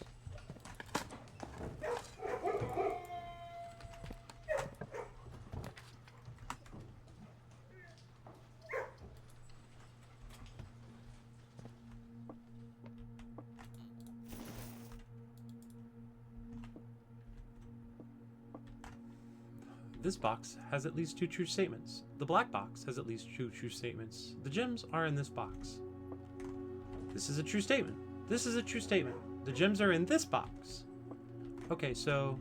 This box has at least 2 true statements. The black box has at least 2 true statements. The gems are in this box. This is a true statement. This is a true statement. The gems are in this box. Okay, so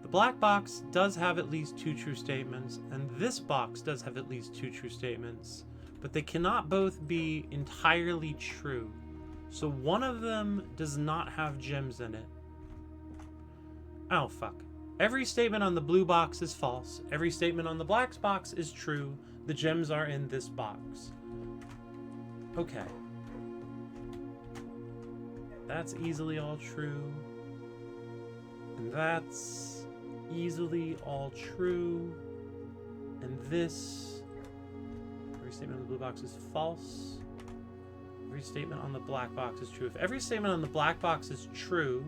the black box does have at least 2 true statements, and this box does have at least 2 true statements, but they cannot both be entirely true. So one of them does not have gems in it. Oh, fuck. Every statement on the blue box is false. Every statement on the black box is true. The gems are in this box. Okay. That's easily all true. And that's easily all true. And this... Every statement on the blue box is false. Every statement on the black box is true. If every statement on the black box is true,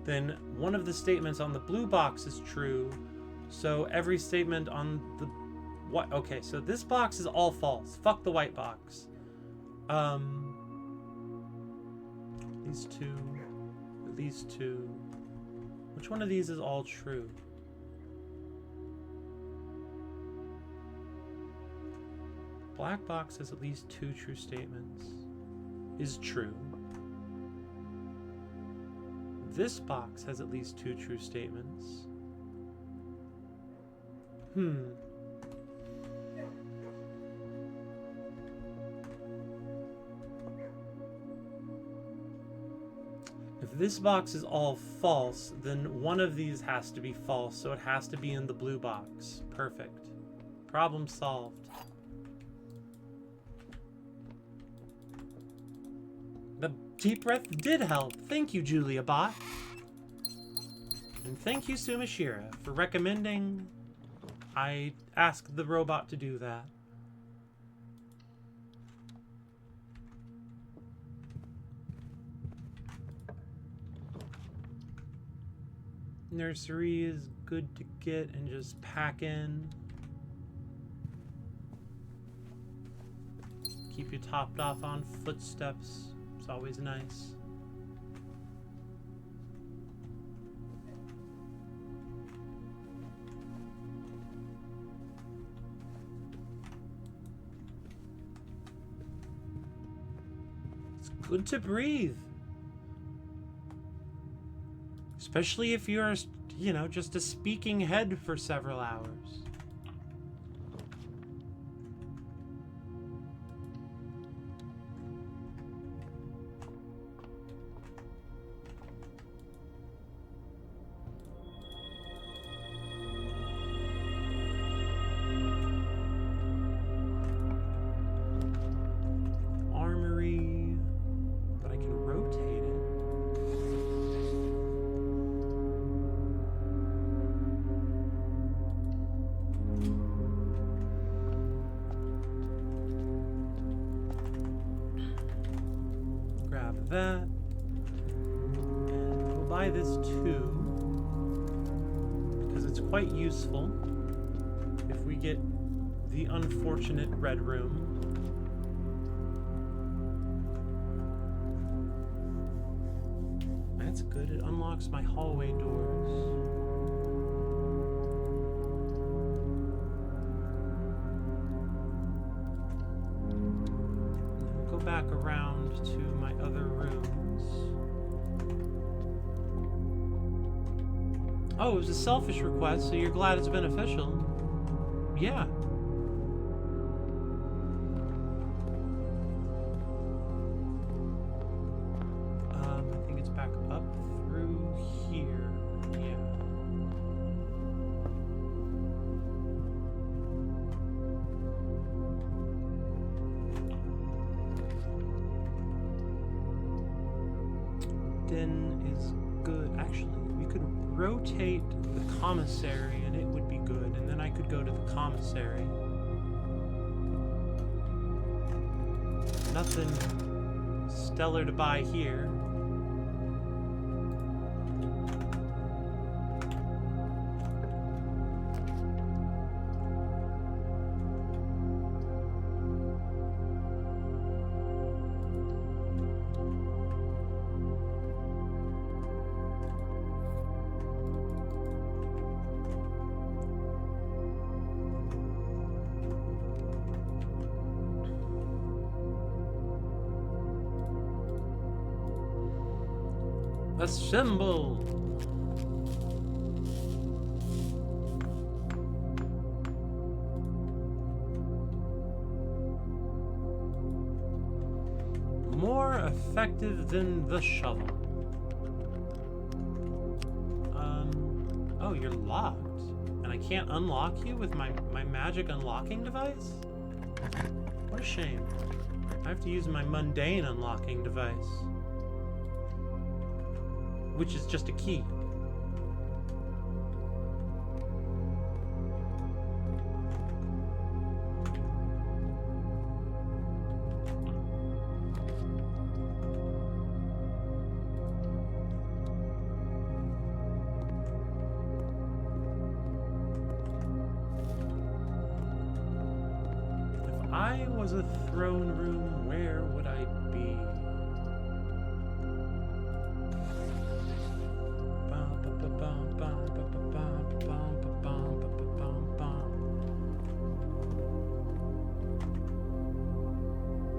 then one of the statements on the blue box is true. So every statement on the what? Okay, so this box is all false. Fuck the white box. These two. Which one of these is all true? Black box has at least 2 true statements. Is true. This box has at least 2 true statements. If this box is all false, then one of these has to be false, so it has to be in the blue box. Perfect. Problem solved. The deep breath did help. Thank you, Julia Bot. And thank you, Sumashira, for recommending I ask the robot to do that. Nursery is good to get and just pack in. Keep you topped off on footsteps. It's always nice. It's good to breathe. Especially if you're, you know, just a speaking head for several hours. Armory, but I can rotate it. Grab that. And we'll buy this too, because it's quite useful if we get the unfortunate red room. That's good. It unlocks my hallway doors. Go back around to my other rooms. Oh, it was a selfish request, so you're glad it's beneficial. Yeah. I think it's back up through here. Yeah. Den is good. Actually, we could rotate the commissary and it would be good. And then I could go to the commissary. Nothing stellar to buy here. Assemble! More effective than the shovel. Oh, you're locked. And I can't unlock you with my magic unlocking device? What a shame. I have to use my mundane unlocking device. Which is just a key. If I was a throne room, where would I be?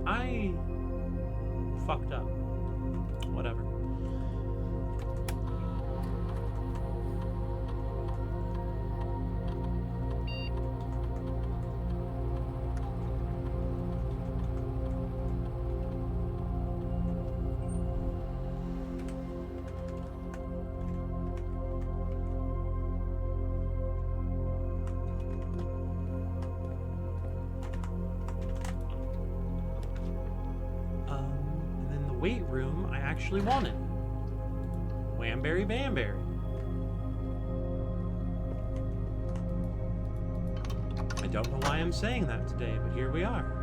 I fucked up. Whatever. weight room I actually wanted. Whamberry Bamberry. I don't know why I'm saying that today, but here we are.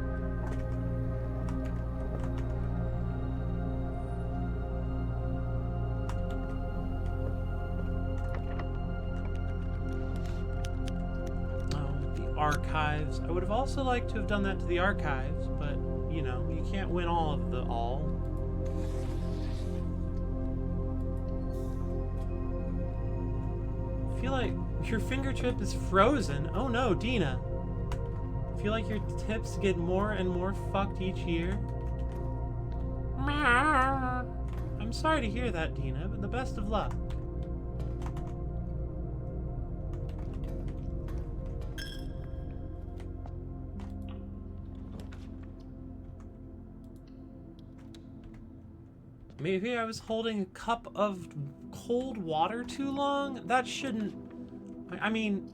Archives. I would have also liked to have done that to the archives, but, you know, you can't win all of the all. I feel like your fingertip is frozen. Oh no, Dina. I feel like your tips get more and more fucked each year. I'm sorry to hear that, Dina, but the best of luck. Maybe I was holding a cup of cold water too long? That shouldn't... I mean,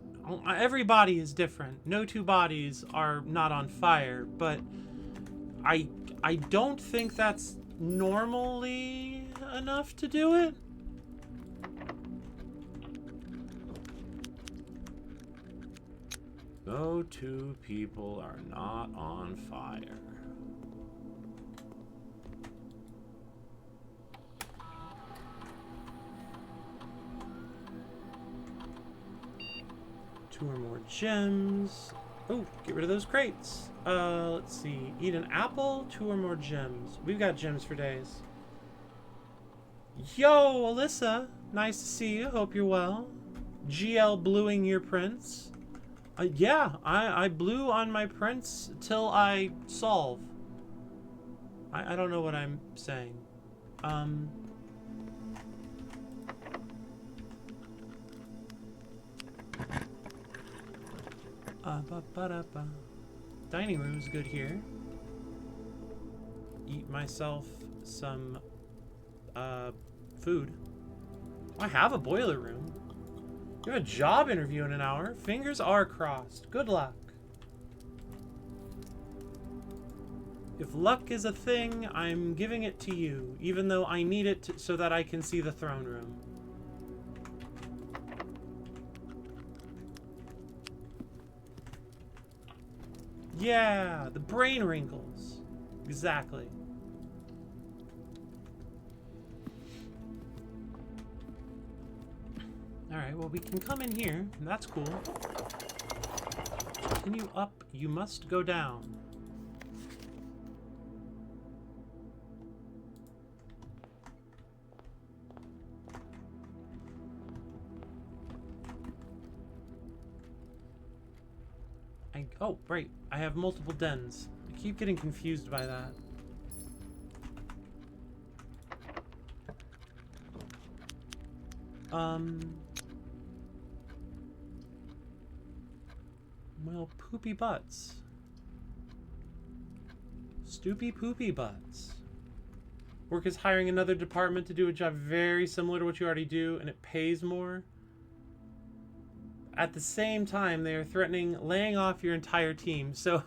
every body is different. No two bodies are not on fire, but I don't think that's normally enough to do it. No two people are not on fire. Two or more gems. Oh, get rid of those crates. Let's see. Eat an apple, 2 or more gems. We've got gems for days. Yo, Alyssa. Nice to see you. Hope you're well. GL bluing your prince. Yeah, I blew on my prince till I solve. I don't know what I'm saying. Dining room's good here. Eat myself some food. I have a boiler room. You have a job interview in an hour. Fingers are crossed. Good luck. If luck is a thing, I'm giving it to you, even though I need it so that I can see the throne room. Yeah, the brain wrinkles. Exactly. Alright, well, we can come in here. That's cool. Continue up. You must go down. Oh, right. I have multiple dens. I keep getting confused by that. Well, poopy butts. Stoopy poopy butts. Work is hiring another department to do a job very similar to what you already do, and it pays more. At the same time, they are threatening laying off your entire team. So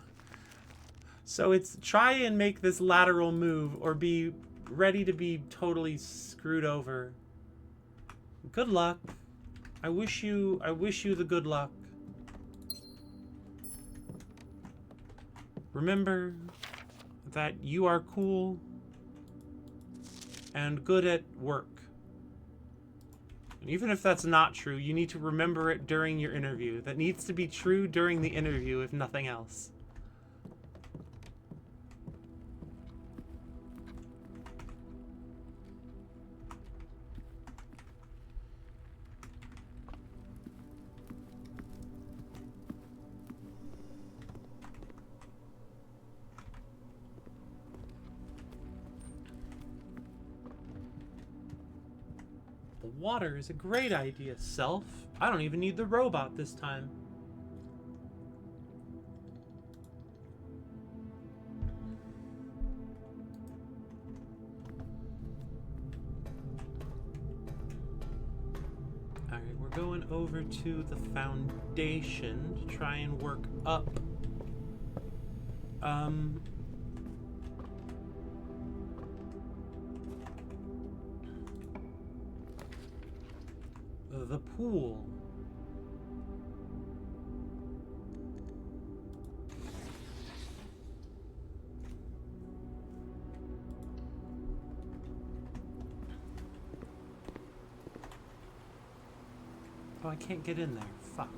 it's try and make this lateral move or be ready to be totally screwed over. Good luck. I wish you the good luck. Remember that you are cool and good at work. And even if that's not true, you need to remember it during your interview. That needs to be true during the interview, if nothing else. Water is a great idea, Self. I don't even need the robot this time. Alright, we're going over to the foundation to try and work up. the pool. Oh, I can't get in there. Fuck.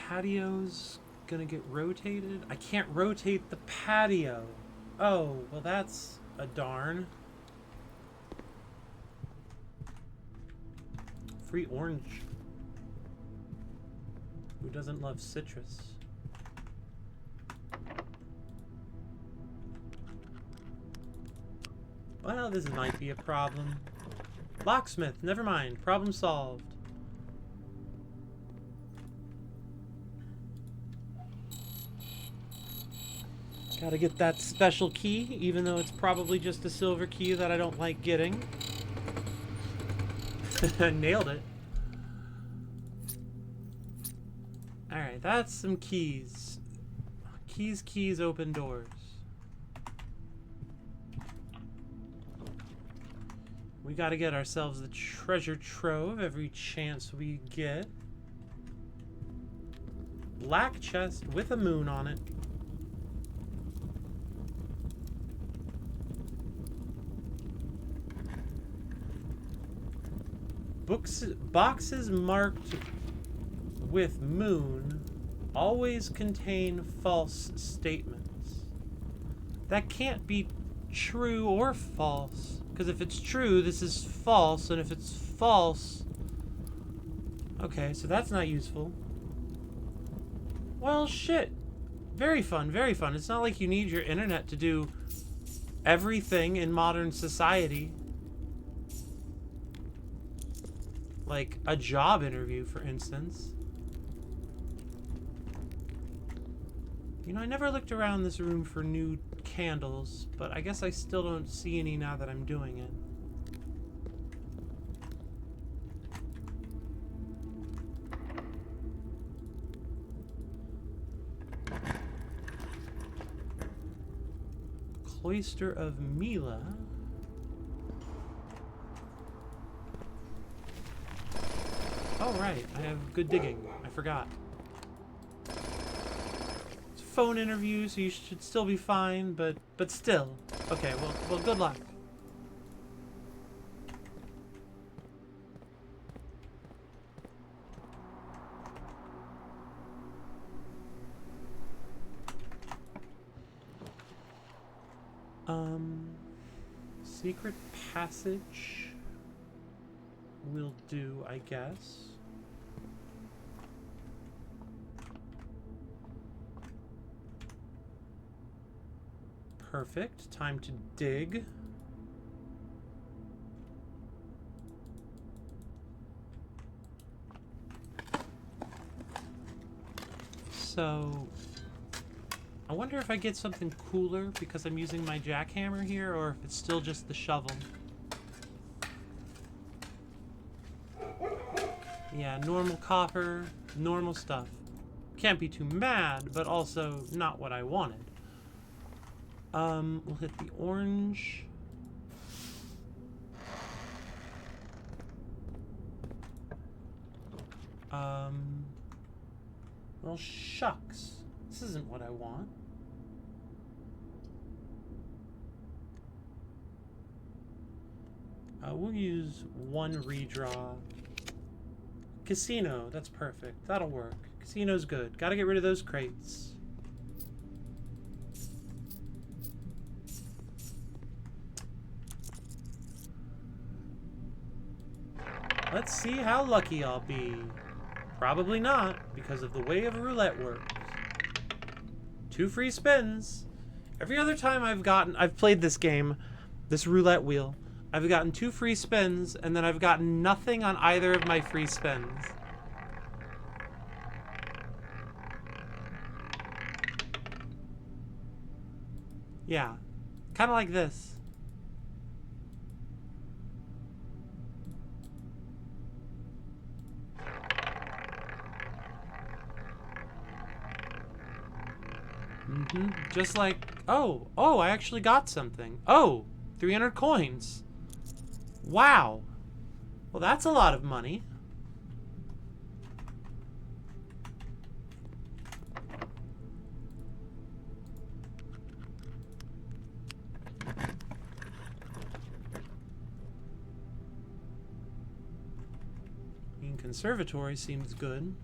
Patio's gonna get rotated? I can't rotate the patio. Oh, well that's a darn. Free orange. Who doesn't love citrus? Well, this might be a problem. Locksmith, never mind. Problem solved. Gotta get that special key, even though it's probably just a silver key that I don't like getting. Nailed it. Alright, that's some keys. Keys open doors. We gotta get ourselves the treasure trove every chance we get. Black chest with a moon on it. Boxes marked with moon always contain false statements. That can't be true or false. Because if it's true, this is false. And if it's false... Okay, so that's not useful. Well, shit. Very fun, very fun. It's not like you need your internet to do everything in modern society. Like a job interview, for instance. You know, I never looked around this room for new candles, but I guess I still don't see any now that I'm doing it. Cloister of Mila. Oh, right. I have good digging. I forgot. It's a phone interview, so you should still be fine, but still. Okay, well, good luck. Secret passage will do, I guess. Perfect. Time to dig. So, I wonder if I get something cooler because I'm using my jackhammer here, or if it's still just the shovel. Yeah, normal copper, normal stuff. Can't be too mad, but also not what I wanted. We'll hit the orange. Well, shucks. This isn't what I want. We'll use one redraw. Casino, that's perfect. That'll work. Casino's good. Gotta get rid of those crates. Let's see how lucky I'll be. Probably not, because of the way of roulette works. 2 free spins. Every other time I've played this game, this roulette wheel, I've gotten 2 free spins, and then I've gotten nothing on either of my free spins. Yeah, kind of like this. Just like, oh, I actually got something. Oh, 300 coins. Wow. Well, that's a lot of money. I mean, conservatory seems good.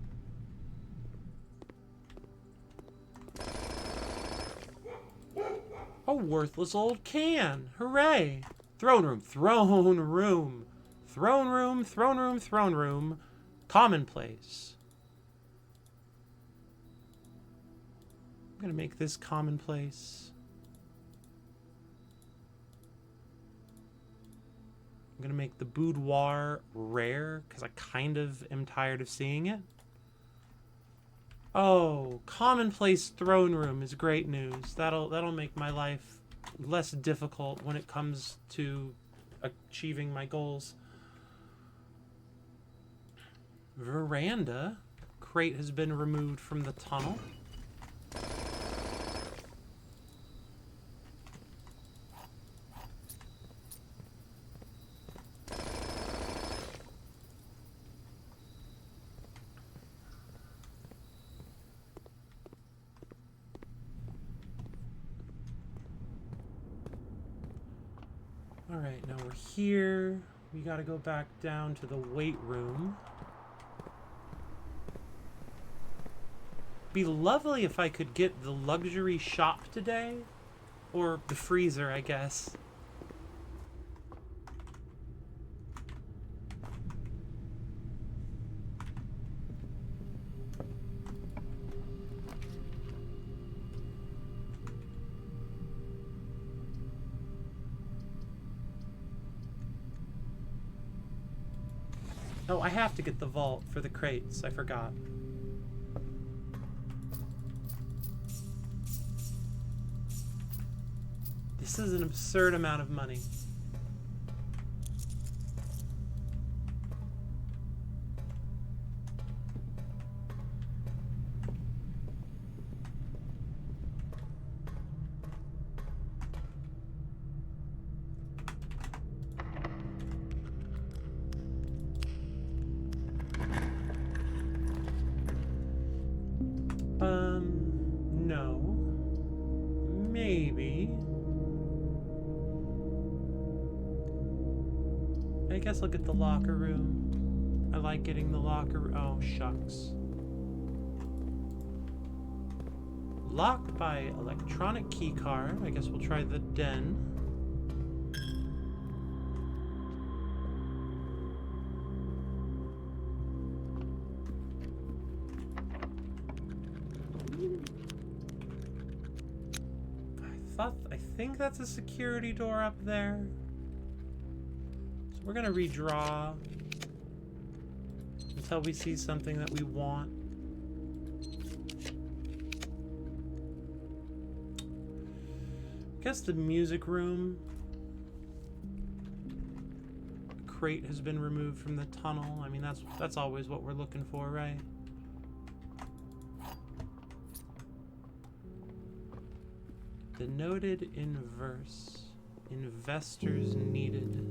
A worthless old can. Hooray. Throne room. Throne room. Throne room. Throne room. Throne room. Commonplace. I'm going to make this commonplace. I'm going to make the boudoir rare because I kind of am tired of seeing it. Oh, commonplace throne room is great news. That'll make my life less difficult when it comes to achieving my goals. Veranda. Crate has been removed from the tunnel. Alright, now we're here. We gotta go back down to the weight room. Be lovely if I could get the luxury shop today. Or the freezer, I guess. Oh, I have to get the vault for the crates. I forgot. This is an absurd amount of money. No. Maybe. I guess I'll get the locker room. I like getting the locker room. Oh, shucks. Locked by electronic key card. I guess we'll try the den. I think that's a security door up there. So we're gonna redraw until we see something that we want. I guess the music room. The crate has been removed from the tunnel. I mean, that's always what we're looking for, right? Denoted in verse. Investors needed.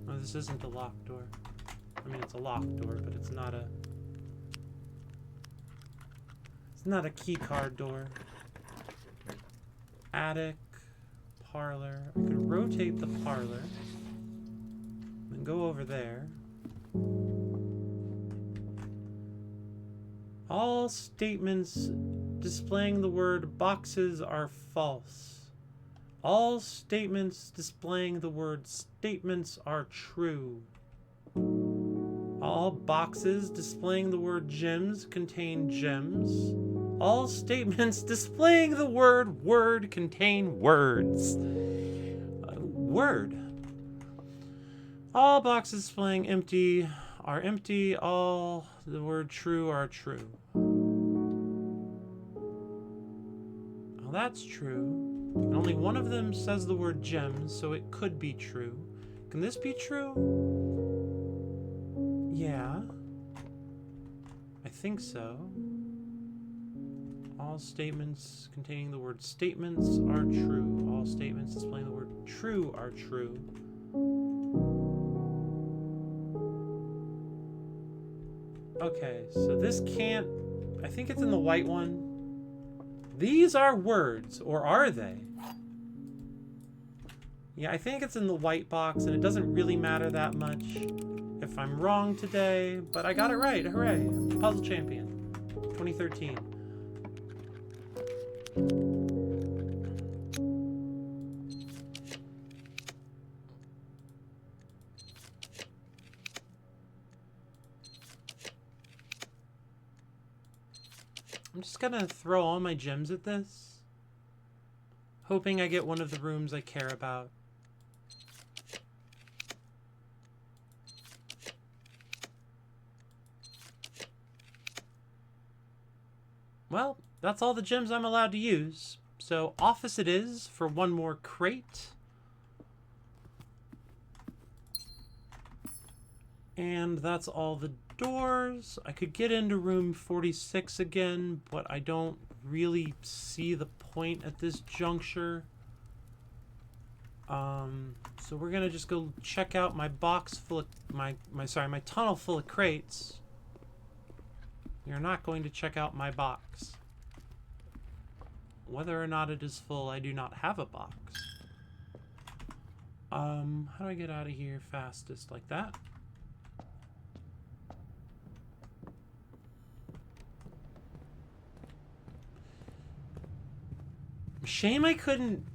Oh, this isn't a locked door. I mean, it's a locked door, but it's not a... It's not a key card door. Attic. Parlor. I could rotate the parlor. And go over there. All statements displaying the word boxes are false. All statements displaying the word statements are true. All boxes displaying the word gems contain gems. All statements displaying the word word contain words. Word. All boxes displaying empty are empty. All the word true are true. Well, that's true. And only one of them says the word gems, so it could be true. Can this be true? Yeah. I think so. All statements containing the word statements are true. All statements displaying the word true are true. Okay, so this can't... I think it's in the white one. These are words, or are they? Yeah, I think it's in the white box, and it doesn't really matter that much if I'm wrong today, but I got it right. Hooray. Puzzle Champion 2013. I'm just gonna throw all my gems at this, hoping I get one of the rooms I care about. Well, that's all the gems I'm allowed to use. So office it is for one more crate. And that's all the doors. I could get into room 46 again, but I don't really see the point at this juncture. So we're gonna just go check out my box full of my tunnel full of crates. You're not going to check out my box. Whether or not it is full, I do not have a box. How do I get out of here fastest? Like that? Shame I couldn't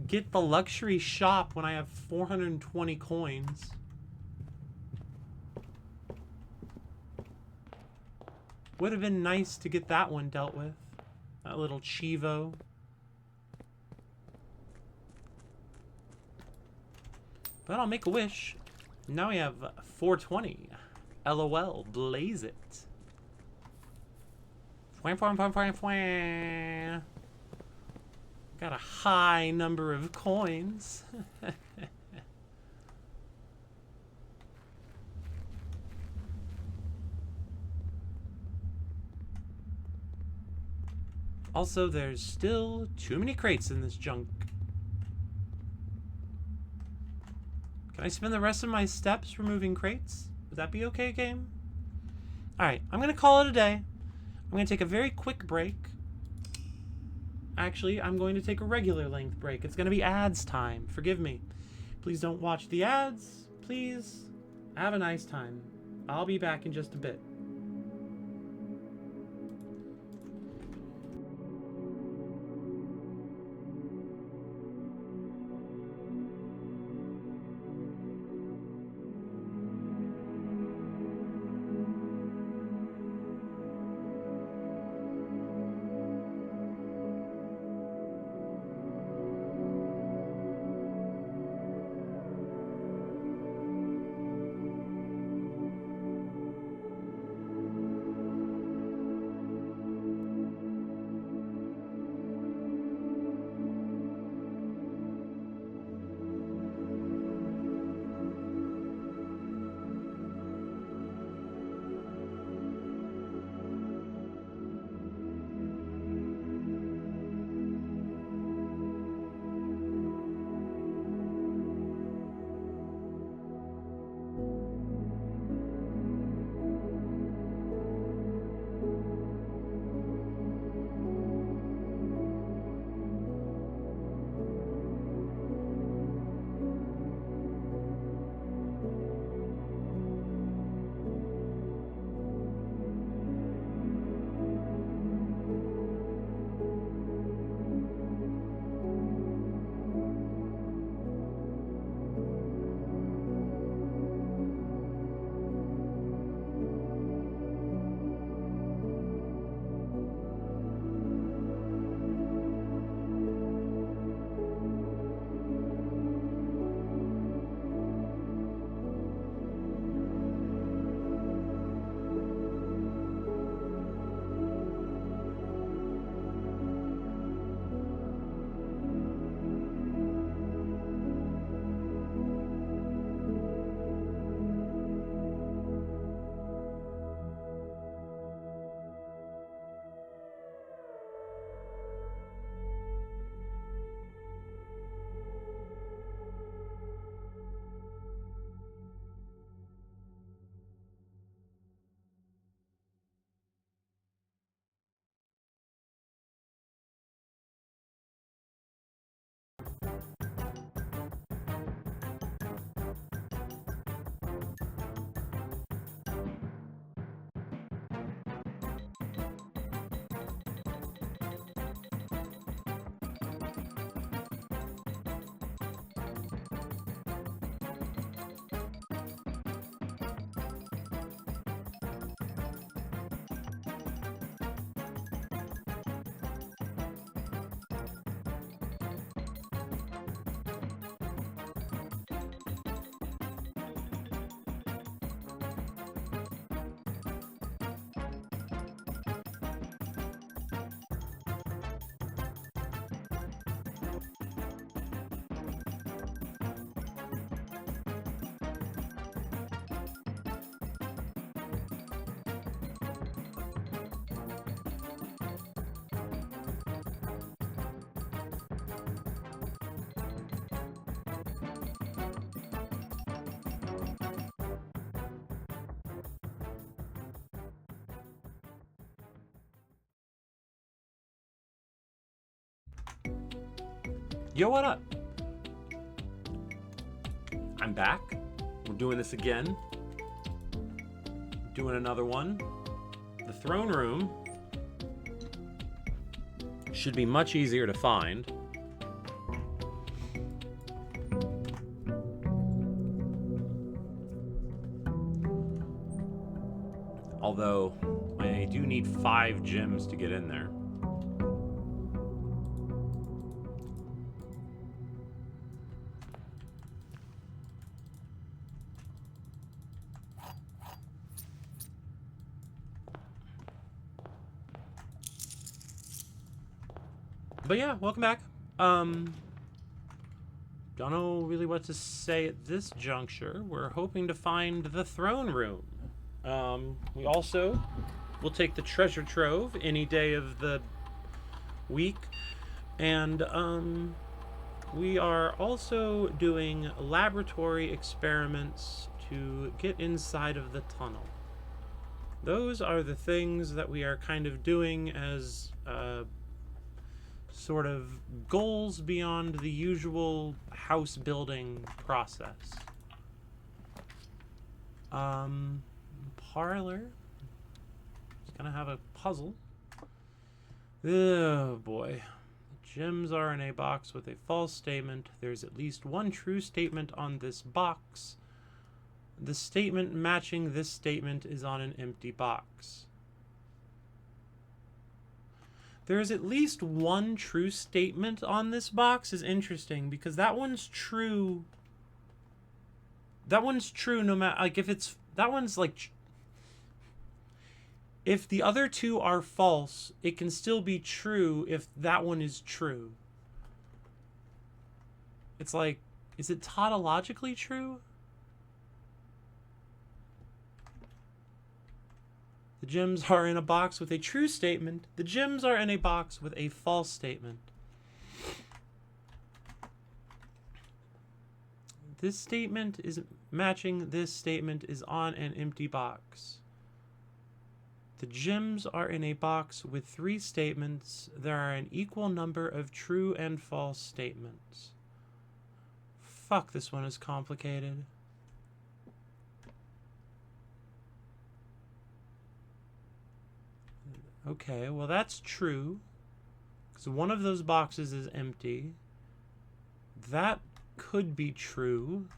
get the luxury shop when I have 420 coins. Would have been nice to get that one dealt with. That little Chivo. But I'll make a wish. Now we have 420. LOL, blaze it. Got a high number of coins. Also, there's still too many crates in this junk. Can I spend the rest of my steps removing crates? Would that be okay, game? Alright, I'm going to call it a day. I'm going to take a very quick break. Actually, I'm going to take a regular length break. It's going to be ads time. Forgive me. Please don't watch the ads. Please. Have a nice time. I'll be back in just a bit. Yo, what up? I'm back. We're doing this again. Doing another one. The throne room should be much easier to find. Although, I do need 5 gems to get in there. But yeah, welcome back. Don't know really what to say at this juncture. We're hoping to find the throne room. We also will take the treasure trove any day of the week. And we are also doing laboratory experiments to get inside of the tunnel. Those are the things that we are kind of doing as sort of goals beyond the usual house building process. Parlor is gonna have a puzzle. Oh boy. Gems are in a box with a false statement. There's at least one true statement on this box. The statement matching this statement is on an empty box. There is at least one true statement on this box is interesting because that one's true. That one's true no matter, like, if it's, that one's like, if the other two are false, it can still be true if that one is true. It's like, is it tautologically true? The gems are in a box with a true statement. The gems are in a box with a false statement. This statement is matching this statement is on an empty box. The gems are in a box with 3 statements. There are an equal number of true and false statements. Fuck, this one is complicated. Okay, well that's true. Because one of those boxes is empty. That could be true.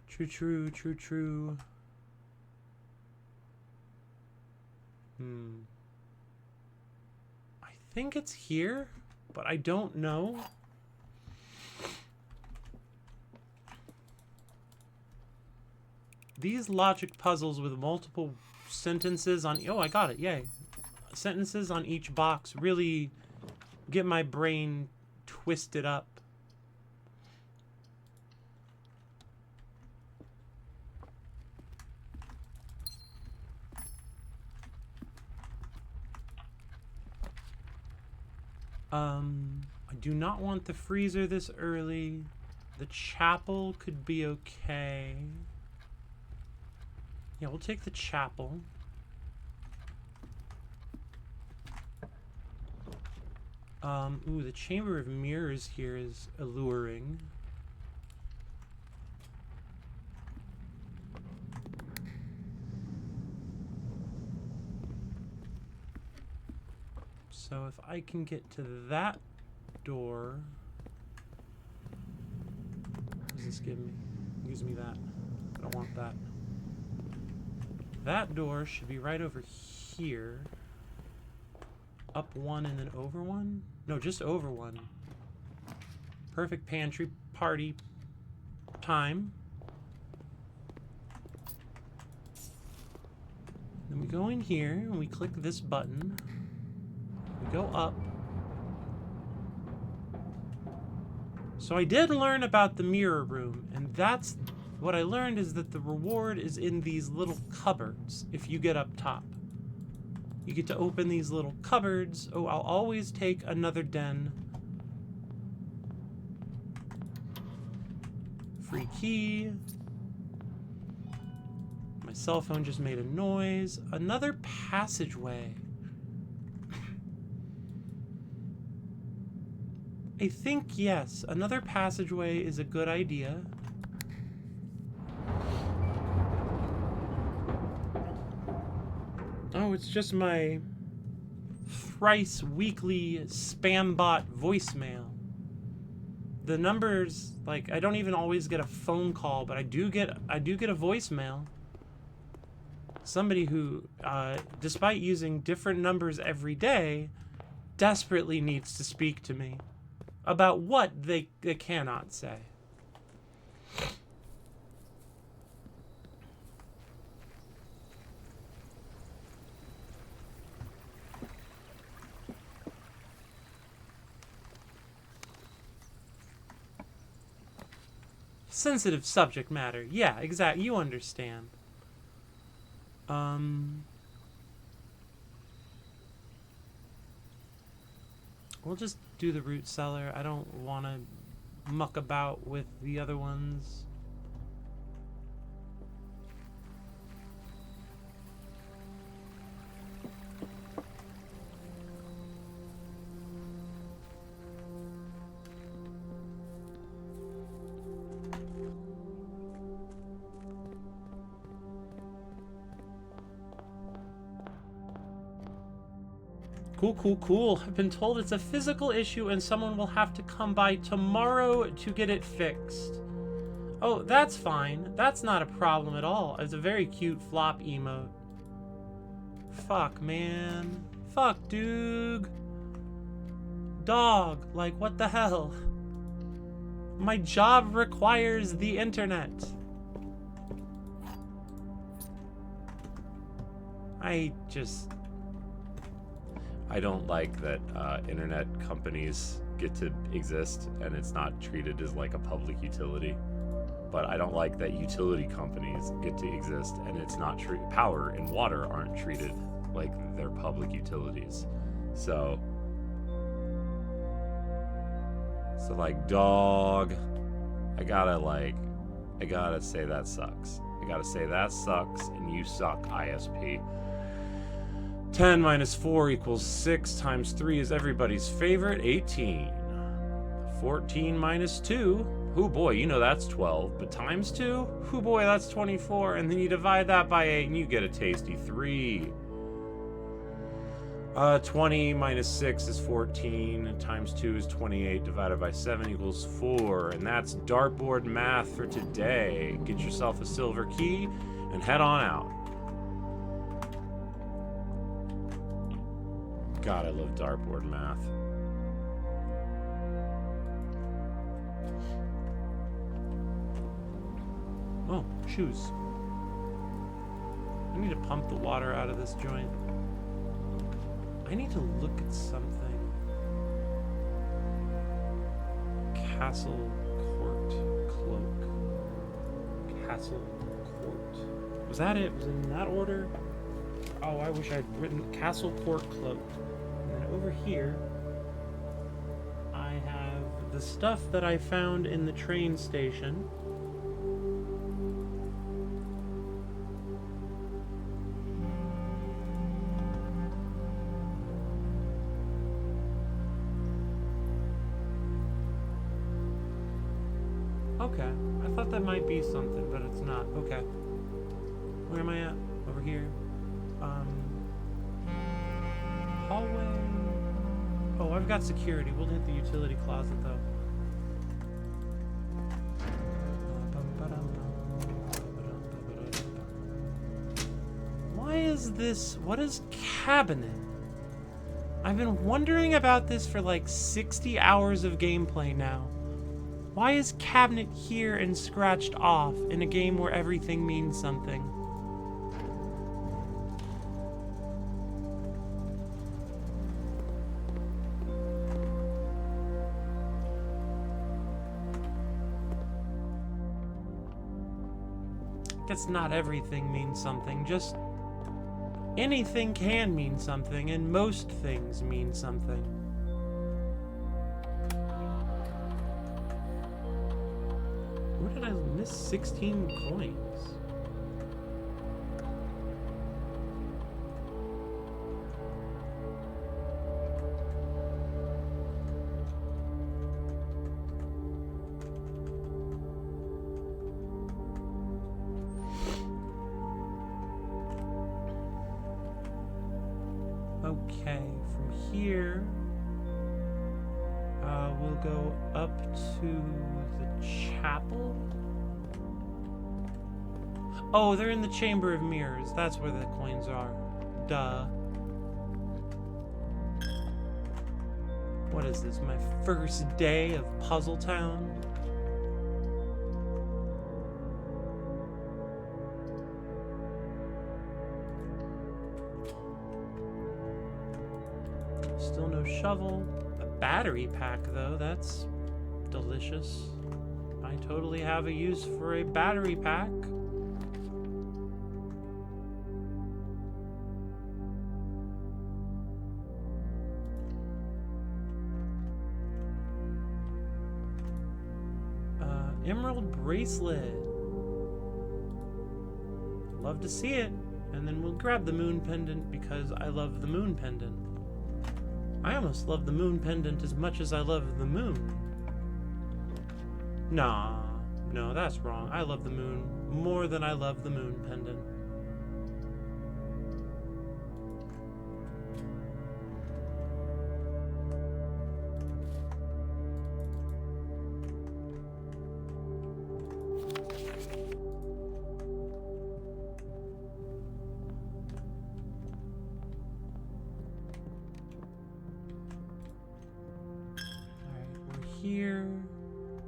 True. I think it's here, but I don't know. These logic puzzles with multiple sentences on... Oh, I got it. Yay. Sentences on each box really get my brain twisted up. I do not want the freezer this early. The chapel could be okay. Yeah, we'll take the chapel. Ooh, the Chamber of Mirrors here is alluring. So if I can get to that door... What does this give me? It gives me that. I don't want that. That door should be right over here. Up 1 and then over 1? No, just over 1. Perfect pantry party time. Then we go in here and we click this button. We go up. So I did learn about the mirror room, and that's what I learned is that the reward is in these little cupboards if you get up top. You get to open these little cupboards. Oh, I'll always take another den. Free key. My cell phone just made a noise. Another passageway. I think, yes, another passageway is a good idea. Oh, it's just my thrice weekly spam bot voicemail. The numbers, like, I don't even always get a phone call, but I do get a voicemail. Somebody who, despite using different numbers every day, desperately needs to speak to me about what they cannot say. Sensitive subject matter. Yeah, exactly. You understand. We'll just do the root cellar. I don't want to muck about with the other ones. Cool. I've been told it's a physical issue and someone will have to come by tomorrow to get it fixed. Oh, that's fine. That's not a problem at all. It's a very cute flop emote. Fuck, man. Fuck, dude. Dog. Like, what the hell? My job requires the internet. I don't like that internet companies get to exist and it's not treated as like a public utility. But I don't like that utility companies get to exist and it's not power and water aren't treated like they're public utilities. So like, dog, I gotta say that sucks. I gotta say that sucks and you suck, ISP. 10 minus 4 equals 6 times 3 is everybody's favorite, 18. 14 minus 2, oh boy, you know that's 12, but times 2, oh boy, that's 24, and then you divide that by 8 and you get a tasty 3. 20 minus 6 is 14, times 2 is 28, divided by 7 equals 4, and that's dartboard math for today. Get yourself a silver key and head on out. God, I love dartboard math. Oh, shoes. I need to pump the water out of this joint. I need to look at something. Castle Court Cloak. Castle Court. Was that it? Was it in that order? Oh, I wish I'd written Castle Court Cloak. And then over here, I have the stuff that I found in the train station. Okay, I thought that might be something, but it's not. Okay. Where am I at? Over here. Hallway. Oh, I've got security. We'll hit the utility closet, though. Why is this... What is cabinet? I've been wondering about this for like 60 hours of gameplay now. Why is cabinet here and scratched off in a game where everything means something? I guess not everything means something, just anything can mean something, and most things mean something. Where did I miss 16 coins? here, we'll go up to the chapel. Oh, they're in the Chamber of Mirrors. That's where the coins are. Duh. What is this? My first day of Puzzle Town? Still no shovel. A battery pack, though. That's delicious. I totally have a use for a battery pack. Emerald bracelet. Love to see it. And then we'll grab the moon pendant because I love the moon pendant. I almost love the moon pendant as much as I love the moon. Nah, no, that's wrong. I love the moon more than I love the moon pendant. Here.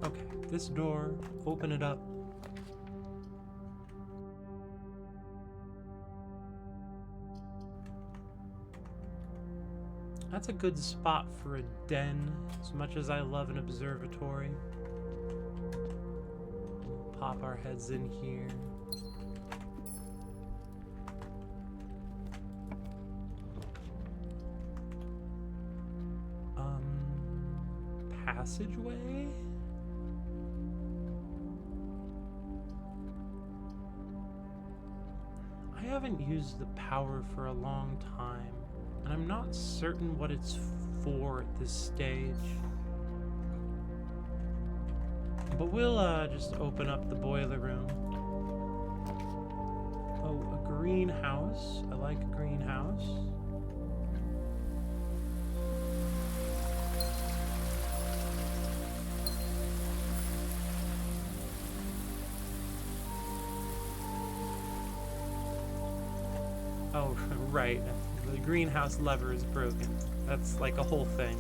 Okay, this door. Open it up. That's a good spot for a den, as much as I love an observatory. Pop our heads in here. Passageway? I haven't used the power for a long time, and I'm not certain what it's for at this stage. But we'll just open up the boiler room. Oh, a greenhouse. I like a greenhouse. Oh, right. The greenhouse lever is broken. That's like a whole thing.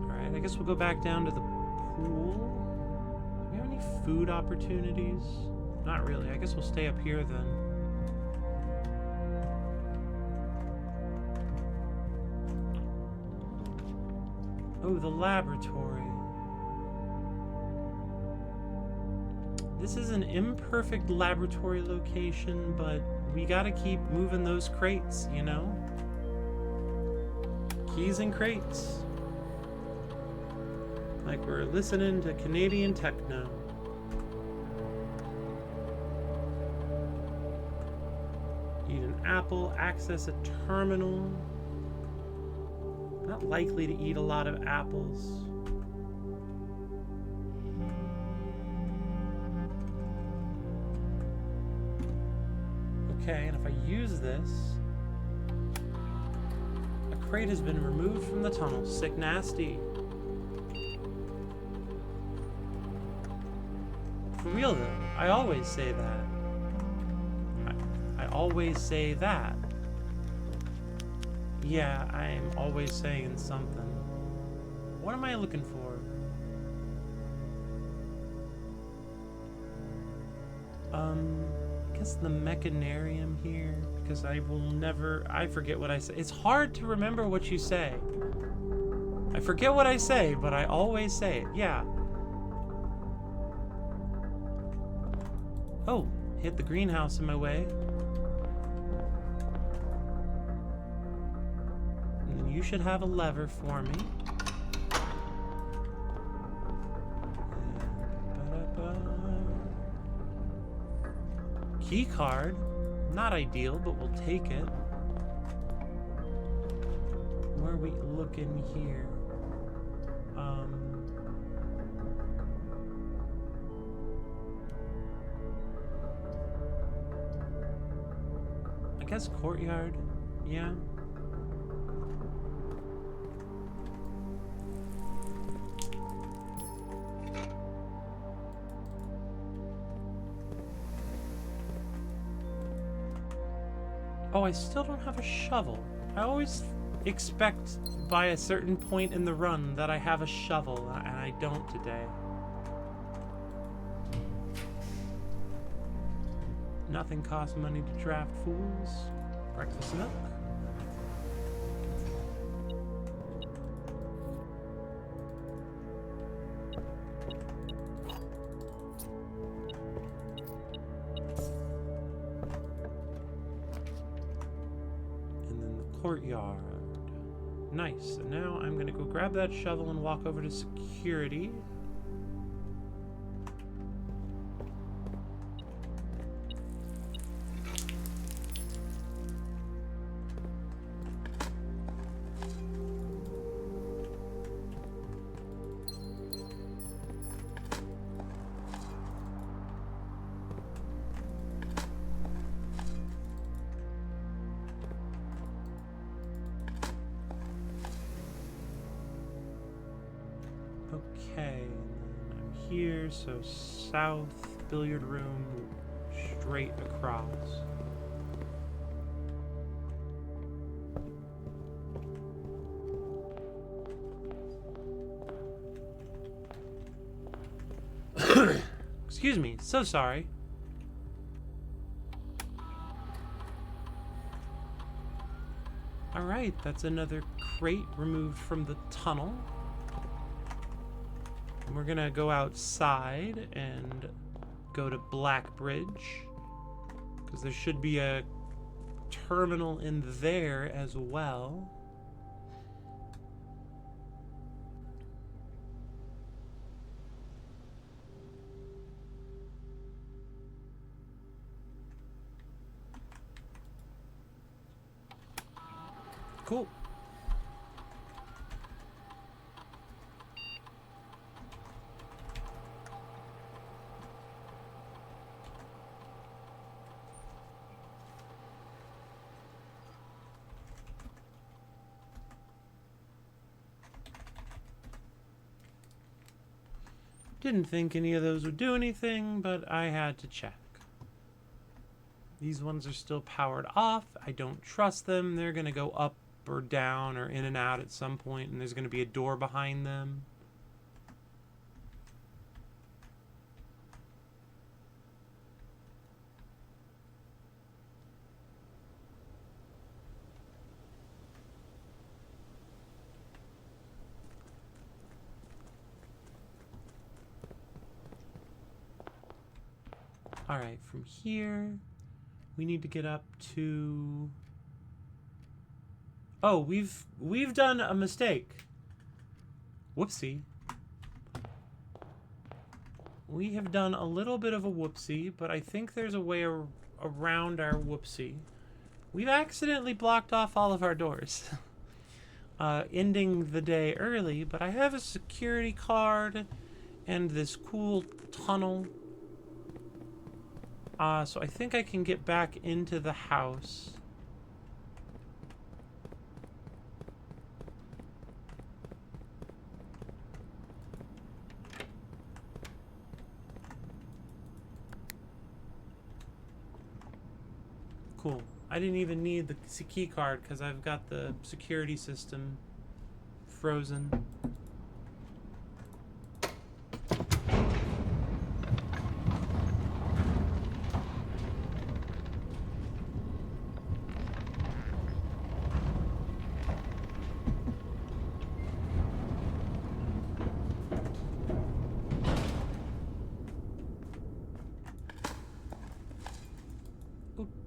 Alright, I guess we'll go back down to the pool. Food opportunities? Not really. I guess we'll stay up here then. Oh, the laboratory. This is an imperfect laboratory location, but we gotta keep moving those crates, you know? Keys and crates. Like we're listening to Canadian techno. Apple, access a terminal. Not likely to eat a lot of apples. Okay, and if I use this, a crate has been removed from the tunnel. Sick nasty. For real though, I always say that. I always say that. Yeah, I'm always saying something. What am I looking for? I guess the mechanarium here, because I forget what I say. It's hard to remember what you say. I forget what I say, but I always say it. Yeah. Oh, hit the greenhouse in my way. You should have a lever for me. key card. Not ideal, but we'll take it. Where are we looking here? I guess courtyard. Yeah. Oh, I still don't have a shovel. I always expect by a certain point in the run that I have a shovel, and I don't today. Nothing costs money to draft, fools. Breakfast milk. Courtyard. Nice. And now I'm gonna go grab that shovel and walk over to security. Okay, I'm here, so south, billiard room, straight across. Excuse me, so sorry. Alright, that's another crate removed from the tunnel. We're gonna go outside and go to Black Bridge, because there should be a terminal in there as well. Cool. Didn't think any of those would do anything, but I had to check. These ones are still powered off. I don't trust them. They're going to go up or down or in and out at some point, and there's going to be a door behind them. Alright, from here, we need to get up to... Oh, we've done a mistake. Whoopsie. We have done a little bit of a whoopsie, but I think there's a way around our whoopsie. We've accidentally blocked off all of our doors. Ending the day early, but I have a security card and this cool tunnel. So I think I can get back into the house. Cool. I didn't even need the key card because I've got the security system frozen.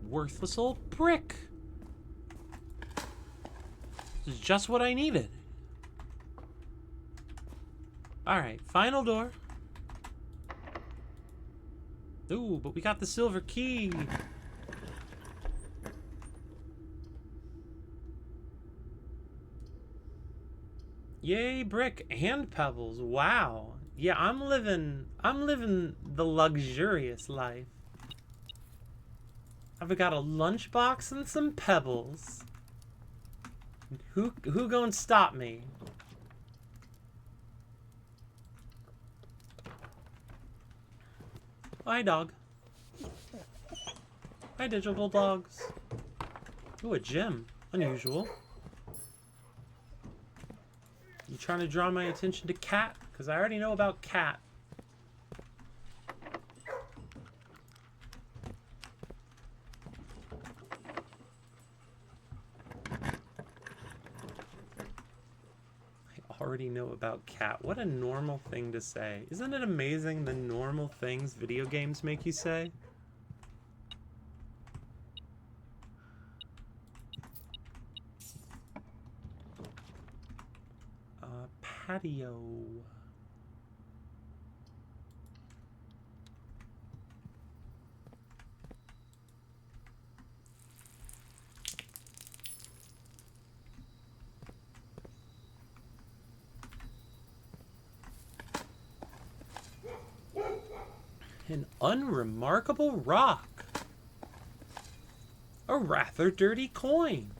Worthless old brick. This is just what I needed. Alright, final door. Ooh, but we got the silver key. Yay, brick and pebbles. Wow. Yeah, I'm living the luxurious life. I've got a lunchbox and some pebbles. Who gonna stop me? Hi, dog. Hi, digital dogs. Ooh, a gem. Unusual. You trying to draw my attention to cat? Because I already know about cat. I already know about cat. What a normal thing to say. Isn't it amazing the normal things video games make you say? Patio. An unremarkable rock. A rather dirty coin.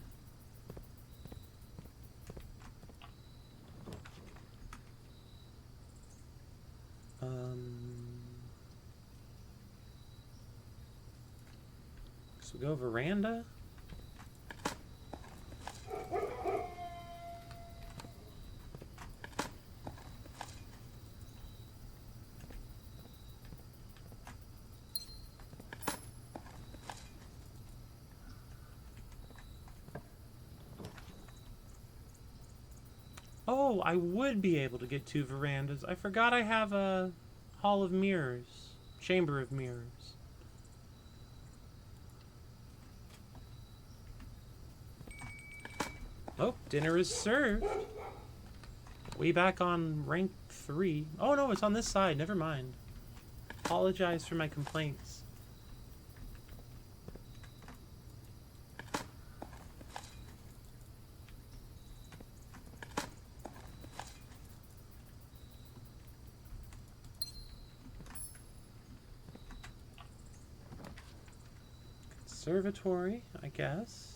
So we go veranda. Oh, I would be able to get 2 verandas. I forgot I have a hall of mirrors. Chamber of mirrors. Oh, dinner is served. Way back on rank 3. Oh no, it's on this side. Never mind. Apologize for my complaints. Conservatory, I guess.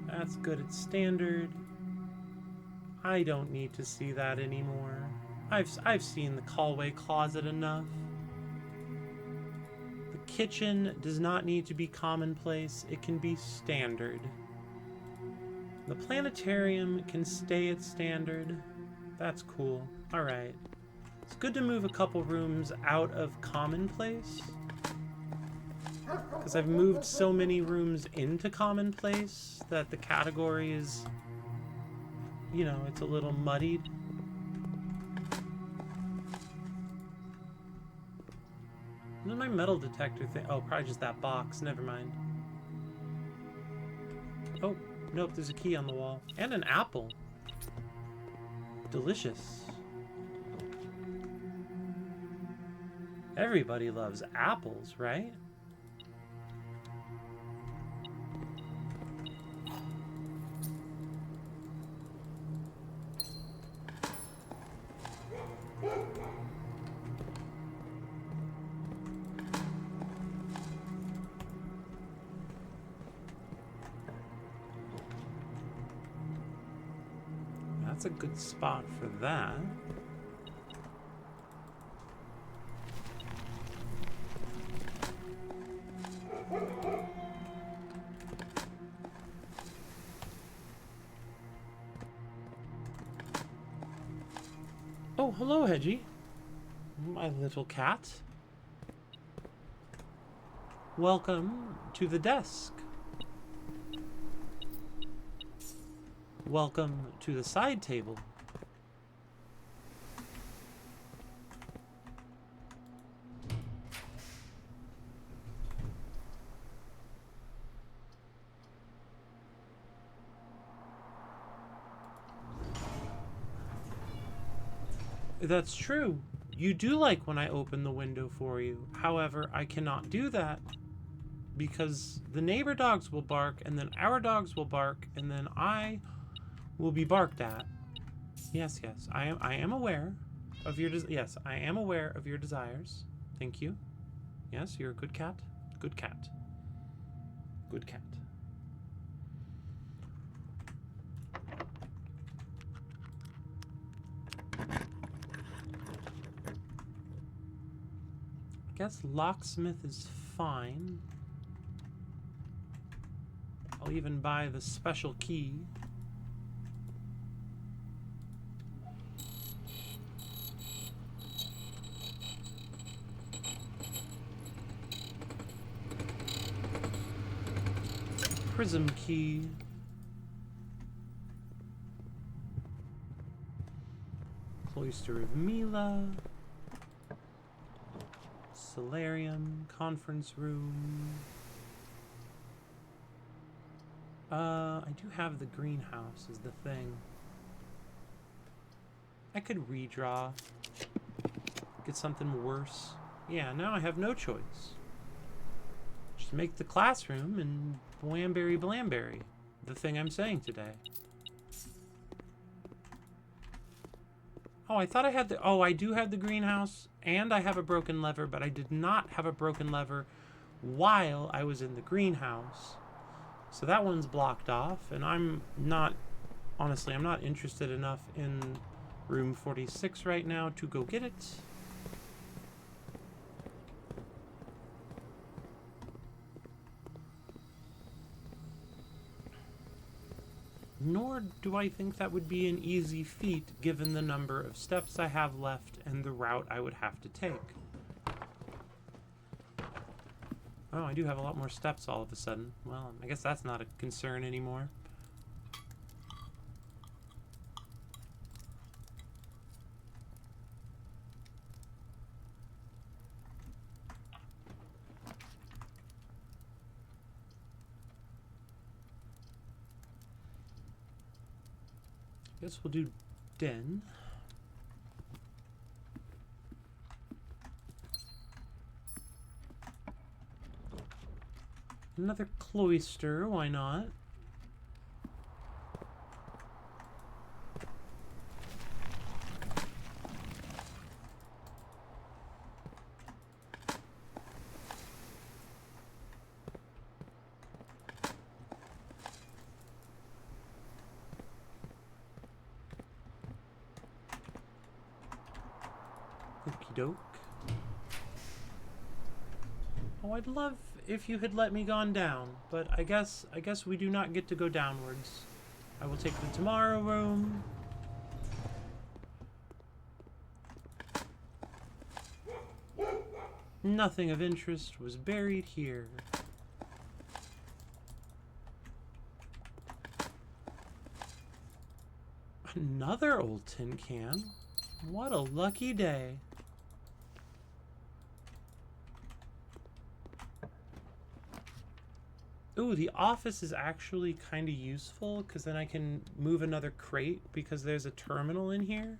That's good at standard. I don't need to see that anymore. I've seen the hallway closet enough. The kitchen does not need to be commonplace. It can be standard. The planetarium can stay at standard. That's cool. Alright. It's good to move a couple rooms out of commonplace. Because I've moved so many rooms into commonplace that the category is, you know, it's a little muddied. What is my metal detector thing? Oh, probably just that box. Never mind. Oh, nope, there's a key on the wall. And an apple. Delicious. Everybody loves apples, right? That's a good spot for that. Oh, hello, Hedgie. My little cat. Welcome to the desk. Welcome to the side table. That's true. You do like when I open the window for you. However, I cannot do that because the neighbor dogs will bark, and then our dogs will bark, and then I will be barked at. Yes, yes, I am aware of your yes, I am aware of your desires. Thank you. Yes, you're a good cat. Good cat. Good cat. I guess locksmith is fine. I'll even buy the special key. Prism key. Cloister of Mila. Solarium. Conference room. I do have the greenhouse is the thing. I could redraw. Get something worse. Yeah, now I have no choice. Just make the classroom and Blamberry Blamberry. The thing I'm saying today. Oh, I thought I had the... Oh, I do have the greenhouse, and I have a broken lever, but I did not have a broken lever while I was in the greenhouse. So that one's blocked off, and I'm not... Honestly, I'm not interested enough in room 46 right now to go get it. Nor do I think that would be an easy feat given the number of steps I have left and the route I would have to take. Oh, I do have a lot more steps all of a sudden. Well, I guess that's not a concern anymore. Guess we'll do den. Another cloister, why not? Okie doke. Oh, I'd love if you had let me gone down, but I guess we do not get to go downwards. I will take the tomorrow room. Nothing of interest was buried here. Another old tin can. What a lucky day. Ooh, the office is actually kind of useful because then I can move another crate because there's a terminal in here.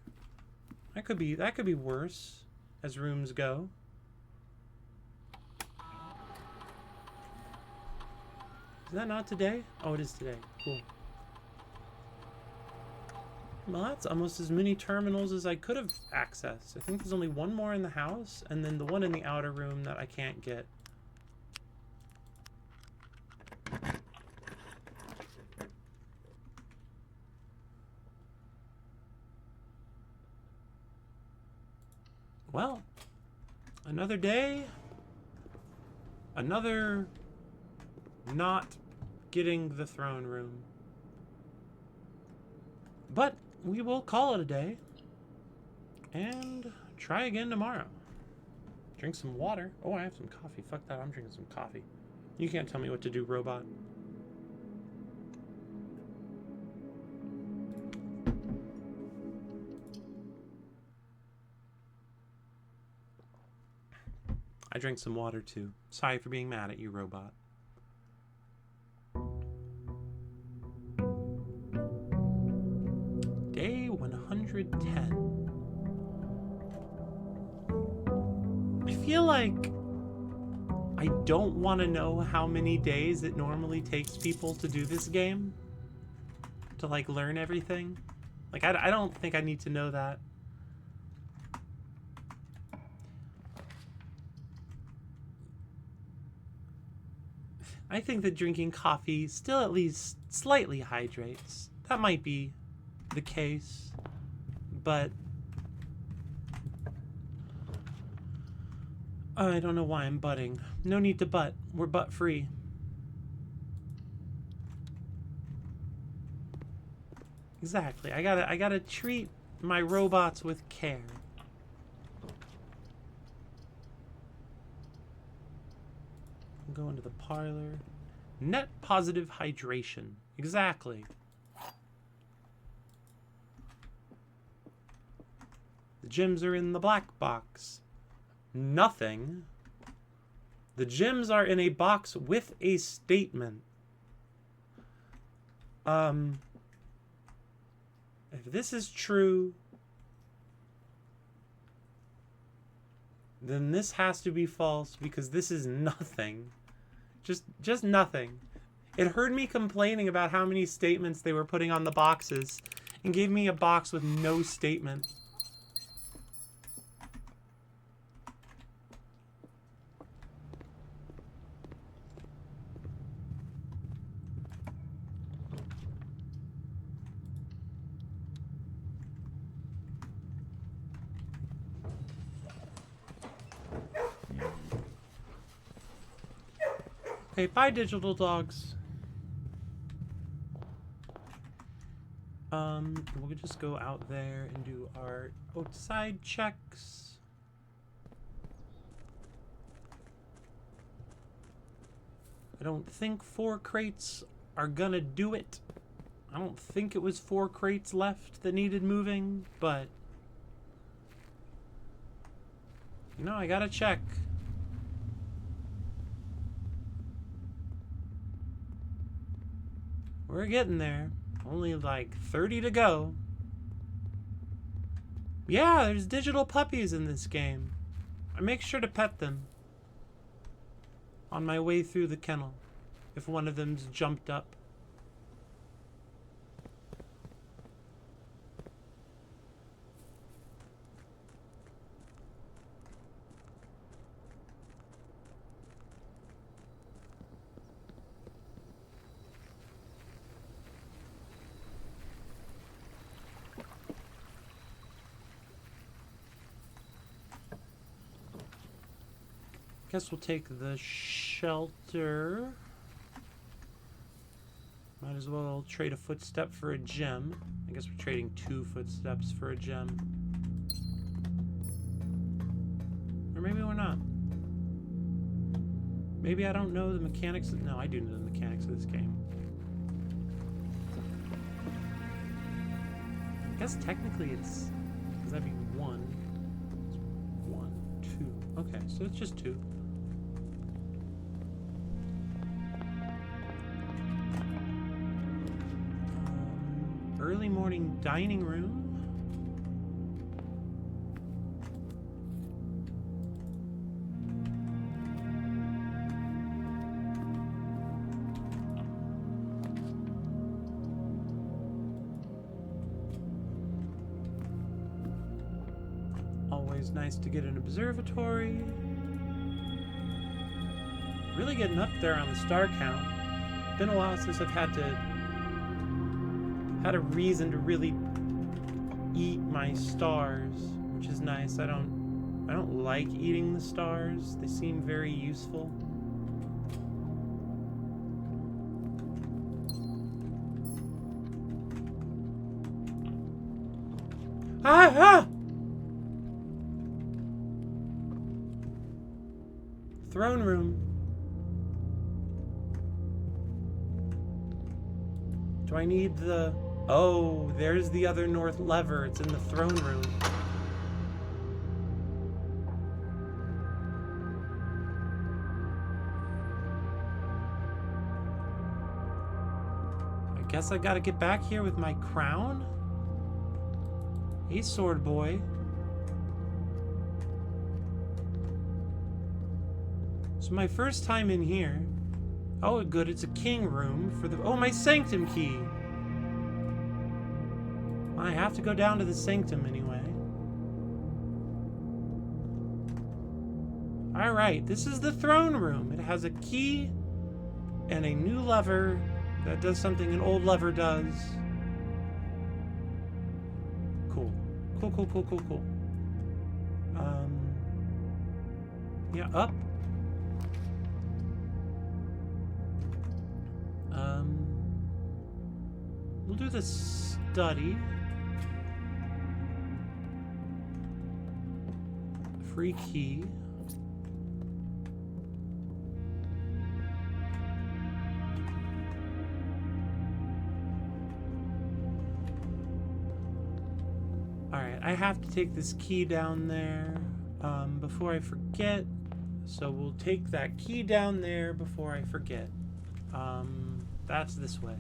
That could be worse as rooms go. Is that not today? Oh, it is today. Cool. Well, that's almost as many terminals as I could have accessed. I think there's only one more in the house, and then the one in the outer room that I can't get. Well, another day, another not getting the throne room. But we will call it a day and try again tomorrow. Drink some water. Oh, I have some coffee. Fuck that, I'm drinking some coffee. You can't tell me what to do, robot. I drank some water too. Sorry for being mad at you, robot. Day 110. feel like I don't want to know how many days it normally takes people to do this game. To, like, learn everything. Like, I don't think I need to know that. I think that drinking coffee still at least slightly hydrates. That might be the case, but I don't know why I'm butting. No need to butt. We're butt free. Exactly. I gotta treat my robots with care. Go into the parlor. Net positive hydration. Exactly. The gyms are in the black box. Nothing. The gyms are in a box with a statement. If this is true, then this has to be false because this is nothing. Just nothing. It heard me complaining about how many statements they were putting on the boxes and gave me a box with no statement. Okay, bye, digital dogs. We'll just go out there and do our outside checks. I don't think 4 crates are gonna do it. I don't think it was 4 crates left that needed moving, but you know, I gotta check. We're getting there. Only like 30 to go. Yeah, there's digital puppies in this game. I make sure to pet them on my way through the kennel if one of them's jumped up. Guess we'll take the shelter. Might as well trade a footstep for a gem. I guess we're trading 2 footsteps for a gem. Or maybe we're not. Maybe I don't know the mechanics of... No, I do know the mechanics of this game. I guess technically it's... Because that'd be 1. 1, 2. Okay, so it's just 2. Early morning dining room. Always nice to get an observatory. Really getting up there on the star count. Been a while since I've had a reason to really eat my stars, which is nice. I don't like eating the stars. They seem very useful. Ah! Throne room. Do I need the... Oh, there's the other north lever. It's in the throne room. I guess I gotta get back here with my crown? Hey, sword boy. So my first time in here. Oh, good. It's a king room for the... Oh, my sanctum key. I have to go down to the sanctum anyway. Alright, this is the throne room. It has a key and a new lever that does something an old lever does. Cool. Cool. Yeah, up. We'll do the study. Free key. Alright, I have to take this key down there before I forget. So we'll take that key down there before I forget. That's this way.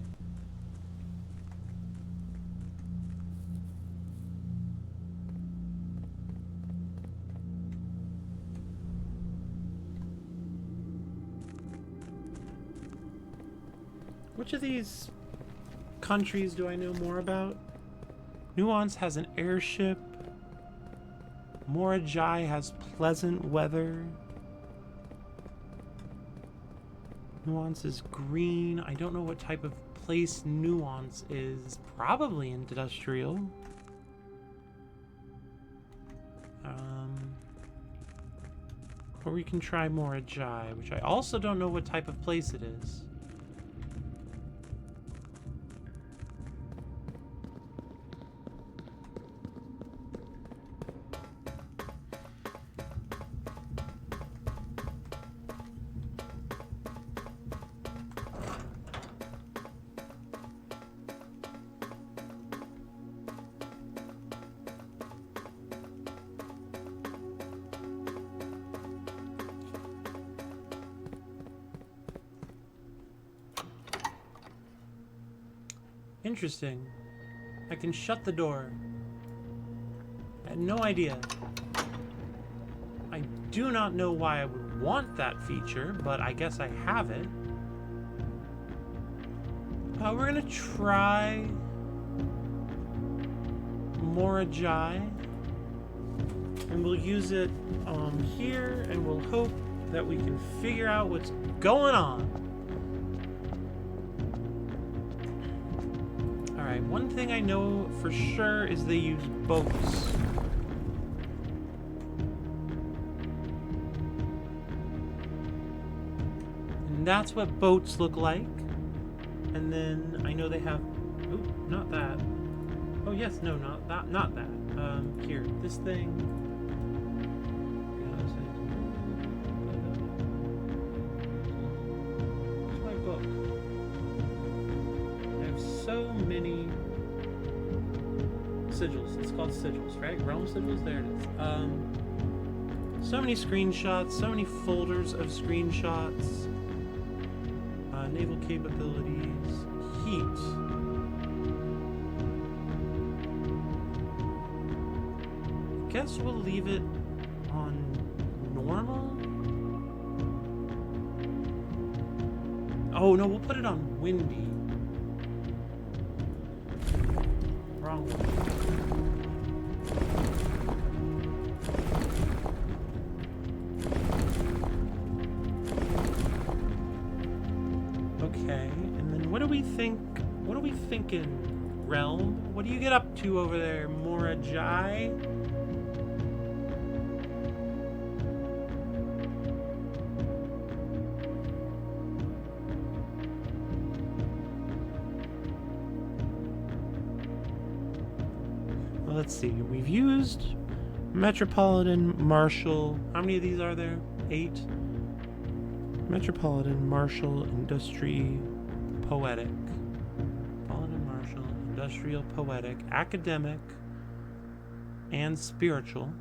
Which of these countries do I know more about? Nuance has an airship. Morajai has pleasant weather. Nuance is green. I don't know what type of place Nuance is. Probably industrial. Or we can try Morajai, which I also don't know what type of place it is. Interesting. I can shut the door. I had no idea. I do not know why I would want that feature, but I guess I have it. We're gonna try Morajai, and we'll use it here, and we'll hope that we can figure out what's going on. Alright, one thing I know for sure is they use boats. And that's what boats look like. And then I know they have... Ooh, not that. Oh yes, no, not that. Not that. Here, this thing. Where's my book? I have so many sigils. It's called sigils, right? Realm sigils? There it is. So many screenshots, so many folders of screenshots. Naval capabilities. Heat. Guess we'll leave it on normal. Oh no, we'll put it on windy. Wrong one. Okay, and then what do we think? What are we thinking, Realm? What do you get up to over there, Morajai? Well, let's see. We've used Metropolitan, Martial. How many of these are there? 8. Metropolitan, Martial, Industry, Poetic. Metropolitan, Martial, Industrial, Poetic, Academic, and Spiritual.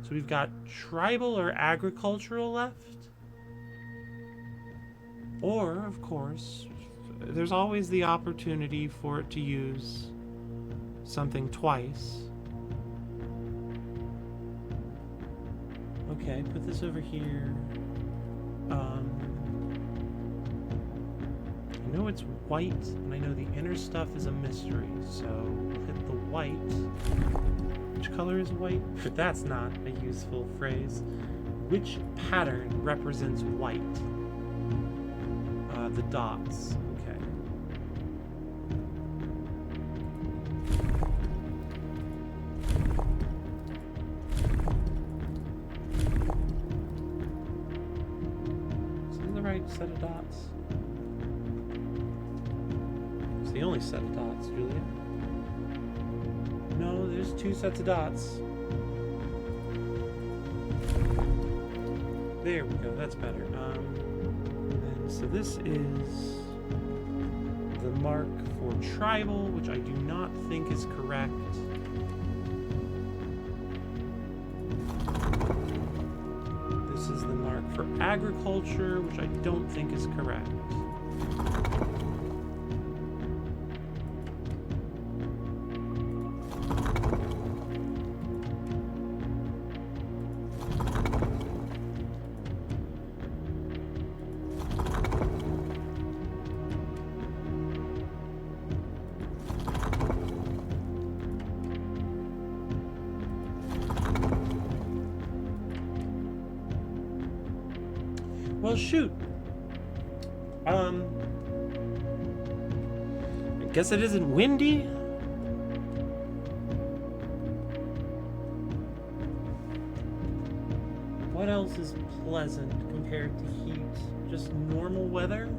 So we've got Tribal or Agricultural left. Or, of course, there's always the opportunity for it to use something twice. Okay, put this over here. know it's white, and I know the inner stuff is a mystery, so we'll hit the white. Which color is white? But that's not a useful phrase. Which pattern represents white? The dots. Okay. Is this the right set of dots? It's the only set of dots, Julia. No, there's 2 sets of dots. There we go, that's better. And so this is the mark for tribal, which I do not think is correct. This is the mark for agriculture, which I don't think is correct. Well, shoot. I guess it isn't windy. What else is pleasant compared to heat? Just normal weather?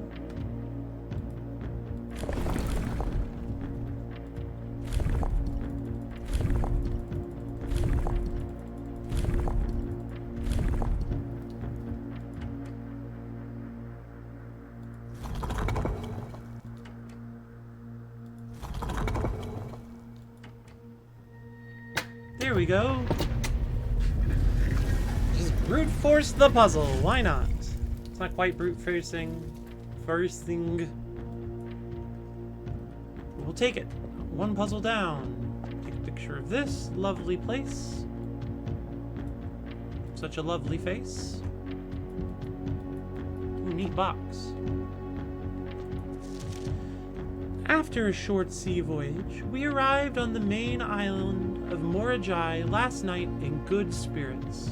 There we go. Just brute force the puzzle. Why not? It's not quite brute forcing. We'll take it. 1 puzzle down. Take a picture of this lovely place. Such a lovely face. Ooh, neat box. After a short sea voyage, we arrived on the main island of Morajai last night in good spirits.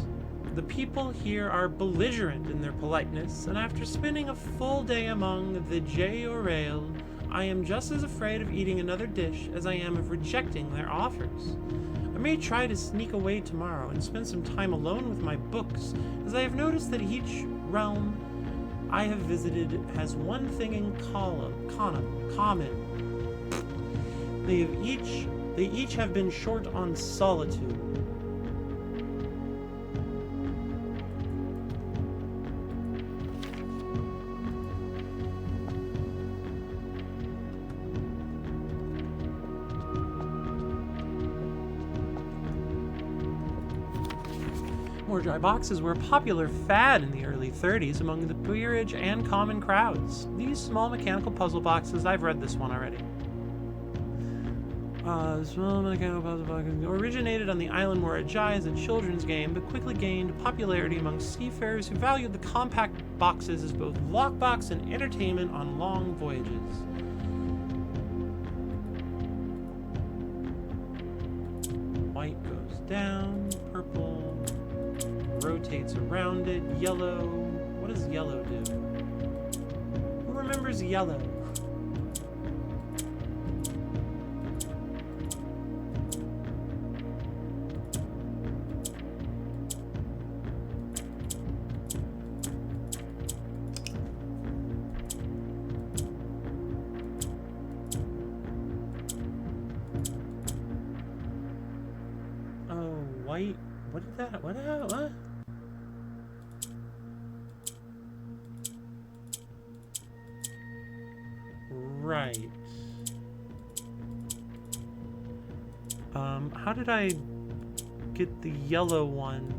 The people here are belligerent in their politeness, and after spending a full day among the J-Orail, I am just as afraid of eating another dish as I am of rejecting their offers. I may try to sneak away tomorrow and spend some time alone with my books, as I have noticed that each realm I have visited has one thing in common. They each have been short on solitude. More dry boxes were a popular fad in the early 30s among the peerage and common crowds. These small mechanical puzzle boxes, I've read this one already. Small mechanical puzzle boxes originated on the island Morajai as a children's game, but quickly gained popularity among seafarers who valued the compact boxes as both lockbox and entertainment on long voyages. White goes down, purple rotates around it, yellow. What does yellow do? Who remembers yellow? White. What did that? What? Right. How did I get the yellow one?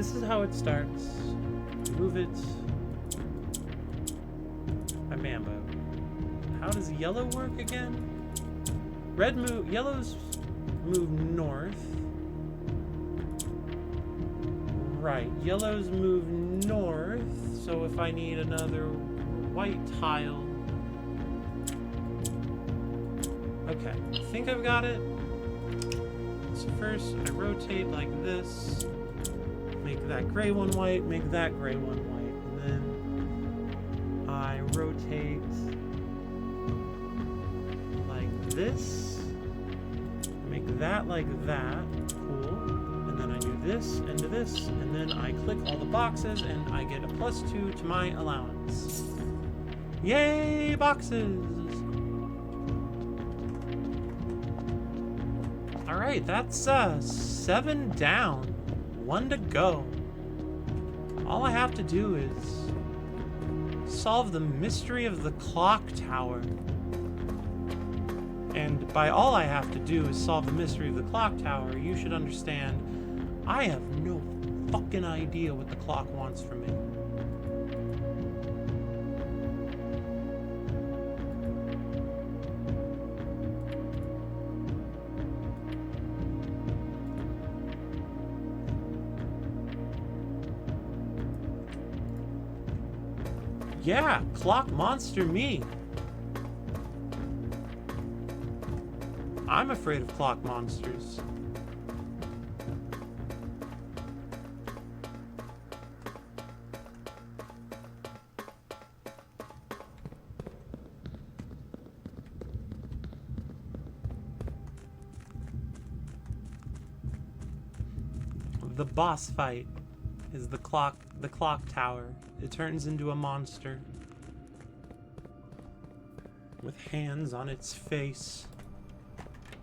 this is how it starts. Move it. By Mambo. How does yellow work again? Yellows move north. Right, yellows move north. So if I need another white tile. Okay, I think I've got it. So first I rotate like this. Make that gray one white, make that gray one white. And then I rotate like this. Make that like that. Cool. And then I do this and do this. And then I click all the boxes and I get a +2 to my allowance. Yay, boxes! Alright, that's 7 down. 1 to go. All I have to do is solve the mystery of the clock tower. And by all I have to do is solve the mystery of the clock tower, you should understand I have no fucking idea what the clock wants from me. Yeah, clock monster me. I'm afraid of clock monsters. The boss fight is the clock tower. It turns into a monster with hands on its face.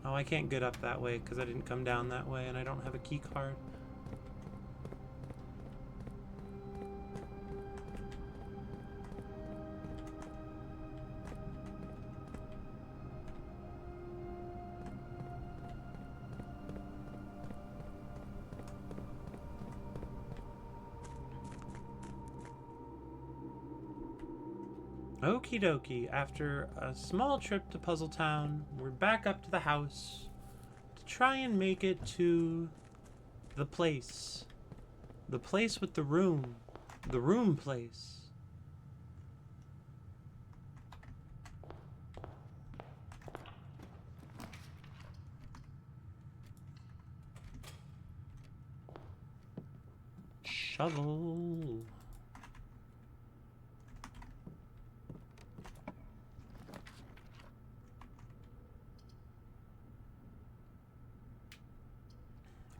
Oh, I can't get up that way because I didn't come down that way and I don't have a key card. Okie dokie, after a small trip to Puzzle Town, we're back up to the house to try and make it to the place. The place with the room. The room place. Shovel.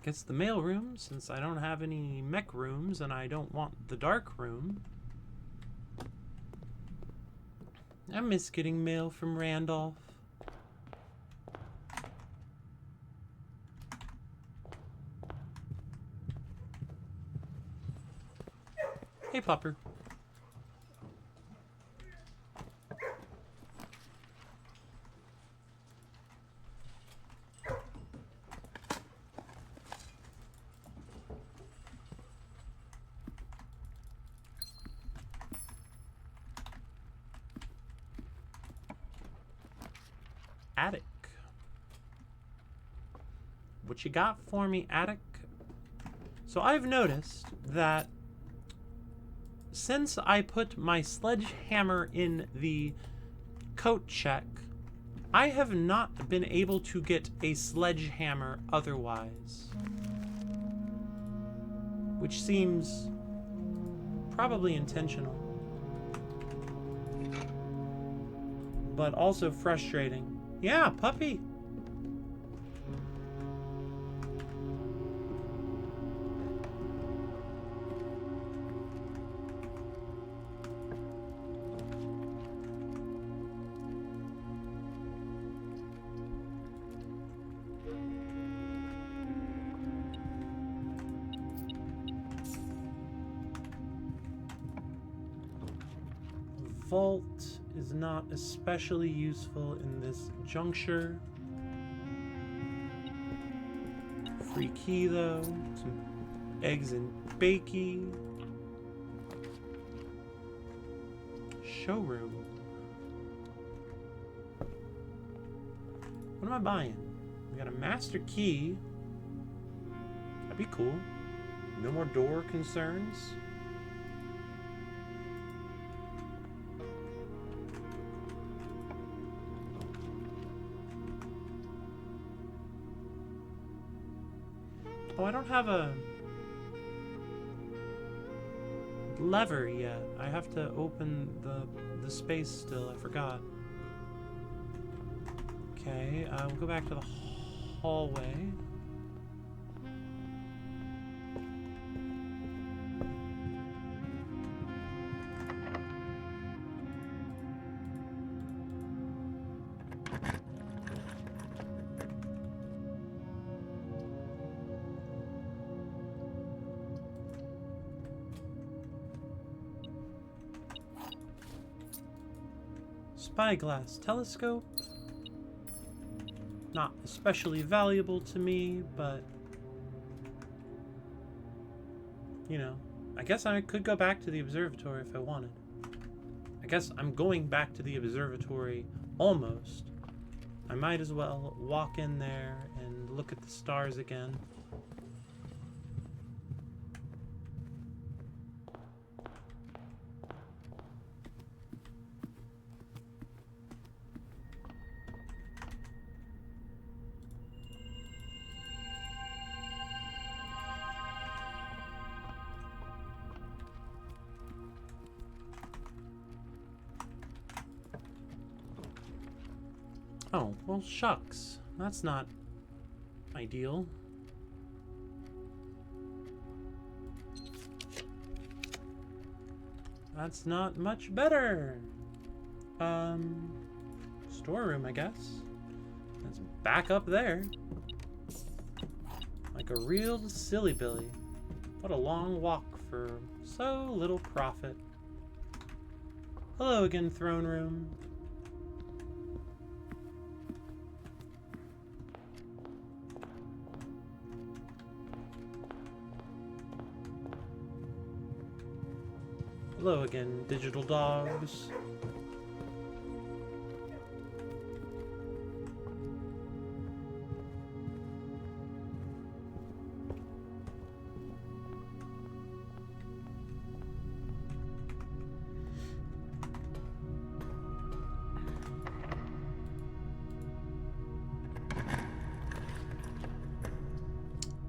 Guess the mail room, since I don't have any mech rooms and I don't want the dark room. I miss getting mail from Randolph. Hey, Pupper. Attic. What you got for me, Attic? So I've noticed that since I put my sledgehammer in the coat check, I have not been able to get a sledgehammer otherwise. Which seems probably intentional. But also frustrating. Yeah, puppy. Vault is not especially useful in this juncture. Free key though. Eggs and bakey. Showroom. What am I buying? We got a master key. That'd be cool. No more door concerns. Oh, I don't have a lever yet. I have to open the space still. I forgot. Okay, we'll go back to the hallway. Spyglass telescope. Not especially valuable to me, but you know, I guess I could go back to the observatory if I wanted. I guess I'm going back to the observatory almost. I might as well walk in there and look at the stars again. Oh, well, shucks. That's not ideal. That's not much better. Storeroom, I guess. That's back up there. Like a real silly Billy. What a long walk for so little profit. Hello again, throne room. Hello again, digital dogs.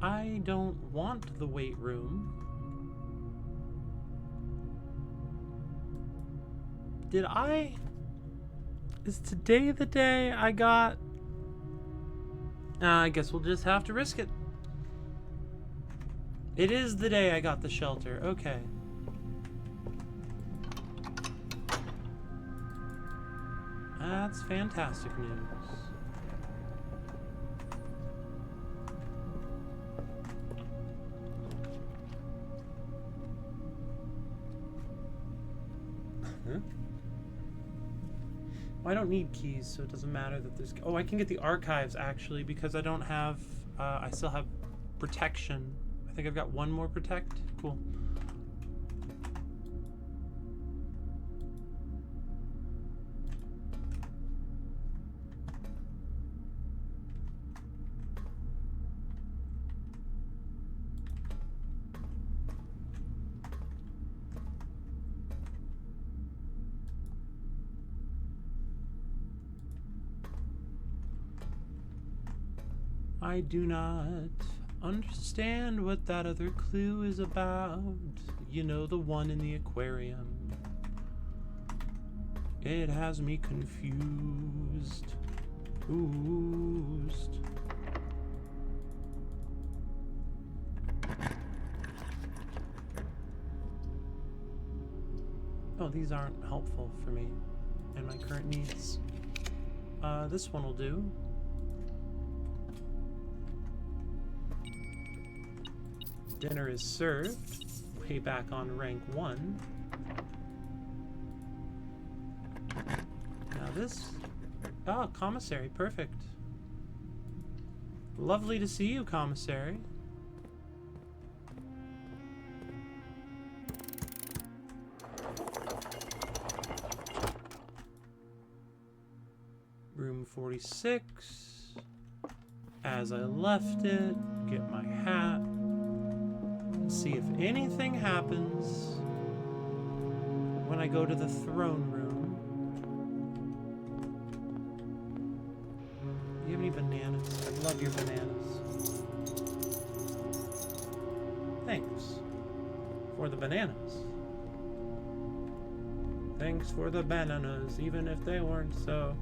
I don't want the weight room. Did I? Is today the day I got? I guess we'll just have to risk it. It is the day I got the shelter. Okay. That's fantastic news. Huh? Well, I don't need keys, so it doesn't matter that there's... Oh, I can get the archives, actually, because I don't have... I still have protection. I think I've got one more protect. Cool. I do not understand what that other clue is about. You know, the one in the aquarium. It has me confused. Oozed. Oh, these aren't helpful for me and my current needs. This one will do. Dinner is served. Way back on rank 1. Now this... Oh, commissary. Perfect. Lovely to see you, commissary. 46. As I left it, get my hat. And see if anything happens when I go to the throne room. Do you have any bananas? I love your bananas. Thanks for the bananas. Thanks for the bananas, even if they weren't so.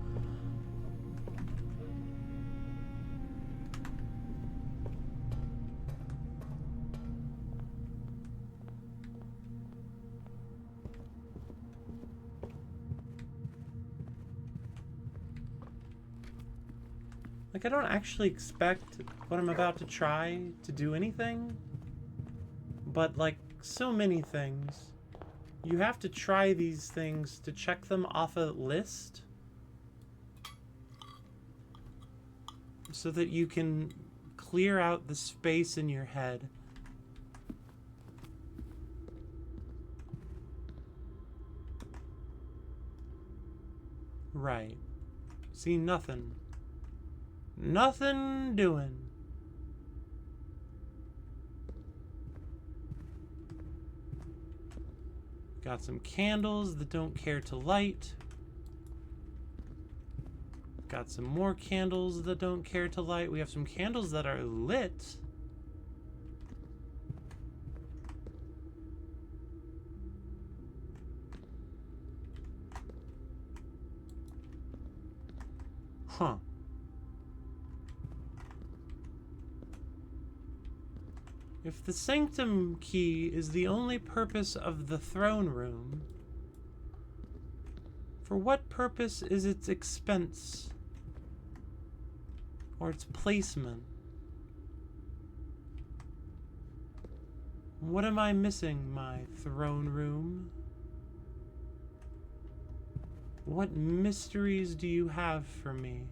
Like, I don't actually expect what I'm about to try to do anything, but like so many things, you have to try these things to check them off a list so that you can clear out the space in your head. Right. See, nothing. Nothing doing. Got some candles that don't care to light. Got some more candles that don't care to light. We have some candles that are lit. Huh. If the sanctum key is the only purpose of the throne room, for what purpose is its expense or its placement? What am I missing, my throne room? What mysteries do you have for me?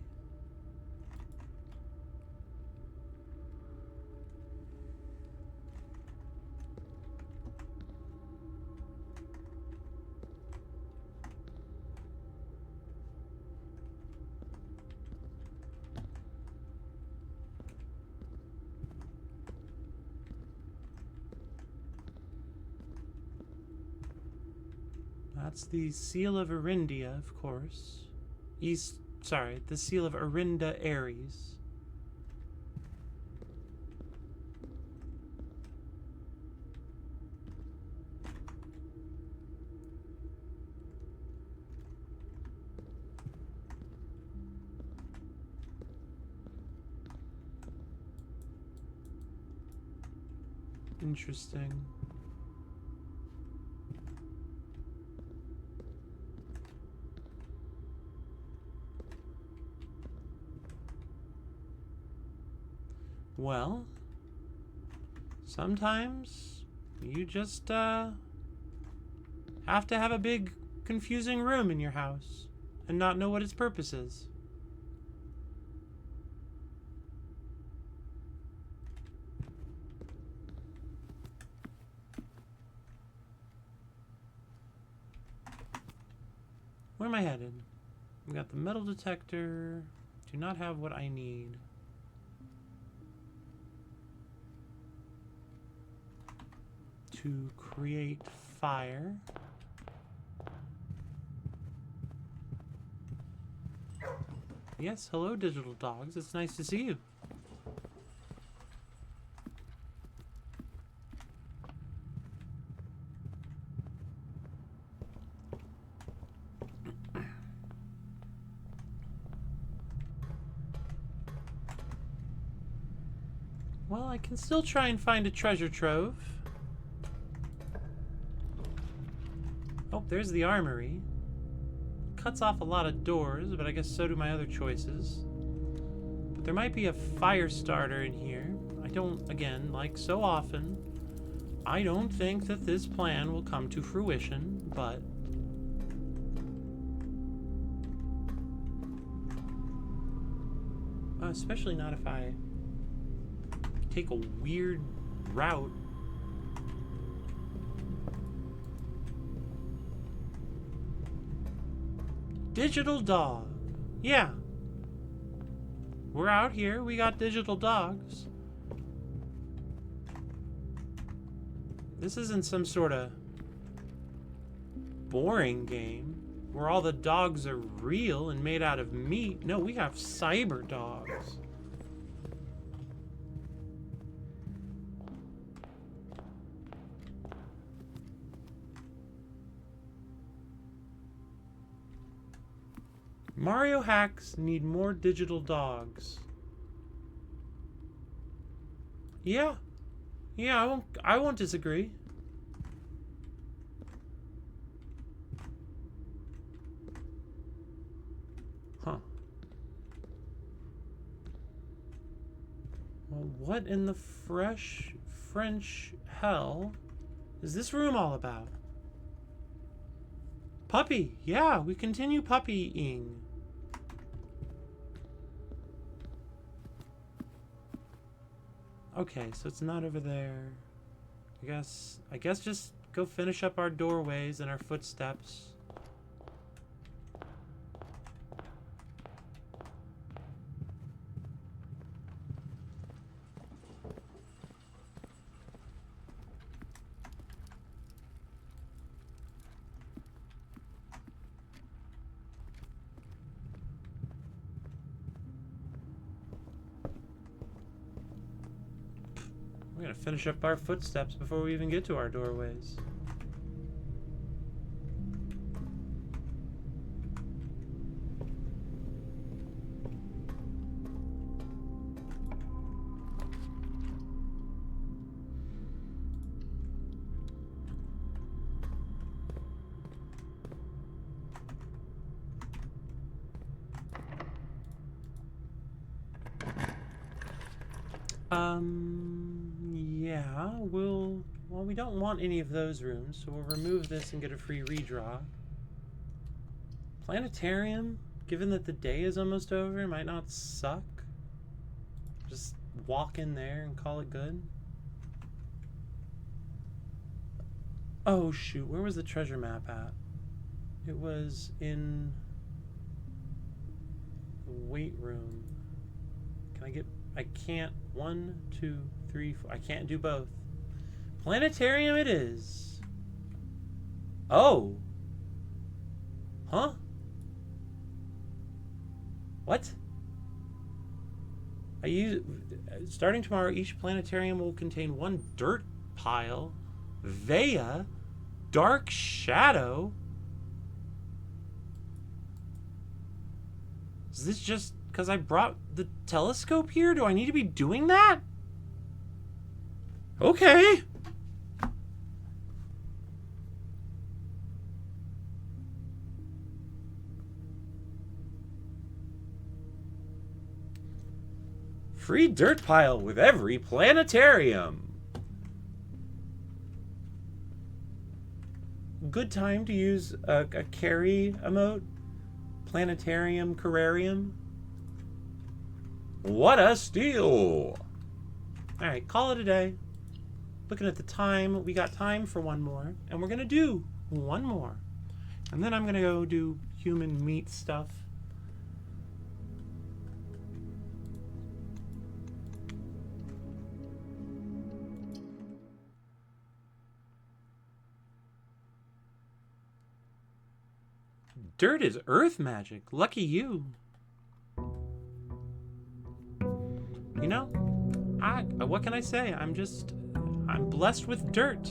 That's the seal of Arindia, of course. The seal of Arinda Ares. Interesting. Well, sometimes you just have to have a big confusing room in your house and not know what its purpose is. Where am I headed? We got the metal detector. Do not have what I need. To create fire. Yes, hello digital dogs. It's nice to see you. Well, I can still try and find a treasure trove. Oh, there's the armory. Cuts off a lot of doors, but I guess so do my other choices. But there might be a fire starter in here. I don't, again, like so often, I don't think that this plan will come to fruition, but... especially not if I take a weird route. Digital dog. Yeah. We're out here. We got digital dogs. This isn't some sort of boring game where all the dogs are real and made out of meat. No, we have cyber dogs. Mario hacks need more digital dogs. Yeah. Yeah, I won't disagree. Huh. Well, what in the French hell is this room all about? Puppy. Yeah, we continue puppying. Okay, so it's not over there. I guess just go finish up our doorways and our footsteps. We're gonna finish up our footsteps before we even get to our doorways. Yeah, well, we don't want any of those rooms, so we'll remove this and get a free redraw. Planetarium, given that the day is almost over, might not suck. Just walk in there and call it good. Oh, shoot, where was the treasure map at? It was in the weight room. I can't. 1, 2, 3, 4. I can't do both. Planetarium it is. Oh. Huh? What? Starting tomorrow, each planetarium will contain 1 dirt pile, Vea, Dark Shadow. Is this just because I brought the telescope here? Do I need to be doing that? Okay. Free dirt pile with every planetarium. Good time to use a carry emote. Planetarium, carrarium. What a steal! Alright, call it a day. Looking at the time, we got time for 1 more. And we're going to do 1 more. And then I'm going to go do human meat stuff. Dirt is earth magic. Lucky you. You know, what can I say? I'm blessed with dirt.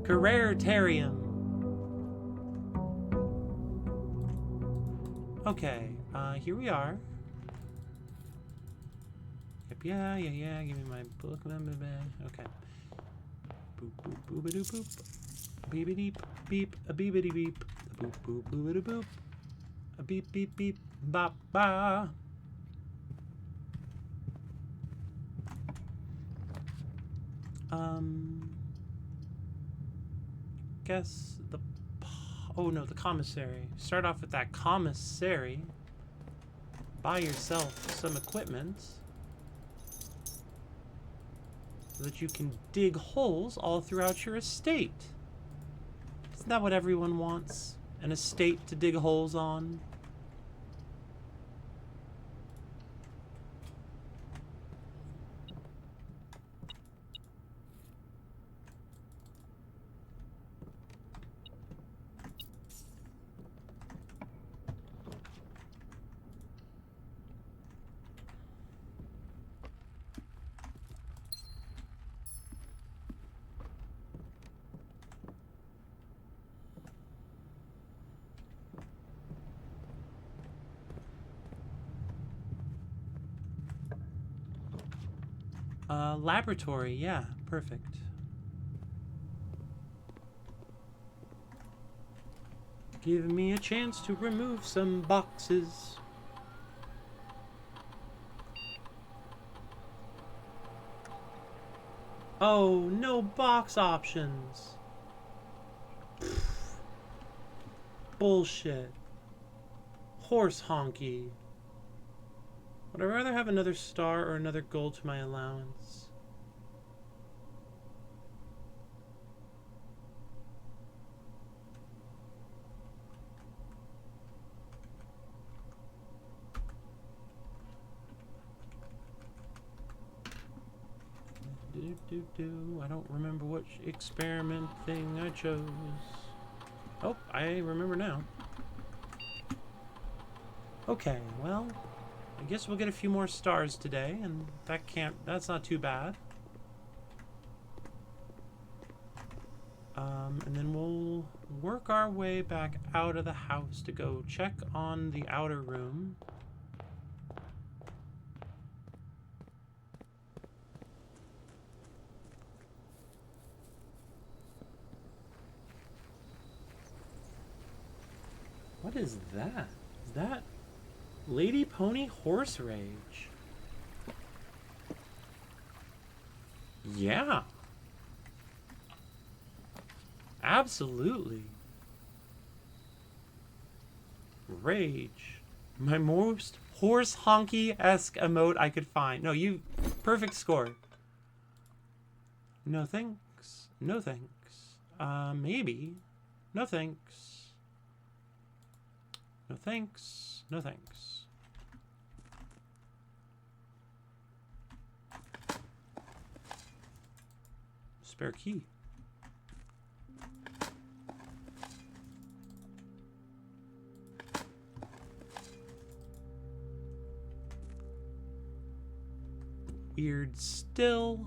Carrarium. Okay, here we are. Yep, yeah. Give me my book. Okay. Boop, boop, boop-a-doo, boop. Beep-a-deep, beep, a beep-a-dee beep. A boop, boop, boop-a-doo, boop. A beep, beep, beep, bop, ba. Guess the commissary. Start off with that commissary. Buy yourself some equipment so that you can dig holes all throughout your estate. Isn't that what everyone wants? An estate to dig holes on? Laboratory, yeah, perfect. Give me a chance to remove some boxes. Oh, no box options. Bullshit. Horse honky. Would I rather have another star or another gold to my allowance? I don't remember which experiment thing I chose. Oh, I remember now. Okay, well, I guess we'll get a few more stars today, and that's not too bad. And then we'll work our way back out of the house to go check on the outer room. What is that? Is that Lady Pony Horse Rage? Yeah. Absolutely. Rage. My most horse honky-esque emote I could find. No, you... Perfect score. No thanks. No thanks. Maybe. No thanks. No thanks. No thanks. Spare key. Weird still.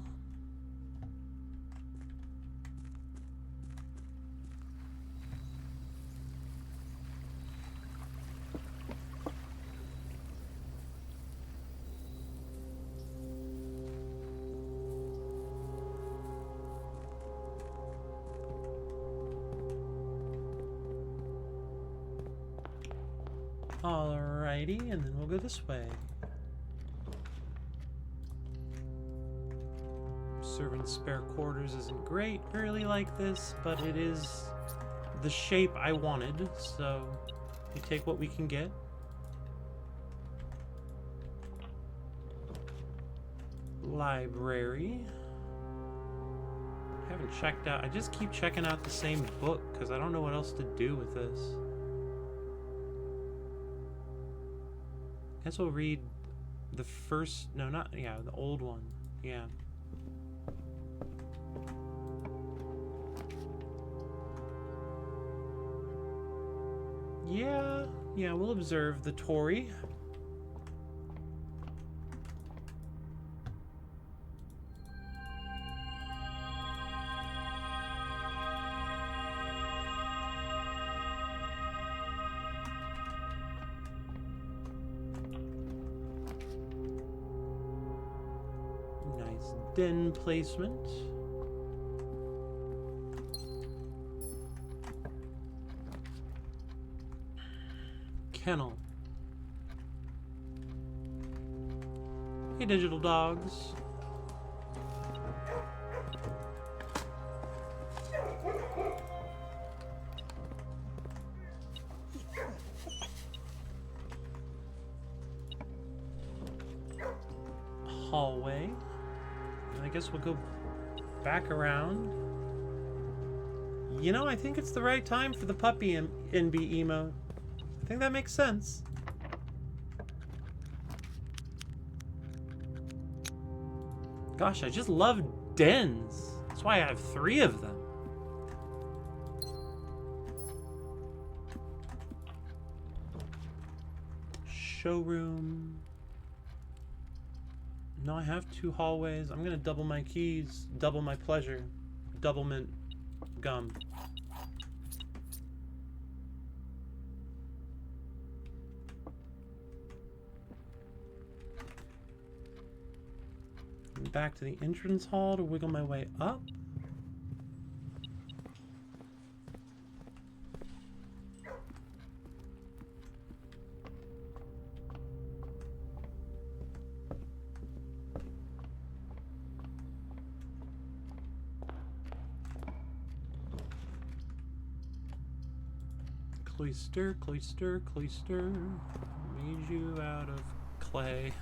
Alrighty, and then we'll go this way. Servant spare quarters isn't great early like this, but it is the shape I wanted, so we take what we can get. Library. I haven't checked out. I just keep checking out the same book because I don't know what else to do with this. Guess we'll read the first, no, not, yeah, the old one. Yeah. Yeah, we'll observe the Tory. Nice den placement. Kennel. Hey, digital dogs. Hallway. And I guess we'll go back around. You know, I think it's the right time for the puppy NB emote. I think that makes sense. Gosh, I just love dens. That's why I have 3 of them. Showroom. No, I have 2 hallways. I'm gonna double my keys, double my pleasure. Double mint gum. back to the entrance hall to wiggle my way up. Cloister, cloister, cloister. Made you out of clay.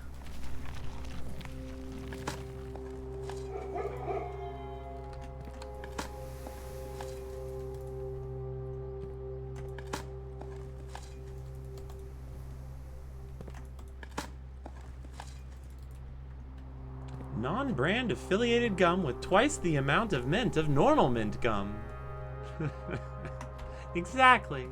Non-brand affiliated gum with twice the amount of mint of normal mint gum. Exactly.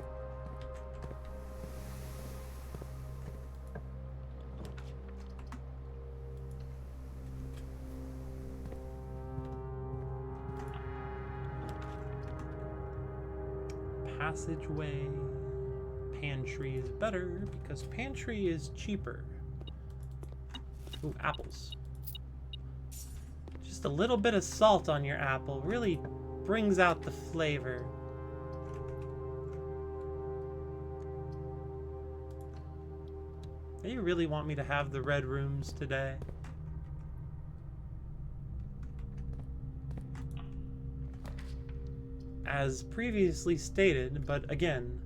Passageway. Pantry is better because pantry is cheaper. Ooh, apples. Just a little bit of salt on your apple really brings out the flavor. They really want me to have the red rooms today. As previously stated, but again,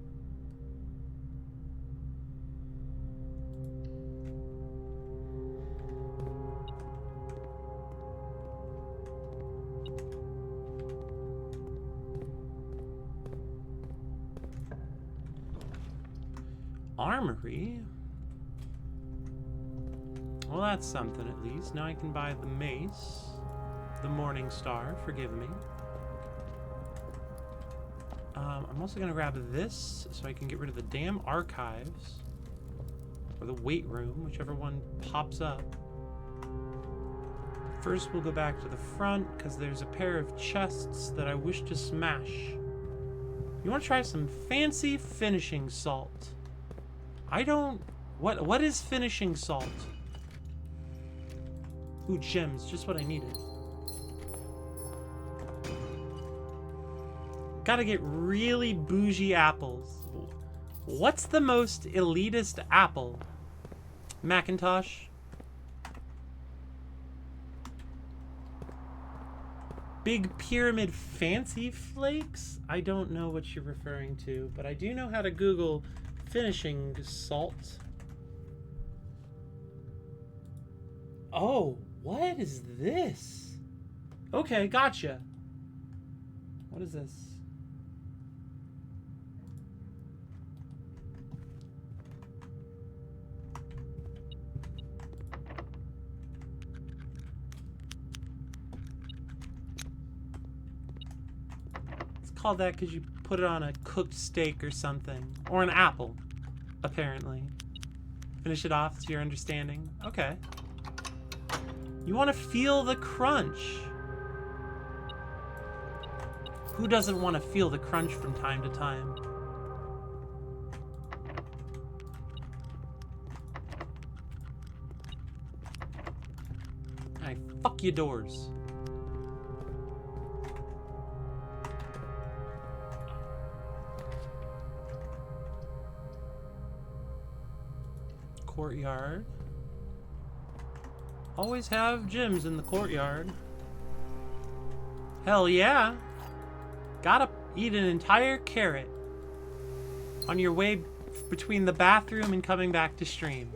armory. Well, that's something at least. Now I can buy the mace, the Morning Star, forgive me. I'm also going to grab this so I can get rid of the damn archives. Or the weight room, whichever one pops up. First, we'll go back to the front because there's a pair of chests that I wish to smash. You want to try some fancy finishing salt? I don't... What is finishing salt? Ooh, gems, just what I needed. Gotta get really bougie apples. What's the most elitist apple? Macintosh? Big Pyramid Fancy Flakes? I don't know what you're referring to, but I do know how to Google finishing salt. Oh, what is this? Okay, gotcha. What is this? It's called that because you put it on a cooked steak or something. Or an apple, apparently. Finish it off to your understanding. Okay. You want to feel the crunch. Who doesn't want to feel the crunch from time to time? I fuck your doors. Courtyard. Always have gyms in the courtyard. Hell yeah. Gotta eat an entire carrot on your way between the bathroom and coming back to stream.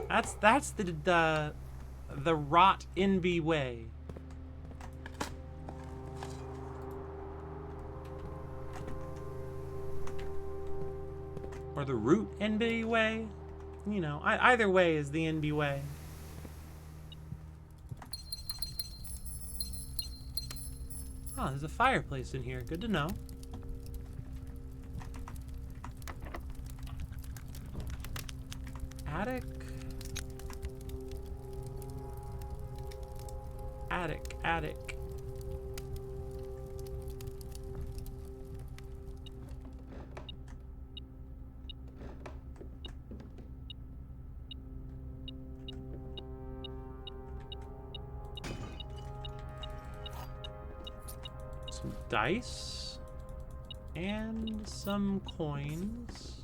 That's the rot NB way. Or the root NB way. You know, either way is the NB way. Oh, there's a fireplace in here. Good to know. Attic. Attic, attic. Some dice. And some coins.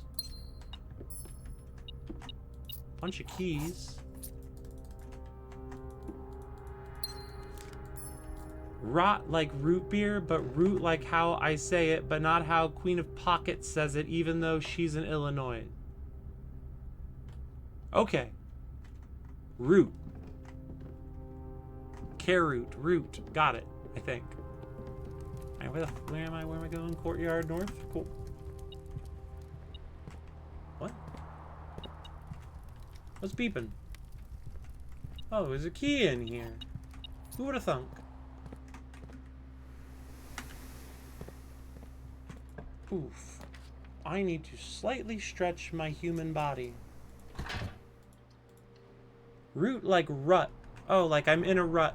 Bunch of keys. Rot like root beer, but root like how I say it, but not how Queen of Pockets says it, even though she's in Illinois. Okay. Root. Carroot. Root. Got it, I think. Alright, where am I? Where am I going? Courtyard North? Cool. What? What's beeping? Oh, there's a key in here. Who would have thunk? Oof. I need to slightly stretch my human body. Root like rut. Oh, like I'm in a rut.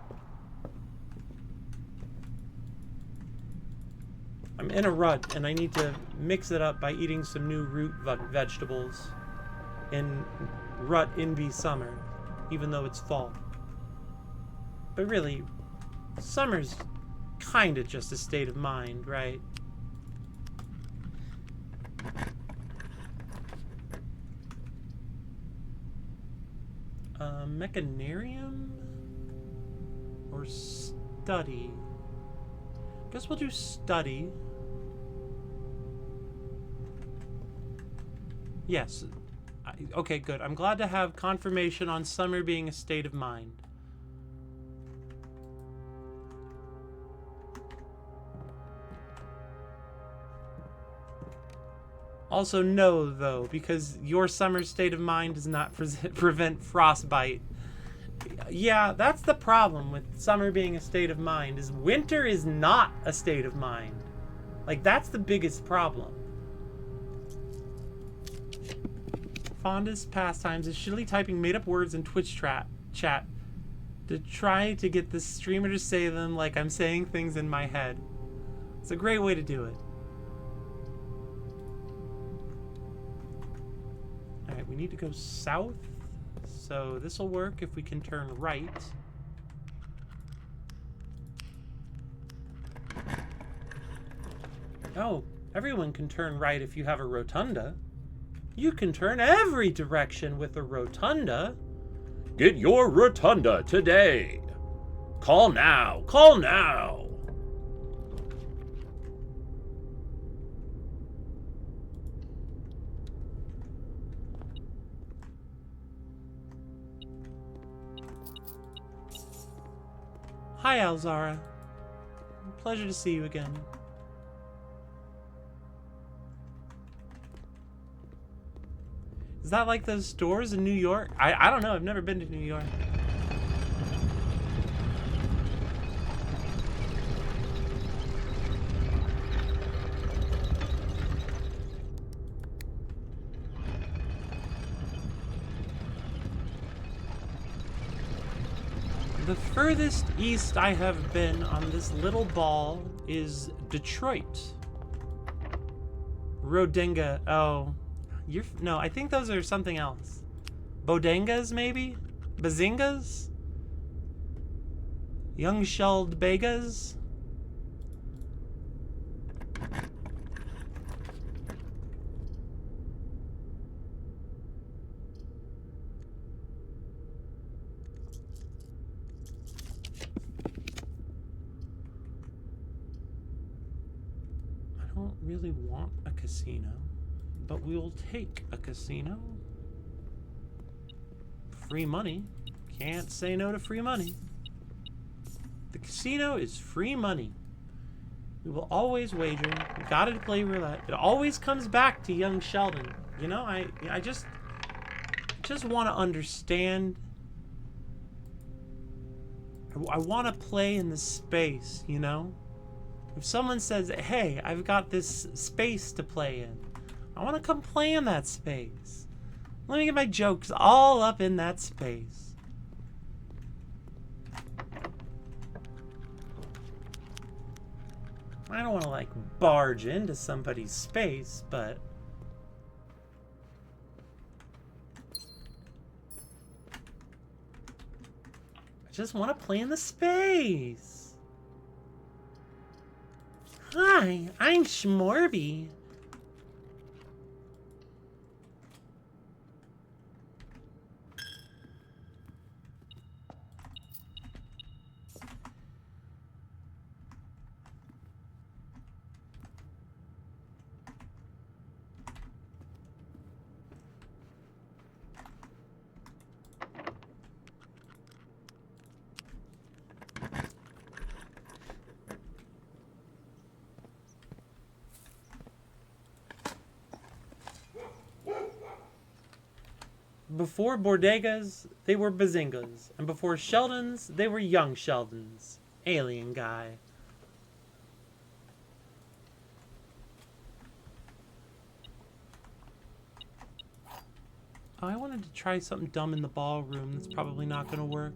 I'm in a rut, and I need to mix it up by eating some new root vegetables in rut envy summer, even though it's fall. But really, summer's kinda just a state of mind, right? Mechanarium? Or study? Guess we'll do study. Yes. Okay, good. I'm glad to have confirmation on summer being a state of mind. Also, no, though, because your summer state of mind does not prevent frostbite. Yeah, that's the problem with summer being a state of mind, is winter is not a state of mind. Like, that's the biggest problem. Fondest pastimes is shittily typing made-up words in Twitch chat to try to get the streamer to say them like I'm saying things in my head. It's a great way to do it. Alright, we need to go south. So this will work if we can turn right. Oh, everyone can turn right if you have a rotunda. You can turn every direction with a rotunda. Get your rotunda today. Call now. Call now. Hi, Alzara. Pleasure to see you again. Is that like those stores in New York? I don't know. I've never been to New York. The furthest east I have been on this little ball is Detroit. Rodinga. Oh. No, I think those are something else. Bodengas, maybe? Bazingas? Young shelled begas? I don't really want a casino. But we will take a casino. Free money. Can't say no to free money. The casino is free money. We will always wager. We gotta play roulette. It always comes back to young Sheldon. You know, I just want to understand. I want to play in this space, you know? If someone says, hey, I've got this space to play in, I want to come play in that space. Let me get my jokes all up in that space. I don't want to, like, barge into somebody's space, but... I just want to play in the space. Hi, I'm Schmorby. Before Bodegas, they were Bazingas. And before Sheldons, they were young Sheldons. Alien guy. Oh, I wanted to try something dumb in the ballroom that's probably not going to work.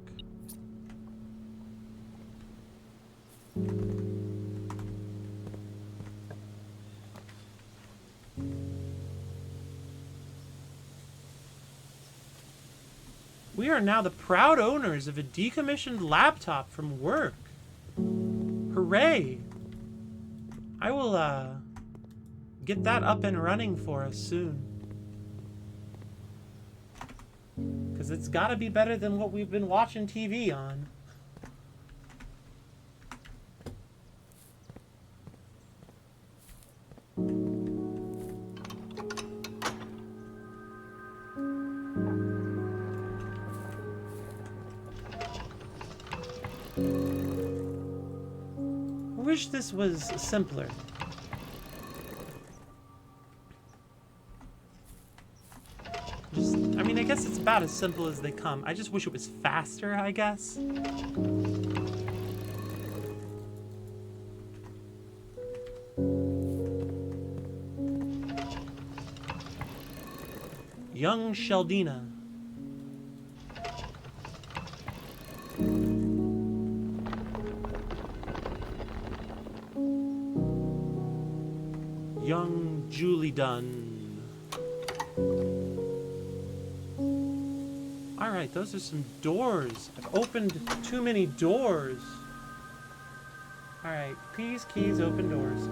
We are now the proud owners of a decommissioned laptop from work. Hooray! I will, get that up and running for us soon. Because it's gotta be better than what we've been watching TV on. I wish this was simpler. I mean, I guess it's about as simple as they come. I just wish it was faster, I guess. Young Sheldina. Young Julie Dunn. Alright, those are some doors. I've opened too many doors. Alright, keys, open doors.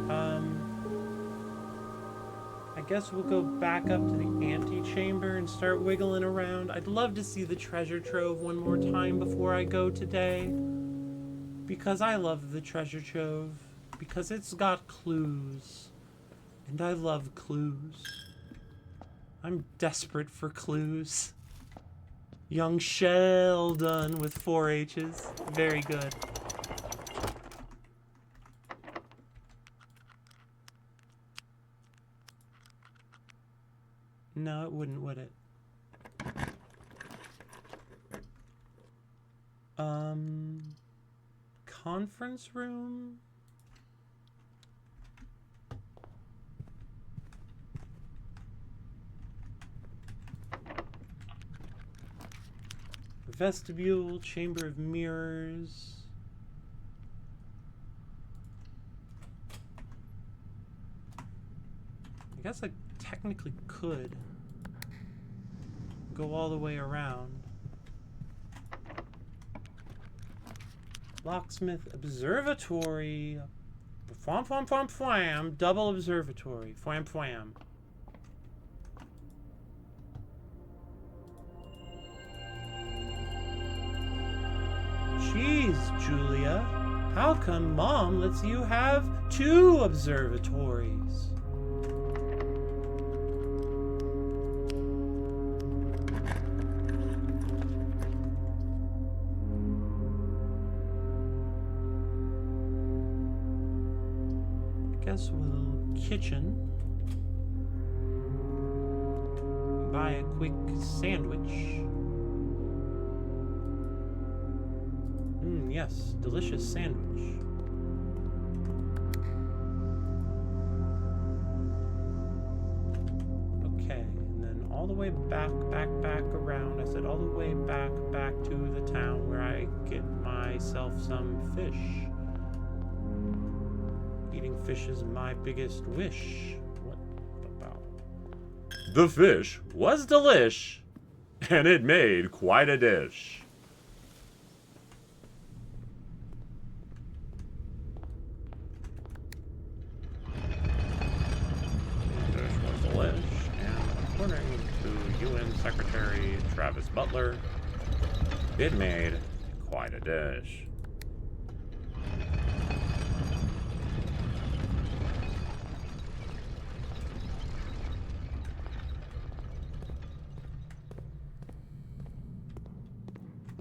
I guess we'll go back up to the antechamber and start wiggling around. I'd love to see the treasure trove one more time before I go today. Because I love the treasure trove. Because it's got clues. And I love clues. I'm desperate for clues. Young Sheldon with 4 H's. Very good. No, it wouldn't, would it? Conference room? Vestibule, chamber of mirrors. I guess I technically could go all the way around. Locksmith Observatory. Fwam, fwam, fwam, fwam. Double observatory. Fwam, fwam. Jeez, Julia. How come Mom lets you have 2 observatories? Guess we'll kitchen. Buy a quick sandwich. Yes, delicious sandwich. Okay, and then all the way back around. I said all the way back to the town where I get myself some fish. Eating fish is my biggest wish. What about? The fish was delish, and it made quite a dish. his butler. It made quite a dish.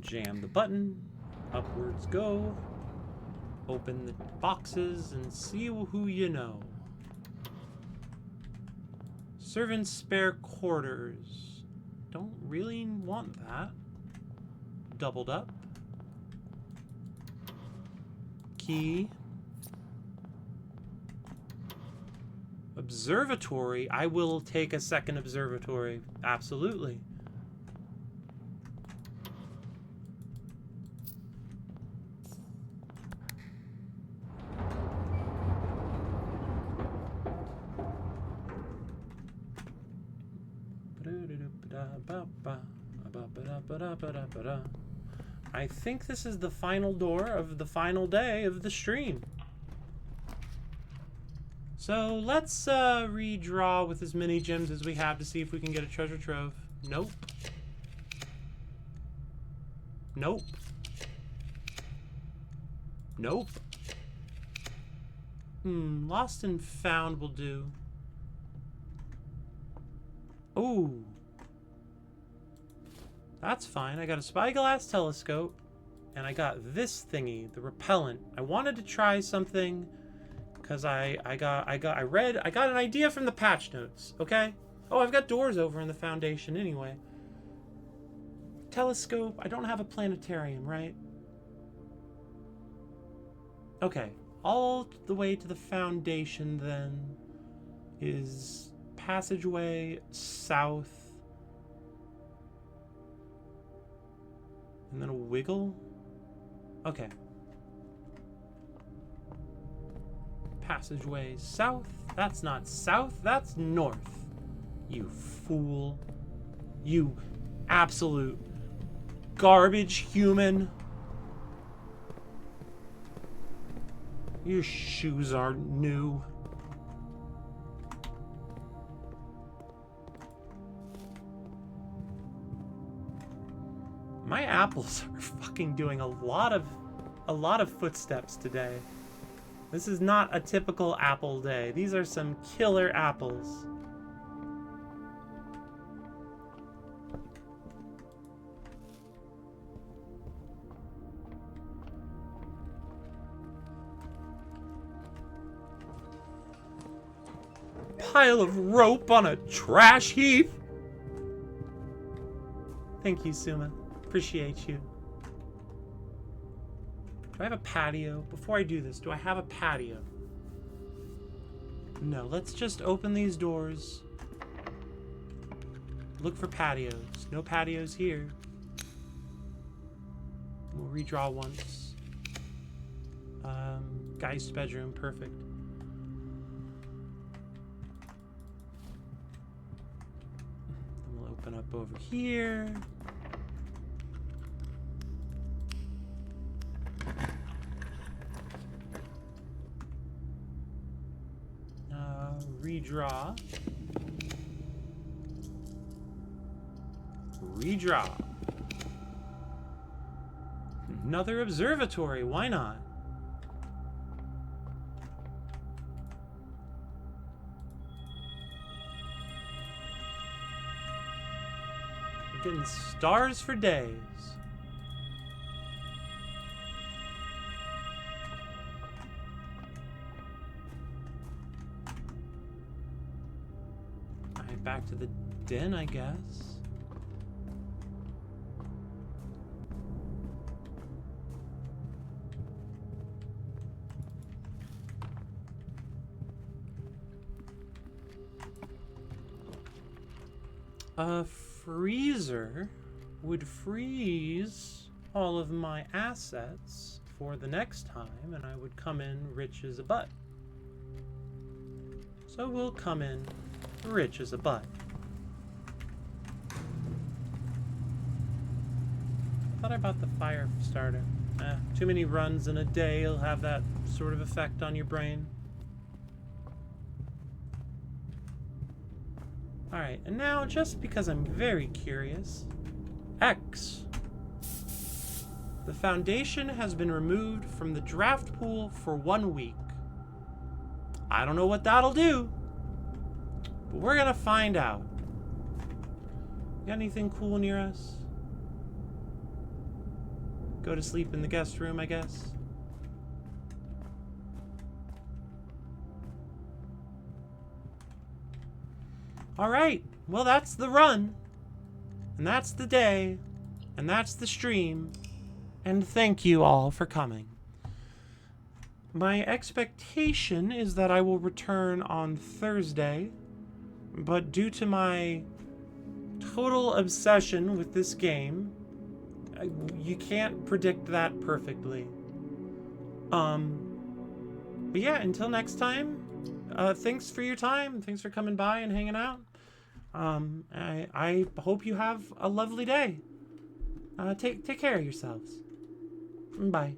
Jam the button. Upwards go. Open the boxes and see who you know. Servant's spare quarters. Don't really want that. Doubled up. Key. Observatory. I will take a second observatory. Absolutely. I think this is the final door of the final day of the stream. So let's redraw with as many gems as we have to see if we can get a treasure trove. Nope. Nope. Nope. Lost and found will do. Ooh. That's fine. I got a spyglass telescope, and I got this thingy, the repellent. I wanted to try something because I got an idea from the patch notes. Okay. Oh, I've got doors over in the foundation anyway. Telescope. I don't have a planetarium, right? Okay. All the way to the foundation then is passageway south. And then a wiggle? Okay. Passageway south. That's not south, that's north. You fool. You absolute garbage human. Your shoes aren't new. My apples are fucking doing a lot of footsteps today. This is not a typical apple day. These are some killer apples. Pile of rope on a trash heap. Thank you, Suma. Appreciate you. Do I have a patio? Before I do this, do I have a patio? No, let's just open these doors. Look for patios. No patios here. We'll redraw once. Geist bedroom, perfect. Then we'll open up over here. Redraw. Redraw. Another observatory, why not? We're getting stars for days. Back to the den, I guess. A freezer would freeze all of my assets for the next time, and I would come in rich as a butt. So we'll come in rich as a butt. I thought I bought the fire starter. Too many runs in a day will have that sort of effect on your brain. Alright, and now, just because I'm very curious, X. The foundation has been removed from the draft pool for 1 week. I don't know what that'll do, but we're gonna find out. Got anything cool near us? Go to sleep in the guest room, I guess. Alright, well that's the run. And that's the day. And that's the stream. And thank you all for coming. My expectation is that I will return on Thursday, but due to my total obsession with this game, you can't predict that perfectly. But yeah, until next time, thanks for your time. Thanks for coming by and hanging out. I hope you have a lovely day. Take care of yourselves. Bye.